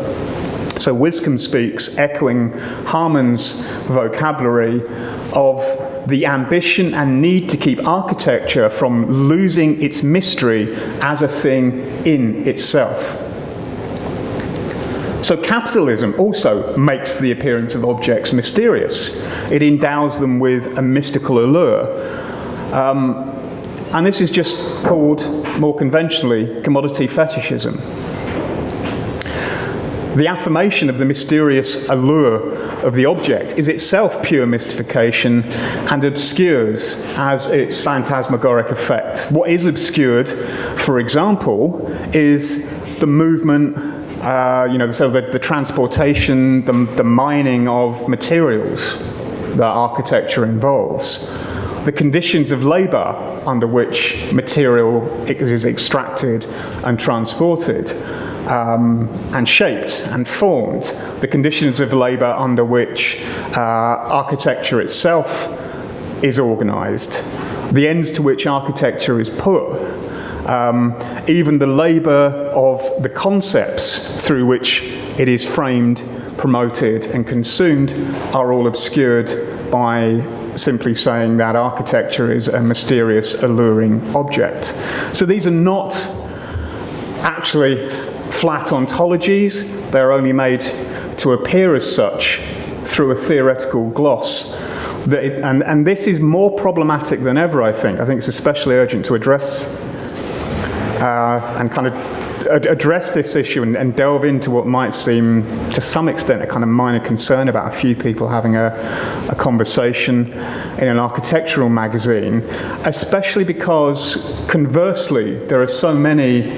So Wiscombe speaks, echoing Harman's vocabulary, of the ambition and need to keep architecture from losing its mystery as a thing in itself. So capitalism also makes the appearance of objects mysterious. It endows them with a mystical allure. And this is just called, more conventionally, commodity fetishism. The affirmation of the mysterious allure of the object is itself pure mystification and obscures as its phantasmagoric effect. What is obscured, for example, is the movement, so the transportation, the mining of materials. that architecture involves, the conditions of labour under which material is extracted and transported and shaped and formed, the conditions of labour under which architecture itself is organised, the ends to which architecture is put, even the labour of the concepts through which it is framed, promoted and consumed are all obscured by simply saying that architecture is a mysterious, alluring object. So these are not actually flat ontologies. They're only made to appear as such through a theoretical gloss. And this is more problematic than ever, I think. I think it's especially urgent to address and kind of address this issue and delve into what might seem, to some extent, a kind of minor concern about a few people having a conversation in an architectural magazine, especially because, conversely, there are so many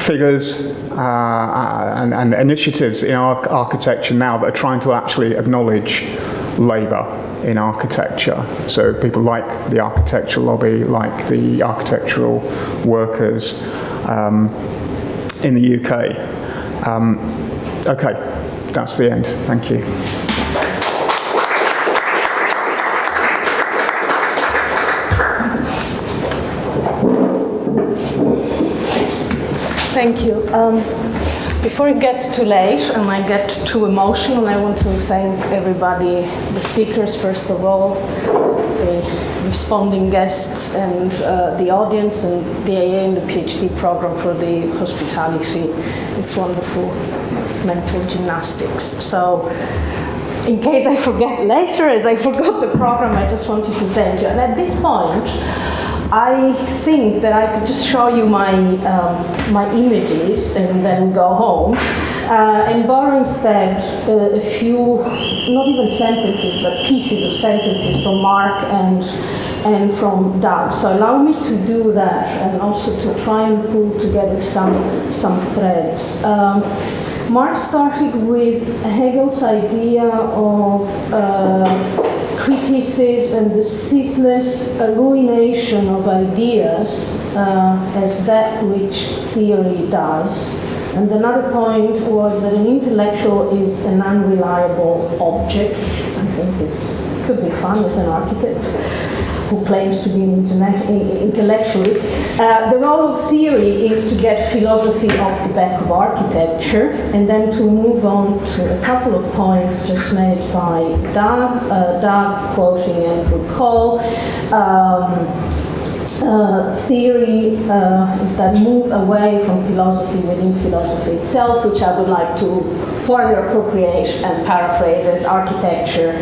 figures and initiatives in architecture now that are trying to actually acknowledge labour in architecture. So people like the architectural lobby, like the architectural workers in the UK. Okay, that's the end. Thank you. Thank you. Before it gets too late and I get too emotional, I want to thank everybody, the speakers first of all, the responding guests and the audience and the AA and the PhD program for the hospitality. It's wonderful mental gymnastics. So in case I forget later, as I forgot the program, I just wanted to thank you. And at this point, I think that I could just show you my images and then go home, and borrow instead a few, not even sentences, but pieces of sentences from Mark and from Doug. So allow me to do that, and also to try and pull together some threads. Mark started with Hegel's idea of criticism and the ceaseless ruination of ideas as that which theory does. And another point was that an intellectual is an unreliable object. I think this could be fun as an architect who claims to be intellectually. The role of theory is to get philosophy off the back of architecture, and then to move on to a couple of points just made by Doug, quoting Andrew Cole. Theory is that move away from philosophy within philosophy itself, which I would like to further appropriate and paraphrase as architecture.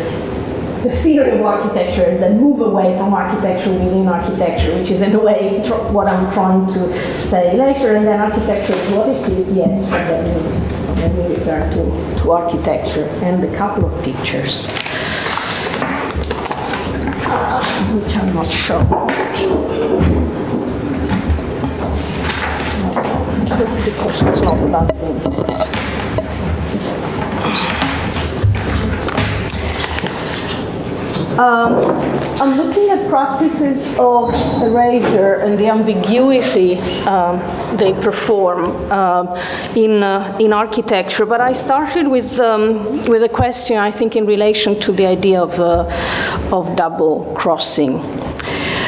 The theory of architecture is that move away from architecture within architecture, which is in a way what I'm trying to say later, and then architecture is what it is, yes, and then we return to architecture and a couple of pictures, which I'm not sure. Because it's not plugged in. I'm looking at practices of erasure and the ambiguity they perform in architecture, but I started with a question, I think, in relation to the idea of double crossing.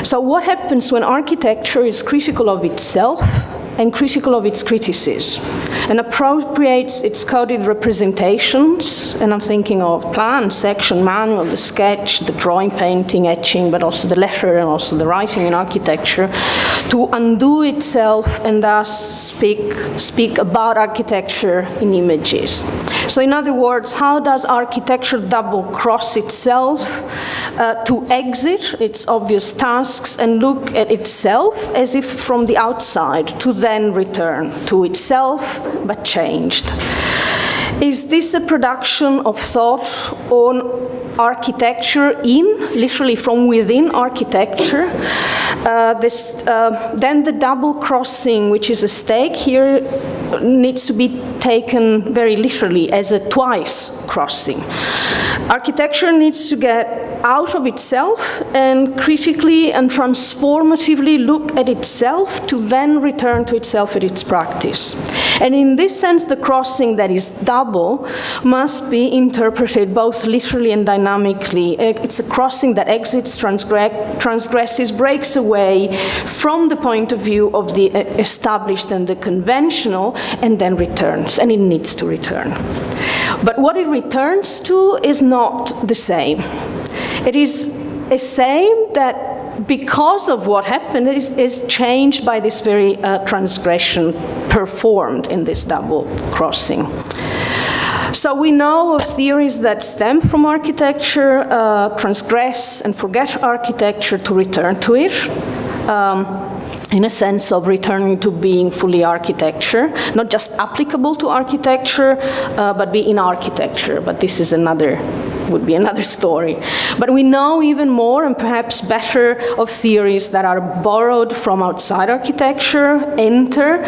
So what happens when architecture is critical of itself and critical of its criticism, and appropriates its coded representations, and I'm thinking of plan, section, manual, the sketch, the drawing, painting, etching, but also the letter and also the writing in architecture, to undo itself and thus speak about architecture in images. So in other words, how does architecture double cross itself to exit its obvious tasks and look at itself as if from the outside, to then return to itself, but changed? Is this a production of thought on architecture literally from within architecture? Then the double crossing, which is a stake here, needs to be taken very literally as a twice crossing. Architecture needs to get out of itself and critically and transformatively look at itself to then return to itself at its practice. And in this sense, the crossing that is double must be interpreted both literally and dynamically. It's a crossing that exits, transgresses, breaks away from the point of view of the established and the conventional, and then returns, and it needs to return. But what it returns to is not the same. It is a same that, because of what happened, is changed by this very transgression performed in this double crossing. So we know of theories that stem from architecture, transgress and forget architecture to return to it, in a sense of returning to being fully architecture, not just applicable to architecture, but be in architecture. But this is would be another story. But we know even more and perhaps better of theories that are borrowed from outside architecture, enter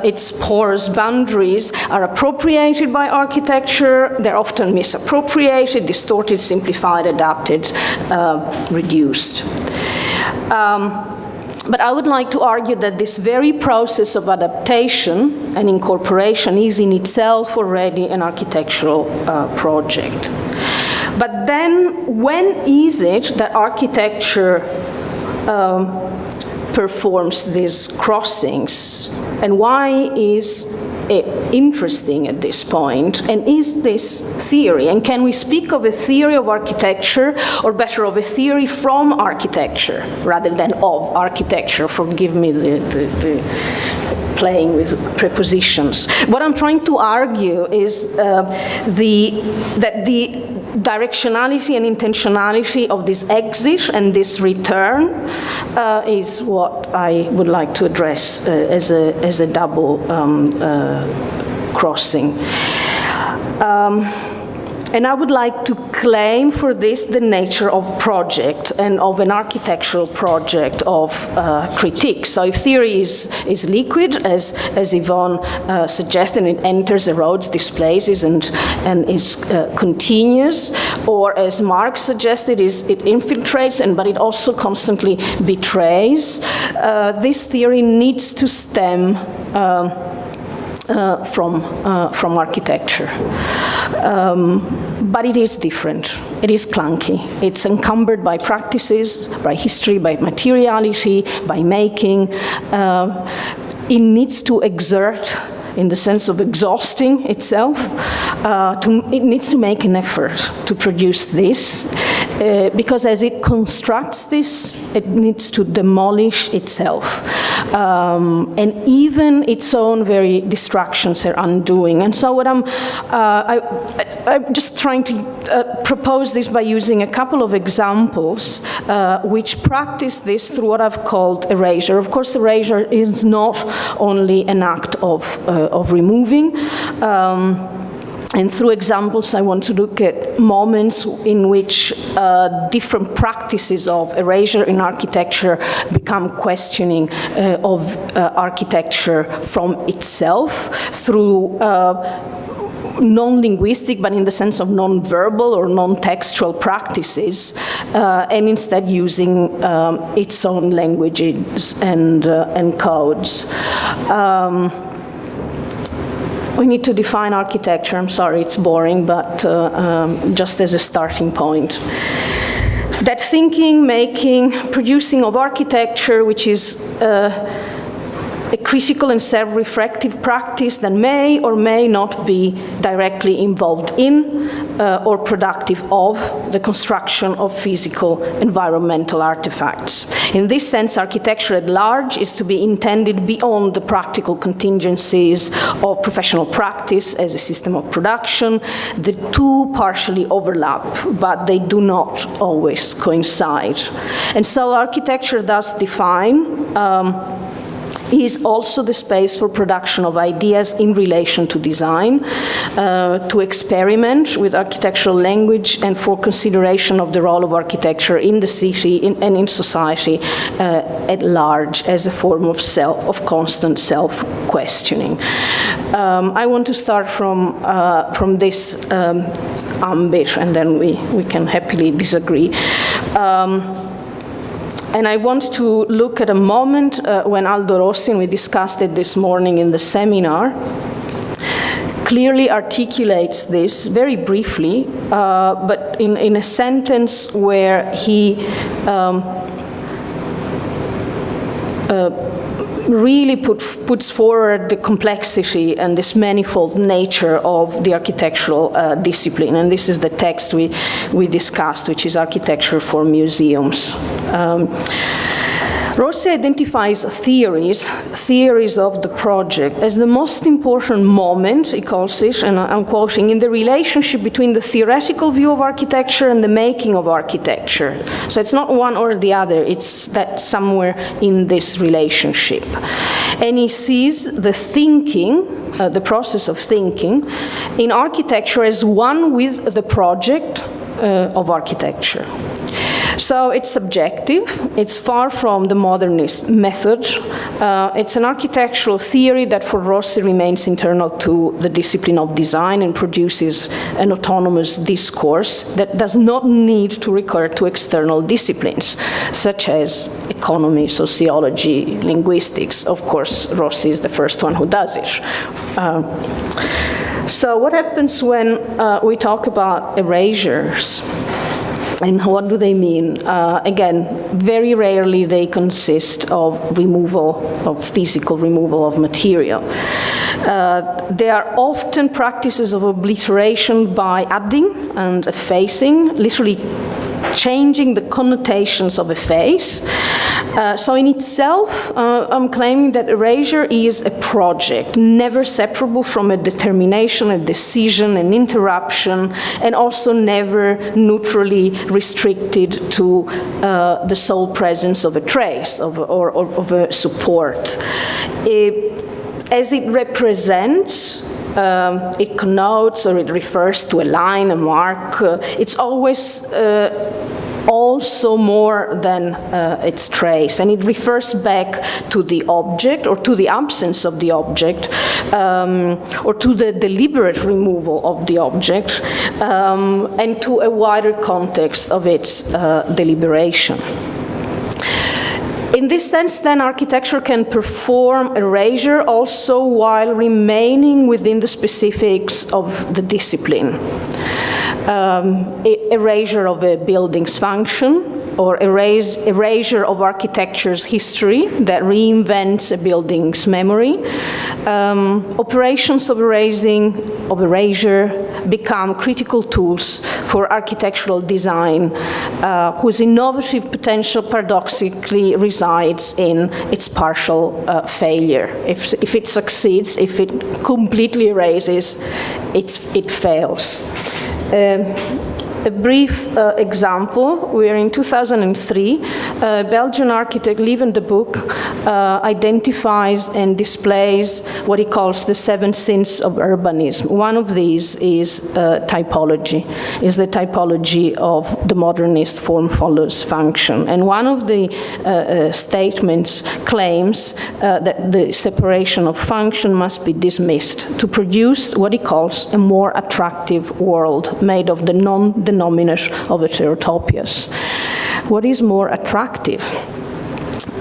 its porous boundaries, are appropriated by architecture, they're often misappropriated, distorted, simplified, adapted, reduced. But I would like to argue that this very process of adaptation and incorporation is in itself already an architectural project. But then, when is it that architecture performs these crossings? And why is it interesting at this point? And is this theory? And can we speak of a theory of architecture, or better, of a theory from architecture, rather than of architecture? Forgive me the playing with prepositions. What I'm trying to argue is that the directionality and intentionality of this exit and this return is what I would like to address as a double crossing. And I would like to claim for this the nature of project and of an architectural project of critique. So if theory is liquid, as Yvonne suggested, it enters, erodes, displaces, and is continuous, or as Marx suggested, it infiltrates, but it also constantly betrays, this theory needs to stem from architecture. But it is different. It is clunky. It's encumbered by practices, by history, by materiality, by making. It needs to exert, in the sense of exhausting itself. It needs to make an effort to produce this, because as it constructs this, it needs to demolish itself. And even its own very destructions are undoing. And so what I'm just trying to propose this by using a couple of examples which practice this through what I've called erasure. Of course, erasure is not only an act of removing. And through examples, I want to look at moments in which different practices of erasure in architecture become questioning of architecture from itself through non-linguistic, but in the sense of non-verbal or non-textual practices, and instead using its own languages and codes. We need to define architecture. I'm sorry, it's boring, but just as a starting point. That thinking, making, producing of architecture, which is a critical and self-reflective practice that may or may not be directly involved in or productive of the construction of physical environmental artifacts. In this sense, architecture at large is to be intended beyond the practical contingencies of professional practice as a system of production. The two partially overlap, but they do not always coincide. And so architecture does define is also the space for production of ideas in relation to design, to experiment with architectural language, and for consideration of the role of architecture in the city and in society at large as a form of constant self-questioning. I want to start from this ambit, and then we can happily disagree. And I want to look at a moment when Aldo Rossi, and we discussed it this morning in the seminar, clearly articulates this very briefly, but in a sentence where he really puts forward the complexity and this manifold nature of the architectural discipline. And this is the text we discussed, which is Architecture for Museums. Rossi identifies theories of the project as the most important moment, he calls it, and I'm quoting, in the relationship between the theoretical view of architecture and the making of architecture. So it's not one or the other, it's that somewhere in this relationship. And he sees the thinking, the process of thinking, in architecture as one with the project of architecture. So it's subjective, it's far from the modernist method. It's an architectural theory that for Rossi remains internal to the discipline of design and produces an autonomous discourse that does not need to recur to external disciplines, such as economy, sociology, linguistics. Of course, Rossi is the first one who does it. So what happens when we talk about erasures? And what do they mean? Again, very rarely they consist of physical removal of material. They are often practices of obliteration by adding and effacing, literally changing the connotations of a face. So in itself, I'm claiming that erasure is a project, never separable from a determination, a decision, an interruption, and also never neutrally restricted to the sole presence of a trace or of a support. As it represents, it connotes or it refers to a line, a mark. It's always also more than its trace, and it refers back to the object or to the absence of the object or to the deliberate removal of the object and to a wider context of its deliberation. In this sense, then, architecture can perform erasure also while remaining within the specifics of the discipline. Erasure of a building's function, or erasure of architecture's history that reinvents a building's memory. Operations of erasure become critical tools for architectural design, whose innovative potential paradoxically resides in its partial failure. If it succeeds, if it completely erases, it fails. A brief example, we're in 2003, Belgian architect Lieven de Boek identifies and displays what he calls the 7 sins of urbanism. One of these is typology, is the typology of the modernist form follows function. And one of the statements claims that the separation of function must be dismissed to produce what he calls a more attractive world made of the non-denominator of heterotopias. What is more attractive?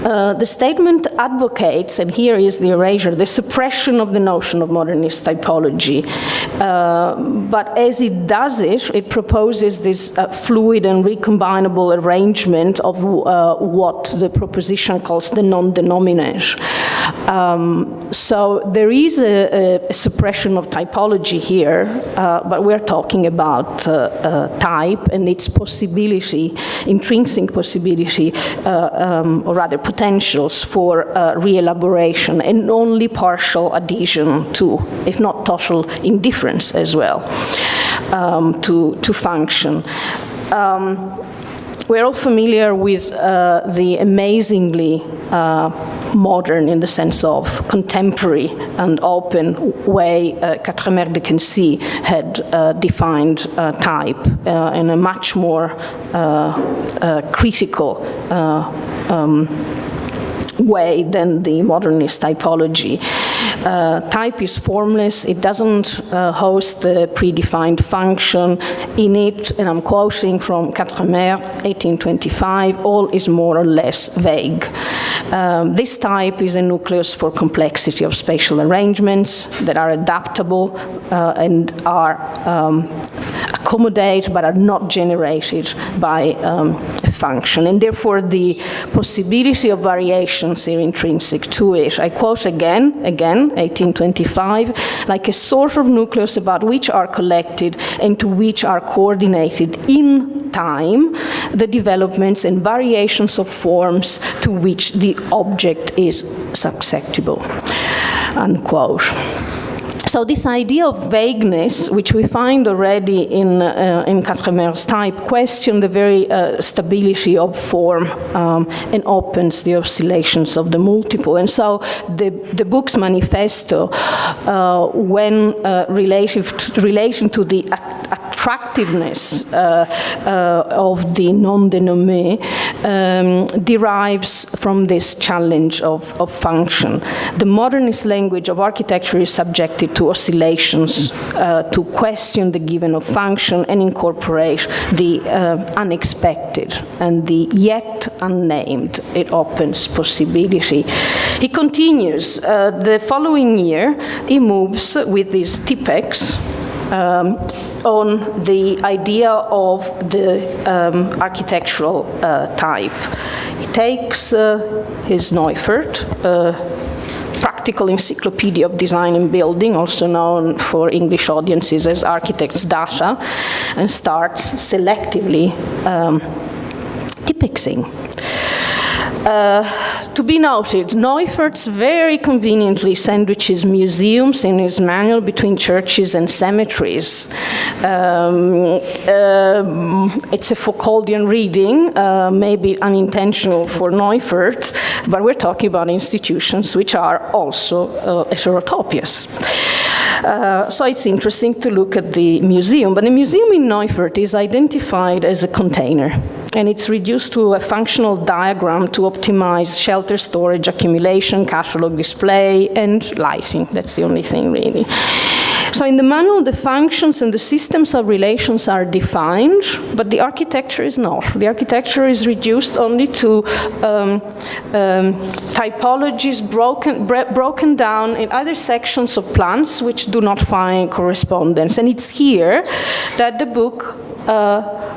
The statement advocates, and here is the erasure, the suppression of the notion of modernist typology. But as it does it, it proposes this fluid and recombinable arrangement of what the proposition calls the non-denominator. So there is a suppression of typology here, but we're talking about type and its possibility, intrinsic possibility, or rather potentials for re-elaboration and only partial adhesion to, if not total indifference as well, to function. We're all familiar with the amazingly modern in the sense of contemporary and open way Quatremer de Quincy had defined type in a much more critical way than the modernist typology. Type is formless, it doesn't host the predefined function in it, and I'm quoting from Quatremer, 1825, all is more or less vague. This type is a nucleus for complexity of spatial arrangements that are adaptable and are accommodate but are not generated by a function, and therefore the possibility of variations are intrinsic to it. I quote again, 1825, like a sort of nucleus about which are collected and to which are coordinated in time the developments and variations of forms to which the object is susceptible, unquote. So this idea of vagueness, which we find already in Quatremer's type, questions the very stability of form and opens the oscillations of the multiple. And so the book's manifesto, when relating to the attractiveness of the non-dénommé, derives from this challenge of function. The modernist language of architecture is subjected to oscillations, to question the given of function and incorporate the unexpected and the yet unnamed. It opens possibility. He continues, the following year he moves with these Tipex on the idea of the architectural type. He takes his Neufert, Practical Encyclopedia of Design and Building, also known for English audiences as Architect's Data, and starts selectively typexing. To be noted, Neufert's very conveniently sandwiches museums in his manual between churches and cemeteries. It's a Foucauldian reading, maybe unintentional for Neufert, but we're talking about institutions which are also heterotopias. So it's interesting to look at the museum, but the museum in Neufert is identified as a container, and it's reduced to a functional diagram to optimize shelter, storage, accumulation, catalog display, and lighting. That's the only thing, really. So in the manual, the functions and the systems of relations are defined, but the architecture is not. The architecture is reduced only to typologies broken down in other sections of plans which do not find correspondence. And it's here that the book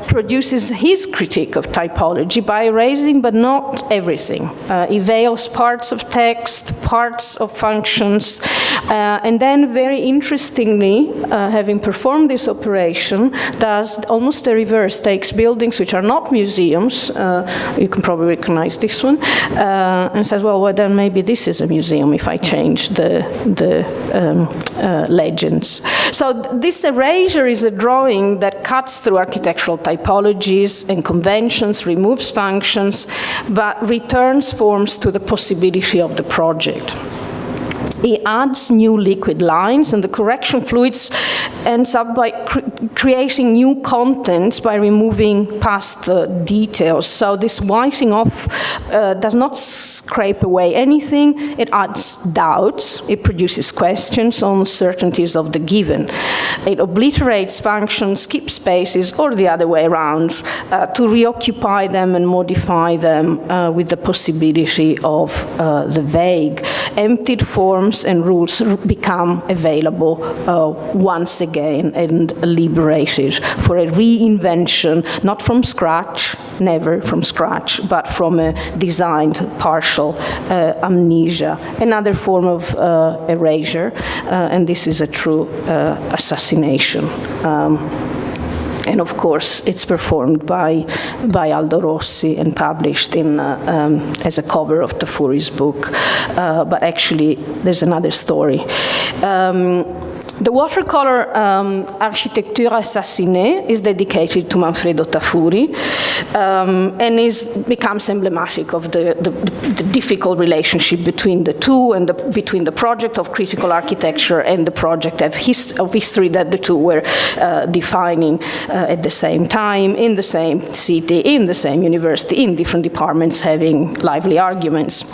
produces his critique of typology by erasing, but not everything. He veils parts of text, parts of functions, and then very interestingly, having performed this operation, does almost the reverse, takes buildings which are not museums, you can probably recognize this one, and says, well, then maybe this is a museum if I change the legends. So this erasure is a drawing that cuts through architectural typologies and conventions, removes functions, but returns forms to the possibility of the project. He adds new liquid lines, and the correction fluids ends up by creating new contents by removing past details. So this whiting off does not scrape away anything, it adds doubts, it produces questions on certainties of the given. It obliterates functions, keeps spaces, or the other way around, to reoccupy them and modify them with the possibility of the vague. Emptied forms and rules become available once again and liberated for a reinvention, not from scratch, never from scratch, but from a designed partial amnesia. Another form of erasure, and this is a true assassination. And of course, it's performed by Aldo Rossi and published in, as a cover of Tafuri's book. But actually, there's another story. The watercolor Architecture Assassinée is dedicated to Manfredo Tafuri and becomes emblematic of the difficult relationship between the two and between the project of critical architecture and the project of history that the two were defining at the same time, in the same city, in the same university, in different departments having lively arguments.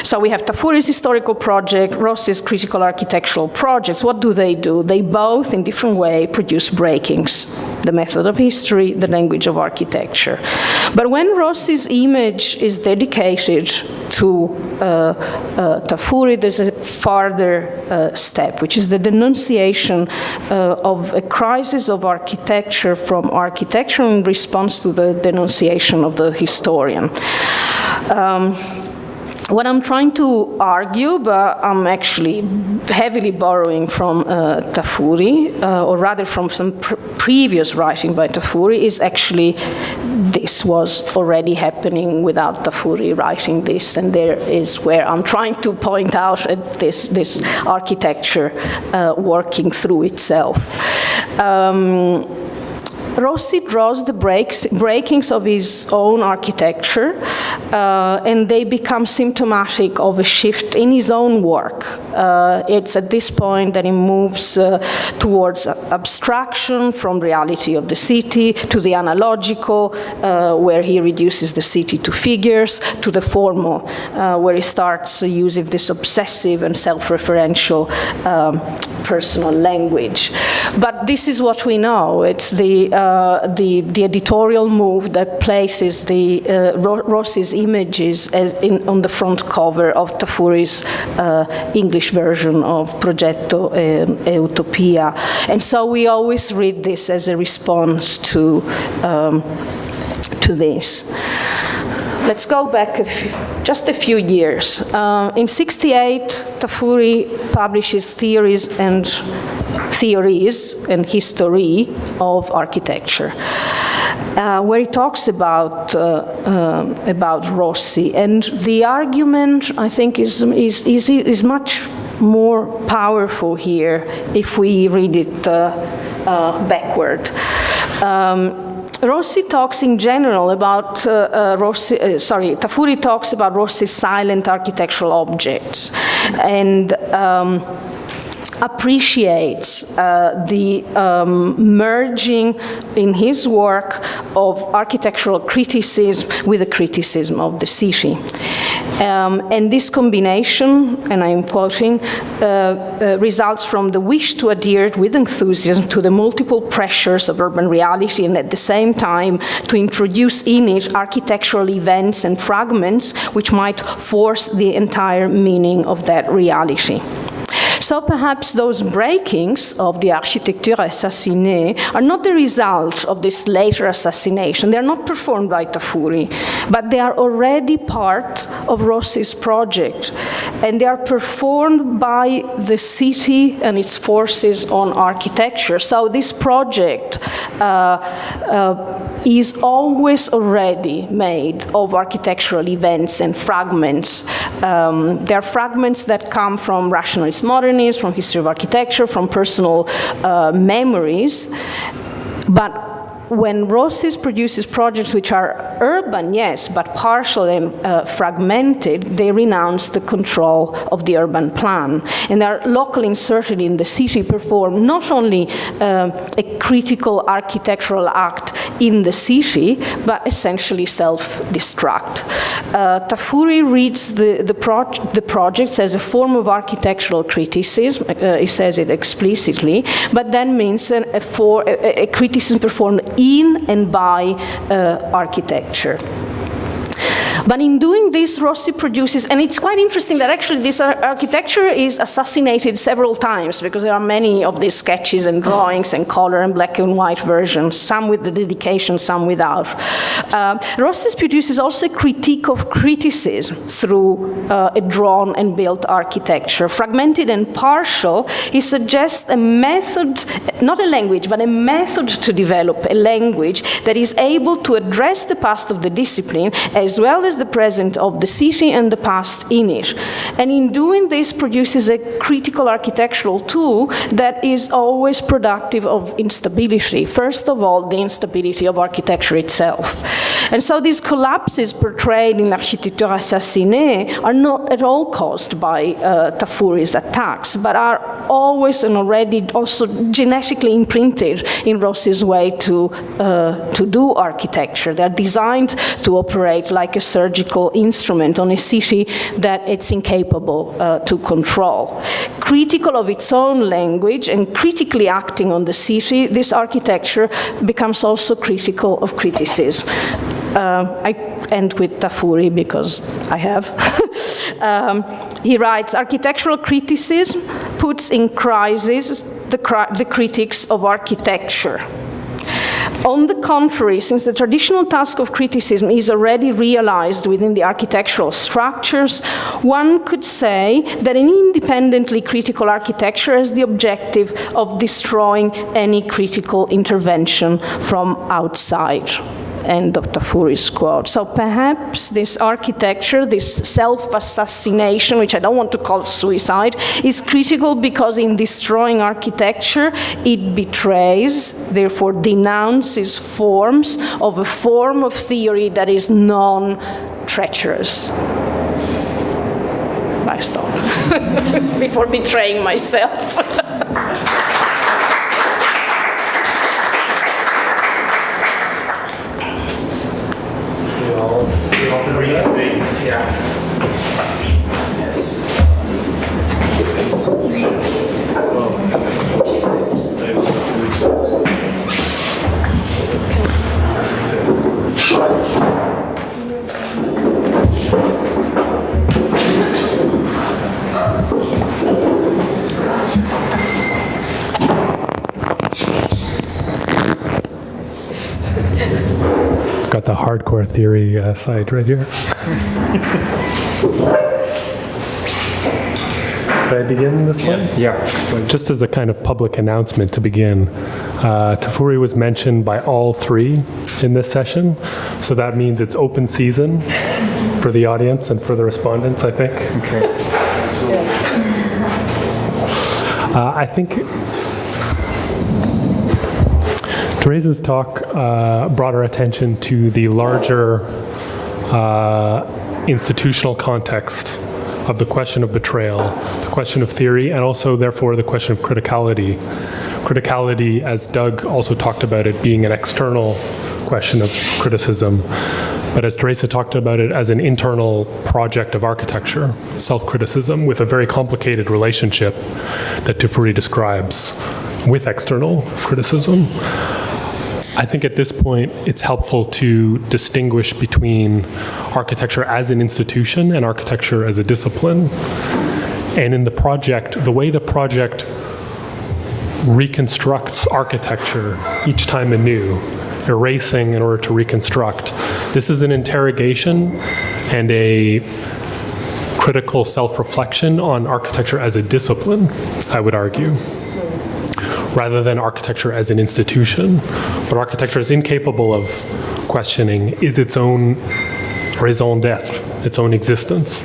So we have Tafuri's historical project, Rossi's critical architectural projects. What do? They both, in different ways, produce breakings. The method of history, the language of architecture. But when Rossi's image is dedicated to Tafuri, there's a further step, which is the denunciation of a crisis of architecture from architecture in response to the denunciation of the historian. What I'm trying to argue, but I'm actually heavily borrowing from Tafuri, or rather from some previous writing by Tafuri, is actually this was already happening without Tafuri writing this, and there is where I'm trying to point out at this architecture working through itself. Rossi draws the breakings of his own architecture, and they become symptomatic of a shift in his own work. It's at this point that he moves towards abstraction from reality of the city to the analogical, where he reduces the city to figures, to the formal, where he starts using this obsessive and self-referential personal language. But this is what we know. It's the editorial move that places Rossi's images on the front cover of Tafuri's English version of Progetto e Utopia. And so we always read this as a response to this. Let's go back just a few years. In '68, Tafuri publishes Theories and History of Architecture, where he talks about Rossi. And the argument, I think, is much more powerful here if we read it backward. Rossi talks in general about Tafuri talks about Rossi's silent architectural objects and appreciates the merging in his work of architectural criticism with the criticism of the city. And this combination, and I'm quoting, results from the wish to adhere with enthusiasm to the multiple pressures of urban reality and at the same time to introduce in it architectural events and fragments which might force the entire meaning of that reality. So perhaps those breakings of the Architecture Assassinée are not the result of this later assassination. They're not performed by Tafuri, but they are already part of Rossi's project, and they are performed by the city and its forces on architecture. So this project is always already made of architectural events and fragments. There are fragments that come from rationalist modernism, from history of architecture, from personal memories. But when Rossi produces projects which are urban, yes, but partial and fragmented, they renounce the control of the urban plan. And they are locally inserted in the city, perform not only a critical architectural act in the city, but essentially self-destruct. Tafuri reads the projects as a form of architectural criticism, he says it explicitly, but then means a criticism performed in and by architecture. But in doing this, Rossi produces, and it's quite interesting that actually this architecture is assassinated several times, because there are many of these sketches and drawings and color and black and white versions, some with the dedication, some without. Rossi produces also a critique of criticism through a drawn and built architecture. Fragmented and partial, he suggests a method, not a language, but a method to develop a language that is able to address the past of the discipline, as well as as the present of the city and the past in it. And in doing this produces a critical architectural tool that is always productive of instability. First of all, the instability of architecture itself. And so these collapses portrayed in L'Architecture Assassinée are not at all caused by Tafuri's attacks, but are always and already also genetically imprinted in Rossi's way to do architecture. They're designed to operate like a surgical instrument on a city that it's incapable to control. Critical of its own language and critically acting on the city, this architecture becomes also critical of criticism. I end with Tafuri because I have. He writes, architectural criticism puts in crisis the critics of architecture. On the contrary, since the traditional task of criticism is already realized within the architectural structures, one could say that an independently critical architecture has the objective of destroying any critical intervention from outside. End of Tafuri's quote. So perhaps this architecture, this self-assassination, which I don't want to call suicide, is critical because in destroying architecture, it betrays, therefore denounces forms of a form of theory that is non-treacherous. I stop before betraying myself. Got the hardcore theory side right here. Could I begin this one? Yeah. Just as a kind of public announcement to begin, Tafuri was mentioned by all three in this session, so that means it's open season for the audience and for the respondents, I think. Okay. I think Teresa's talk brought our attention to the larger institutional context of the question of betrayal, the question of theory, and also, therefore, the question of criticality. Criticality, as Doug also talked about it, being an external question of criticism, but as Teresa talked about it, as an internal project of architecture, self-criticism, with a very complicated relationship that Tafuri describes with external criticism. I think at this point, it's helpful to distinguish between architecture as an institution and architecture as a discipline. And in the project, the way the project reconstructs architecture each time anew, erasing in order to reconstruct, this is an interrogation and a critical self-reflection on architecture as a discipline, I would argue, rather than architecture as an institution. But architecture is incapable of questioning is its own raison d'etre, its own existence.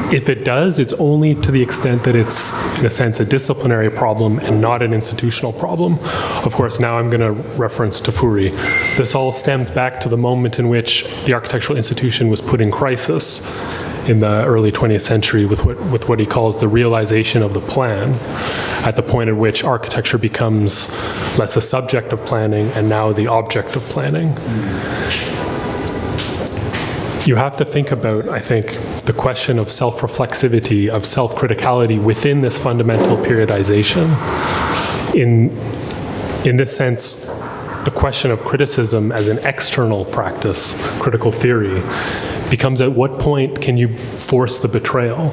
If it does, it's only to the extent that it's, in a sense, a disciplinary problem and not an institutional problem. Of course, now I'm going to reference Tafuri. This all stems back to the moment in which the architectural institution was put in crisis in the early 20th century with what he calls the realization of the plan, at the point at which architecture becomes less a subject of planning and now the object of planning. You have to think about, I think, the question of self-reflexivity, of self-criticality within this fundamental periodization. In this sense, the question of criticism as an external practice, critical theory, becomes at what point can you force the betrayal?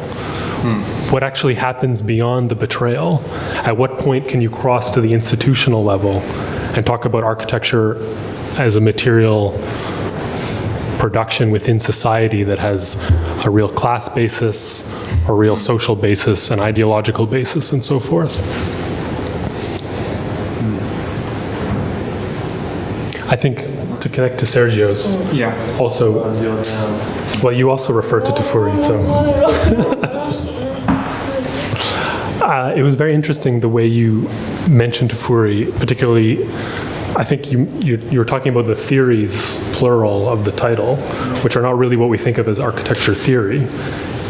What actually happens beyond the betrayal? At what point can you cross to the institutional level and talk about architecture as a material production within society that has a real class basis, a real social basis, an ideological basis, and so forth? I think to connect to Sergio's, also, well, you also referred to Tafuri, so. It was very interesting the way you mentioned Tafuri, particularly, I think you were talking about the theories, plural, of the title, which are not really what we think of as architecture theory.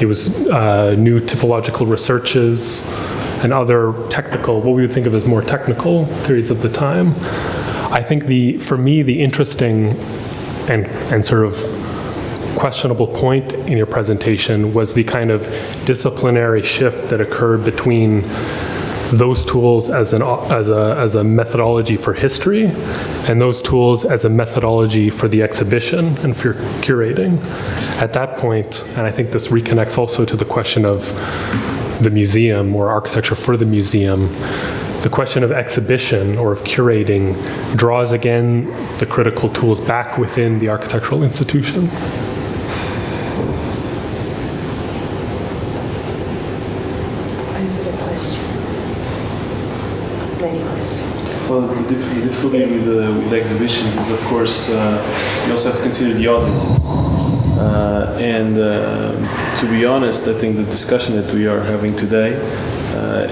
It was new typological researches and other technical, what we would think of as more technical theories of the time. I think for me, the interesting and sort of questionable point in your presentation was the kind of disciplinary shift that occurred between those tools as a methodology for history and those tools as a methodology for the exhibition and for curating. At that point, and I think this reconnects also to the question of the museum or architecture for the museum, the question of exhibition or of curating draws again the critical tools back within the architectural institution. Well, the difficulty with exhibitions is, of course, you also have to consider the audiences. To be honest, I think the discussion that we are having today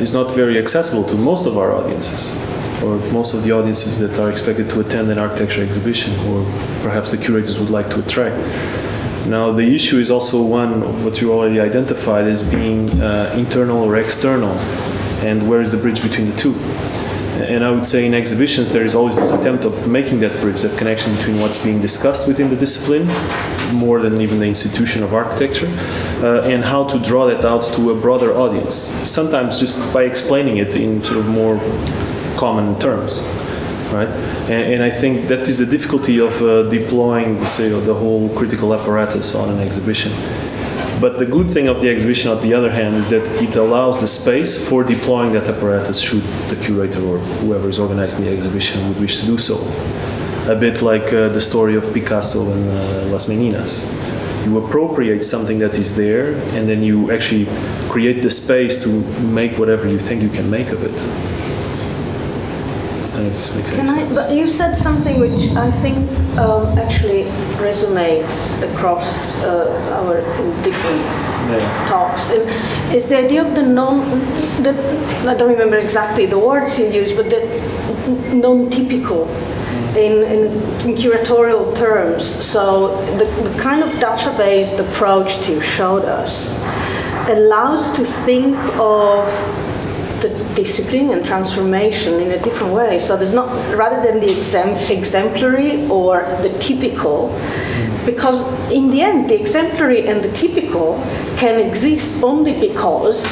is not very accessible to most of our audiences, or most of the audiences that are expected to attend an architecture exhibition, or perhaps the curators would like to attract. Now, the issue is also one of what you already identified as being internal or external, and where is the bridge between the two? And I would say in exhibitions there is always this attempt of making that bridge, that connection between what's being discussed within the discipline, more than even the institution of architecture, and how to draw that out to a broader audience, sometimes just by explaining it in sort of more common terms, right? And I think that is the difficulty of deploying, say, the whole critical apparatus on an exhibition. But the good thing of the exhibition, on the other hand, is that it allows the space for deploying that apparatus should the curator or whoever is organizing the exhibition would wish to do so. A bit like the story of Picasso and Las Meninas. You appropriate something that is there, and then you actually create the space to make whatever you think you can make of it. I don't know if this makes any sense. But you said something which I think actually resonates across our different talks. It's the idea of I don't remember exactly the words you used, but the non-typical in curatorial terms. So the kind of database approach you showed us allows to think of the discipline and transformation in a different way. So there's not, rather than the exemplary or the typical, because in the end, the exemplary and the typical can exist only because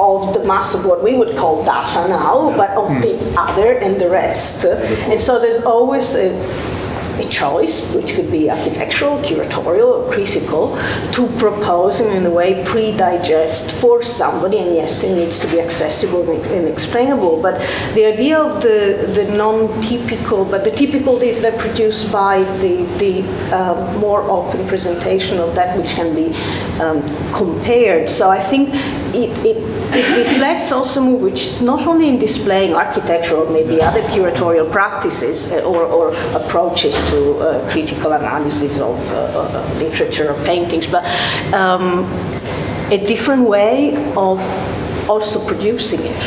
of the mass of what we would call data now, but of the other and the rest. And so there's always a choice, which could be architectural, curatorial, or critical, to propose and in a way pre-digest for somebody, and yes, it needs to be accessible and explainable, but the idea of the non-typical, but the typical is that produced by the more open presentation of that which can be compared. So I think it reflects also a move which is not only in displaying architecture or maybe other curatorial practices or approaches to critical analysis of literature or paintings, but a different way of also producing it.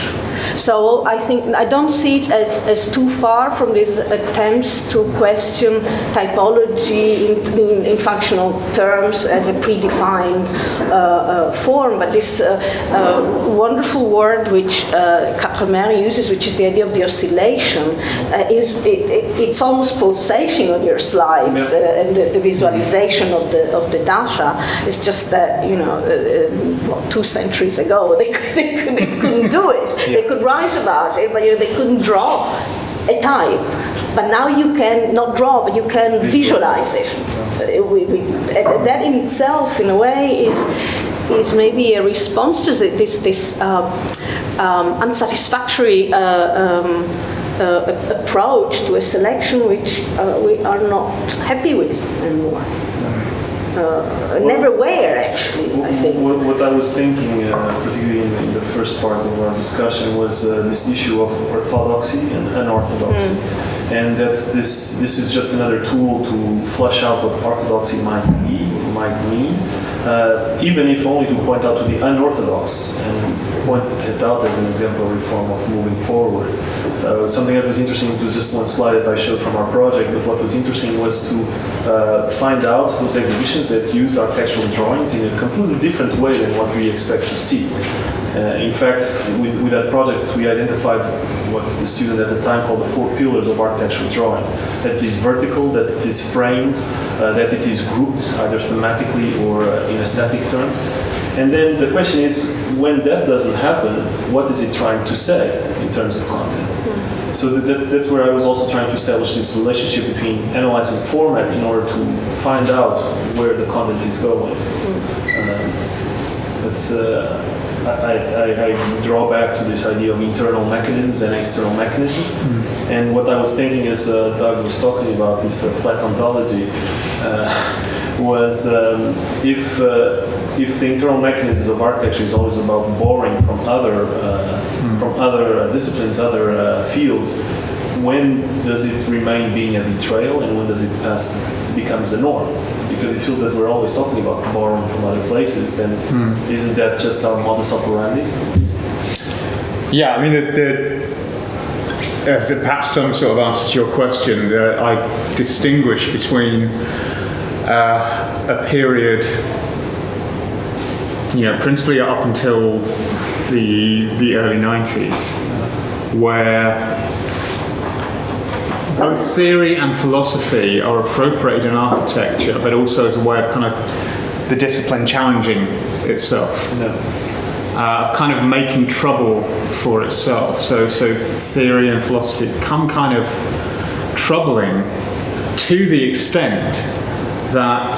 So I think I don't see it as too far from these attempts to question typology in functional terms as a predefined form, but this wonderful word which Quatremer uses, which is the idea of the oscillation, it's almost pulsating on your slides, and the visualization of the data is just that 2 centuries ago they couldn't do it. They could write about it, but they couldn't draw a type. But now you can not draw, but you can visualize it. That in itself, in a way, is maybe a response to this unsatisfactory approach to a selection which we are not happy with anymore. Never were, actually, I think. What I was thinking, particularly in the first part of our discussion, was this issue of orthodoxy and unorthodoxy. and that this is just another tool to flesh out what orthodoxy might be, or might mean, even if only to point out to the unorthodox and point it out as an exemplary form of moving forward. Something that was interesting was just one slide that I showed from our project, but what was interesting was to find out those exhibitions that used architectural drawings in a completely different way than what we expect to see. In fact, with that project, we identified what the student at the time called the 4 pillars of architectural drawing. That it is vertical, that it is framed, that it is grouped, either thematically or in aesthetic terms. And then the question is, when that doesn't happen, what is it trying to say in terms of content? So that's where I was also trying to establish this relationship between analyzing format in order to find out where the content is going. I draw back to this idea of internal mechanisms and external mechanisms. And what I was thinking as Doug was talking about, this flat ontology, was if the internal mechanisms of architecture is always about borrowing from other disciplines, other fields, when does it remain being a betrayal and when does it becomes a norm? Because it feels that we're always talking about borrowing from other places, then isn't that just our modus operandi? Yeah, I mean, perhaps some sort of answer to your question, I distinguish between a period, principally up until the early 90s, where both theory and philosophy are appropriated in architecture, but also as a way of kind of the discipline challenging itself, kind of making trouble for itself. So theory and philosophy become kind of troubling to the extent that,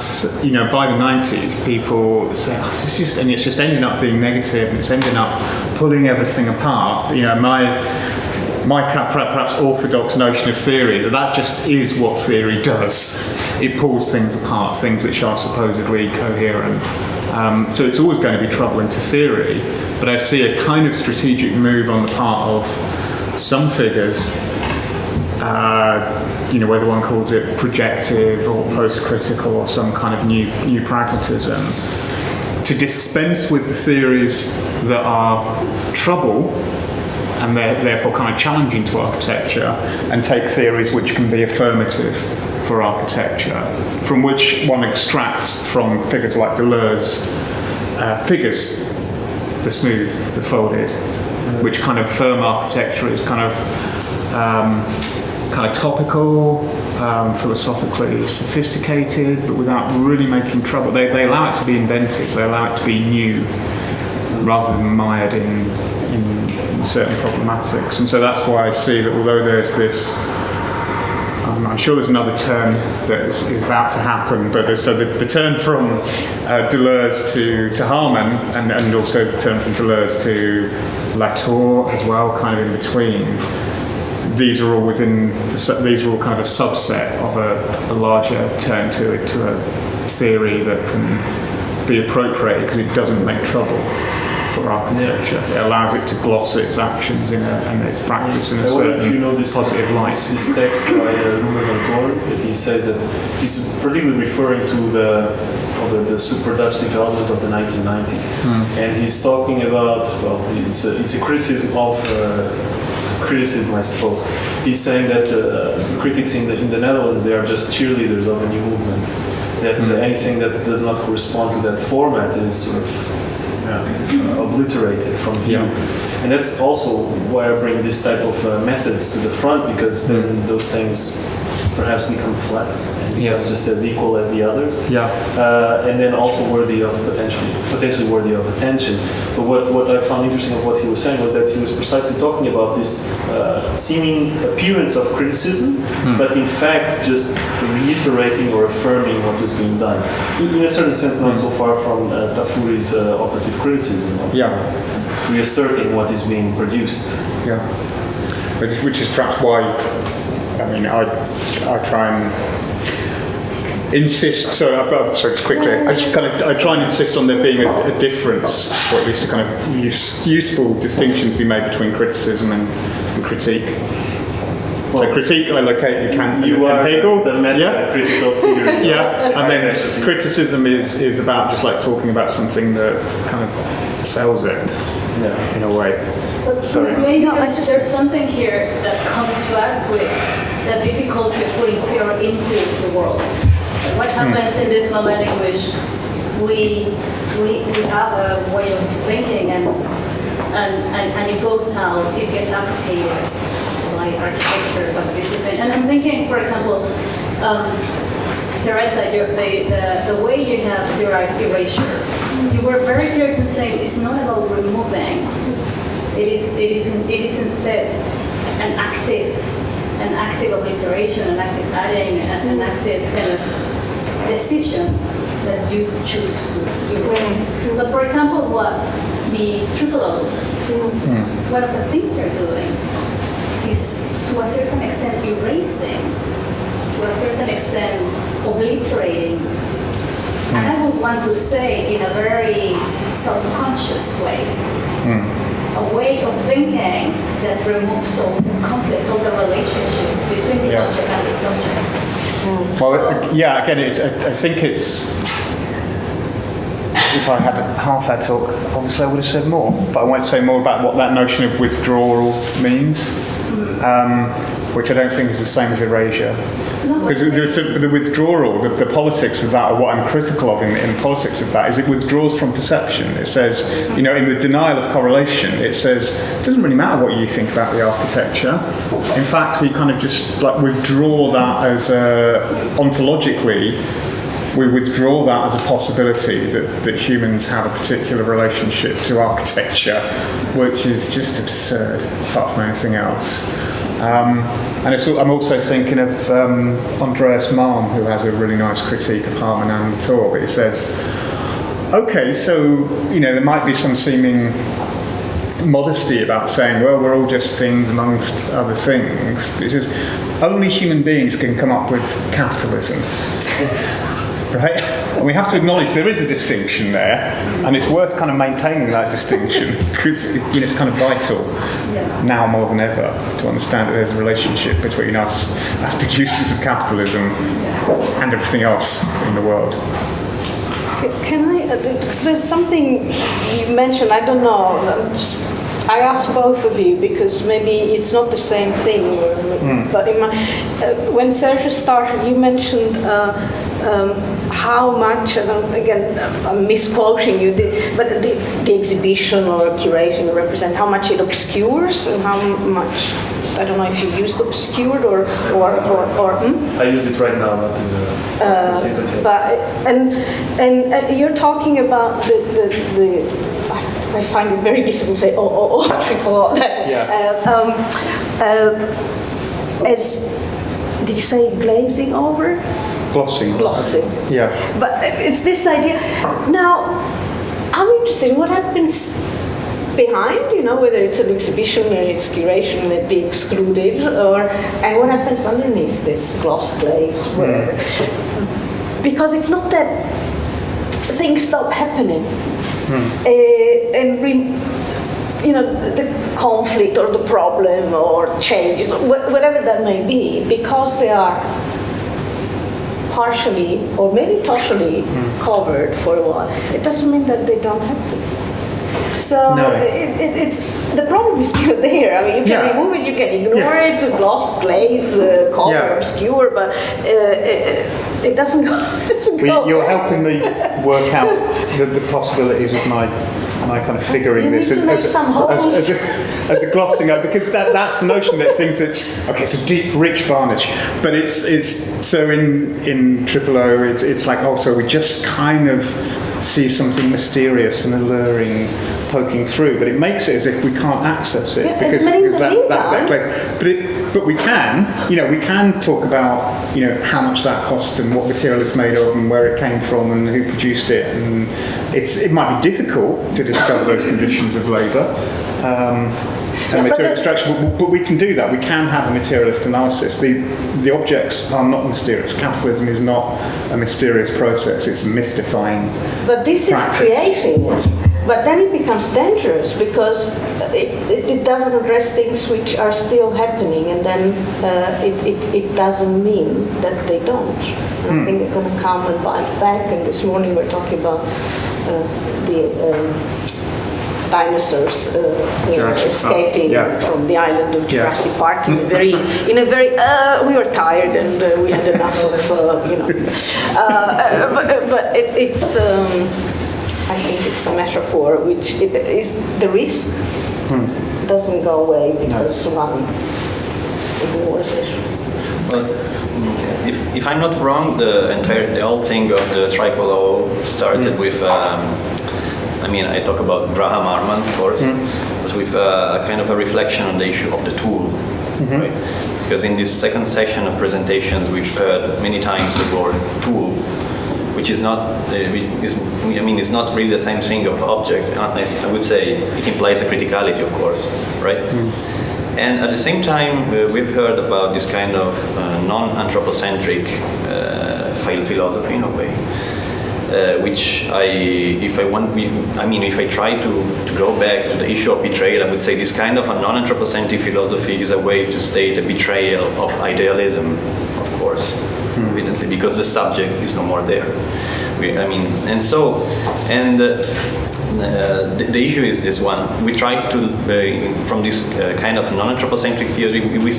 by the 90s, people say, it's just ending up being negative, and it's ending up pulling everything apart. My perhaps orthodox notion of theory, that just is what theory does. It pulls things apart, things which are supposedly coherent. So it's always going to be troubling to theory, but I see a kind of strategic move on the part of some figures, whether one calls it projective or post-critical or some kind of new pragmatism, to dispense with the theories that are trouble and they're therefore kind of challenging to architecture, and take theories which can be affirmative for architecture, from which one extracts from figures like Deleuze's figures, the smooth, the folded, which kind of firm architecture is kind of topical, philosophically sophisticated, but without really making trouble. They allow it to be inventive, they allow it to be new, rather than mired in certain problematics. And so that's why I see that although there's this, I'm sure there's another turn that is about to happen, but so the turn from Deleuze to Harman, and also the turn from Deleuze to Latour as well, kind of in between, these are all kind of a subset of a larger turn to a theory that can be appropriated because it doesn't make trouble for architecture. It allows it to gloss its actions and its practice in a certain positive light. This text by Latour, that he says that he's particularly referring to the super Dutch development of the 1990s, and he's talking about, it's a criticism of criticism, I suppose. He's saying that critics in the Netherlands, they are just cheerleaders of a new movement. That anything that does not correspond to that format is sort of obliterated from view. And that's also why I bring this type of methods to the front, because then those things perhaps become flat and becomes just as equal as the others. And then also worthy of potentially worthy of attention. But what I found interesting of what he was saying was that he was precisely talking about this seeming appearance of criticism, but in fact just reiterating or affirming what was being done. In a certain sense, not so far from Tafuri's operative criticism of reasserting what is being produced. Which is perhaps why, I try and insist. I try and insist on there being a difference, or at least a kind of useful distinction to be made between criticism and critique. So critique, I locate Kant You and are Hegel. the meta-critical theory. Yeah, and then criticism is about just like talking about something that kind of sells it in a way. Sorry. Maybe there's something here that comes back with the difficulty of putting theory into the world. What happens in this moment in which we have a way of thinking and it goes out, it gets appropriated by architecture, by discipline. And I'm thinking, for example, Teresa, the way you have theorized erasure, you were very clear to say it's not about removing. It is instead an active obliteration, an active adding, an active kind of decision that you choose to erase. But for example, what the triple one of the things they're doing is to a certain extent erasing, to a certain extent obliterating. And I would want to say in a very self-conscious way, a way of thinking that removes all the conflicts, all the relationships between the object and the subject. Well, yeah, again, I think it's, if I had half that talk, obviously I would have said more, but I won't say more about what that notion of withdrawal means, which I don't think is the same as erasure. Because the withdrawal, the politics of that, or what I'm critical of in the politics of that, is it withdraws from perception. It says, in the denial of correlation, it says, it doesn't really matter what you think about the architecture. In fact, we kind of just like withdraw that as ontologically, we withdraw that as a possibility that humans have a particular relationship to architecture, which is just absurd, apart from anything else. And I'm also thinking of Andreas Malm, who has a really nice critique of Harman and Latour, but he says, okay, so, there might be some seeming modesty about saying, well, we're all just things amongst other things. It says, only human beings can come up with capitalism. Right? And we have to acknowledge there is a distinction there, and it's worth kind of maintaining that distinction, because it's kind of vital now more than ever to understand that there's a relationship between us as producers of capitalism and everything else in the world. Can I, because there's something you mentioned, I don't know, I asked both of you because maybe it's not the same thing, but when Sergio started, you mentioned how much, again, I'm misquoting you, but the exhibition or curation represent how much it obscures and how much, I don't know if you used obscured or I use it right now, not in the but and you're talking about the I find it very difficult to say as did you say glazing over? Glossing. Yeah. But it's this idea. Now, I'm interested in what happens behind, whether it's an exhibition or it's curation that be excluded, and what happens underneath this gloss glaze, where, because it's not that things stop happening, the conflict or the problem or changes, whatever that may be, because they are partially or maybe totally covered for a while, it doesn't mean that they don't happen. So it's the problem is still there. I mean, you can remove it, you can ignore it, gloss, glaze, color, obscure, but it doesn't go. You're helping me work out the possibilities of my kind of figuring this as a glossing over, because that's the notion that thinks it's a deep, rich varnish, but it's so in Triple O it's like so we just kind of see something mysterious and alluring poking through, but it makes it as if we can't access it because that place. But we can talk about how much that cost and what material it's made of and where it came from and who produced it, and it might be difficult to discover those conditions of labour and material extraction, but we can do that. We can have a materialist analysis. The objects are not mysterious. Capitalism is not a mysterious process. It's a mystifying But this practice. is creating it. But then it becomes dangerous because it doesn't address things which are still happening, and then it doesn't mean that they don't. I think they're going to come and bite back. And this morning we're talking about the dinosaurs escaping from the island of Jurassic Park in a very we were tired and we had enough of but it's I think it's a metaphor which it is the risk doesn't go away because one ignores it. Well, if I'm not wrong, the whole thing of the tricolor started with I talk about Graham Arman, of course, but with a kind of a reflection on the issue of the tool, right? Because in this second section of presentations, we've heard many times the word tool, which is not, it's not really the same thing of object. I would say it implies a criticality, of course, right? And at the same time, we've heard about this kind of non-anthropocentric philosophy in a way. Which if I try to go back to the issue of betrayal, I would say this kind of a non-anthropocentric philosophy is a way to state a betrayal of idealism, of course, evidently, because the subject is no more there. The issue is this one. We try to, from this kind of non-anthropocentric theory, we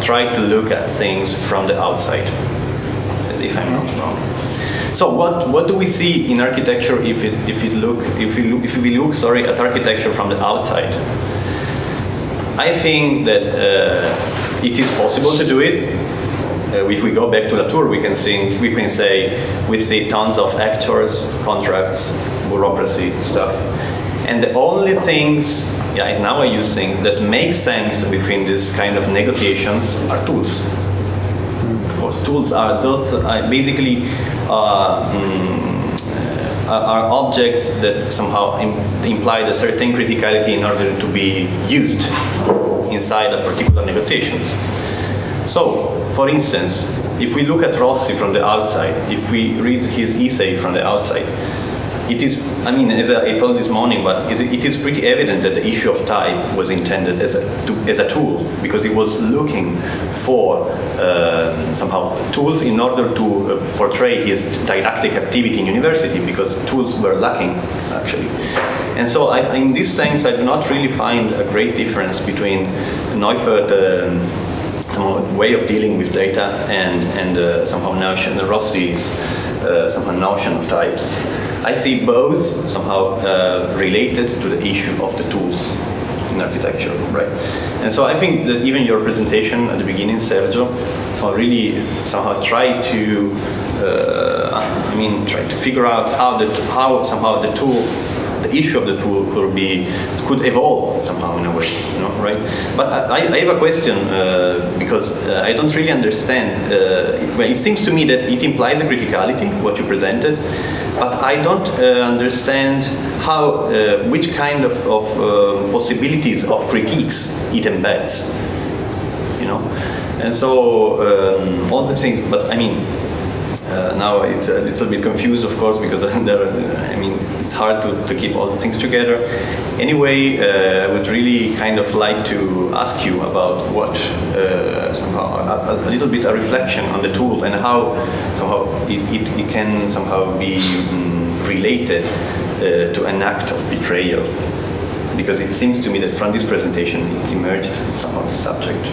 try to look at things from the outside, as if I'm not wrong. So what do we see in architecture if we look at architecture from the outside? I think that it is possible to do it. If we go back to Latour, we can see tons of actors, contracts, bureaucracy stuff, and the only things, now I use things that make sense within this kind of negotiations are tools. Of course, tools are basically are objects that somehow imply a certain criticality in order to be used inside a particular negotiations. So, for instance, if we look at Rossi from the outside, if we read his essay from the outside, it is, as I told this morning, but it is pretty evident that the issue of type was intended as a tool, because it was looking for somehow tools in order to portray his didactic activity in university, because tools were lacking, actually. And so in this sense, I do not really find a great difference between Neufert's way of dealing with data and somehow notion, Rossi's somehow notion of types. I see both somehow related to the issue of the tools in architecture, right? And so I think that even your presentation at the beginning, Sergio, really somehow try to figure out how somehow the tool, the issue of the tool could evolve somehow in a way, right? But I have a question because I don't really understand. Well, it seems to me that it implies a criticality, what you presented, but I don't understand how, which kind of possibilities of critiques it embeds, And so all the things, but now it's a little bit confused, of course, because it's hard to keep all the things together. Anyway, I would really kind of like to ask you about what, somehow, a little bit a reflection on the tool and how somehow it can somehow be related to an act of betrayal. Because it seems to me that from this presentation it's emerged somehow the subject.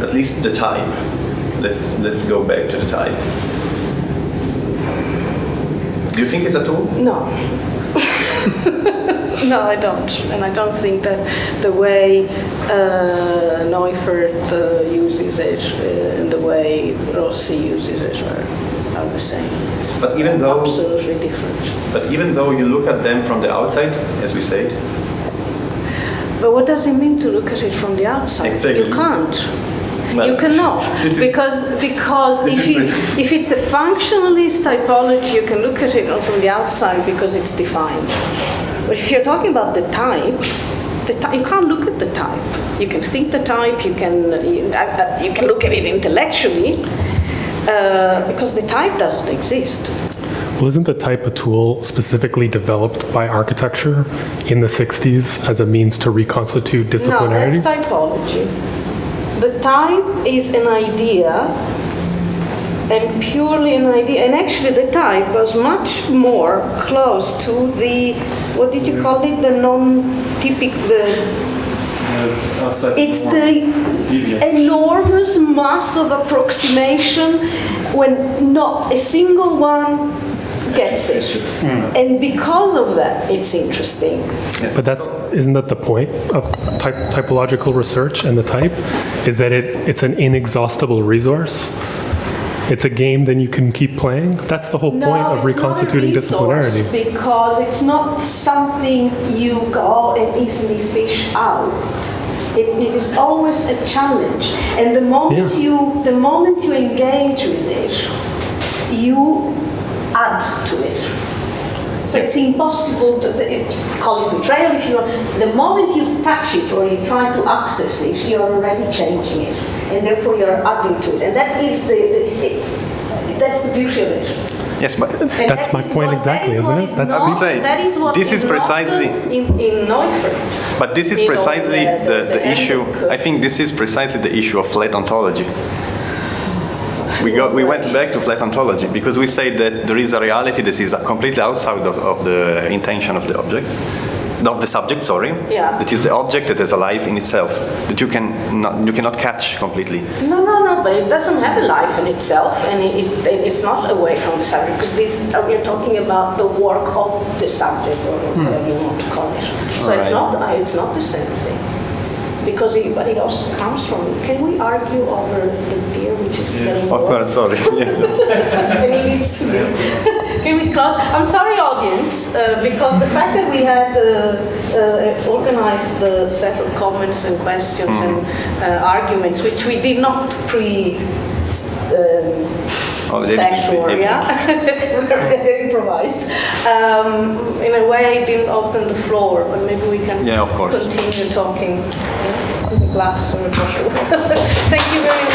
At least the type. Let's go back to the type. Do you think it's a tool? No. No, I don't. And I don't think that the way Neufert uses it and the way Rossi uses it are the same. But even though absolutely different. But even though you look at them from the outside, as we said. But what does it mean to look at it from the outside? Exactly. You can't. Well, you cannot, because if it's a functionalist typology, you can look at it from the outside because it's defined. But if you're talking about the type, you can't look at the type. You can think the type, you can look at it intellectually, because the type doesn't exist. Well, isn't the type a tool specifically developed by architecture in the 60s as a means to reconstitute disciplinarity? No, that's typology. The type is an idea, and purely an idea. And actually the type was much more close to the, what did you call it? The non-typical, it's the enormous mass of approximation when not a single one gets it. And because of that, it's interesting. But isn't that the point of typological research and the type? Is that it's an inexhaustible resource? It's a game then you can keep playing? That's the whole point of reconstituting disciplinarity. Because it's not something you go and easily fish out. It is always a challenge. And the moment you engage with it, you add to it. So it's impossible to call it betrayal if you want. The moment you touch it or you try to access it, you're already changing it, and therefore you're adding to it. And that is that's the beauty of it. Yes, but that's my point exactly, isn't it? That is what this is precisely in Neufeld. But this is precisely the issue. I think this is precisely the issue of flat ontology. We went back to flat ontology because we say that there is a reality that is completely outside of the intention of the object, of the subject. Sorry, yeah. That is the object that is alive in itself that you cannot catch completely. No, but it doesn't have a life in itself, and it's not away from the subject because we're talking about the work of the subject or whatever you want to call it. So right. It's not the same thing. Because it also comes from. Can we argue over the beer, which is getting warm? Oh, sorry. Can we close? I'm sorry, audience, because the fact that we had organized the set of comments and questions and arguments, which we did not sexual, they're improvised. In a way, it didn't open the floor, but maybe we can continue talking in the glass or a bottle. Thank you very much.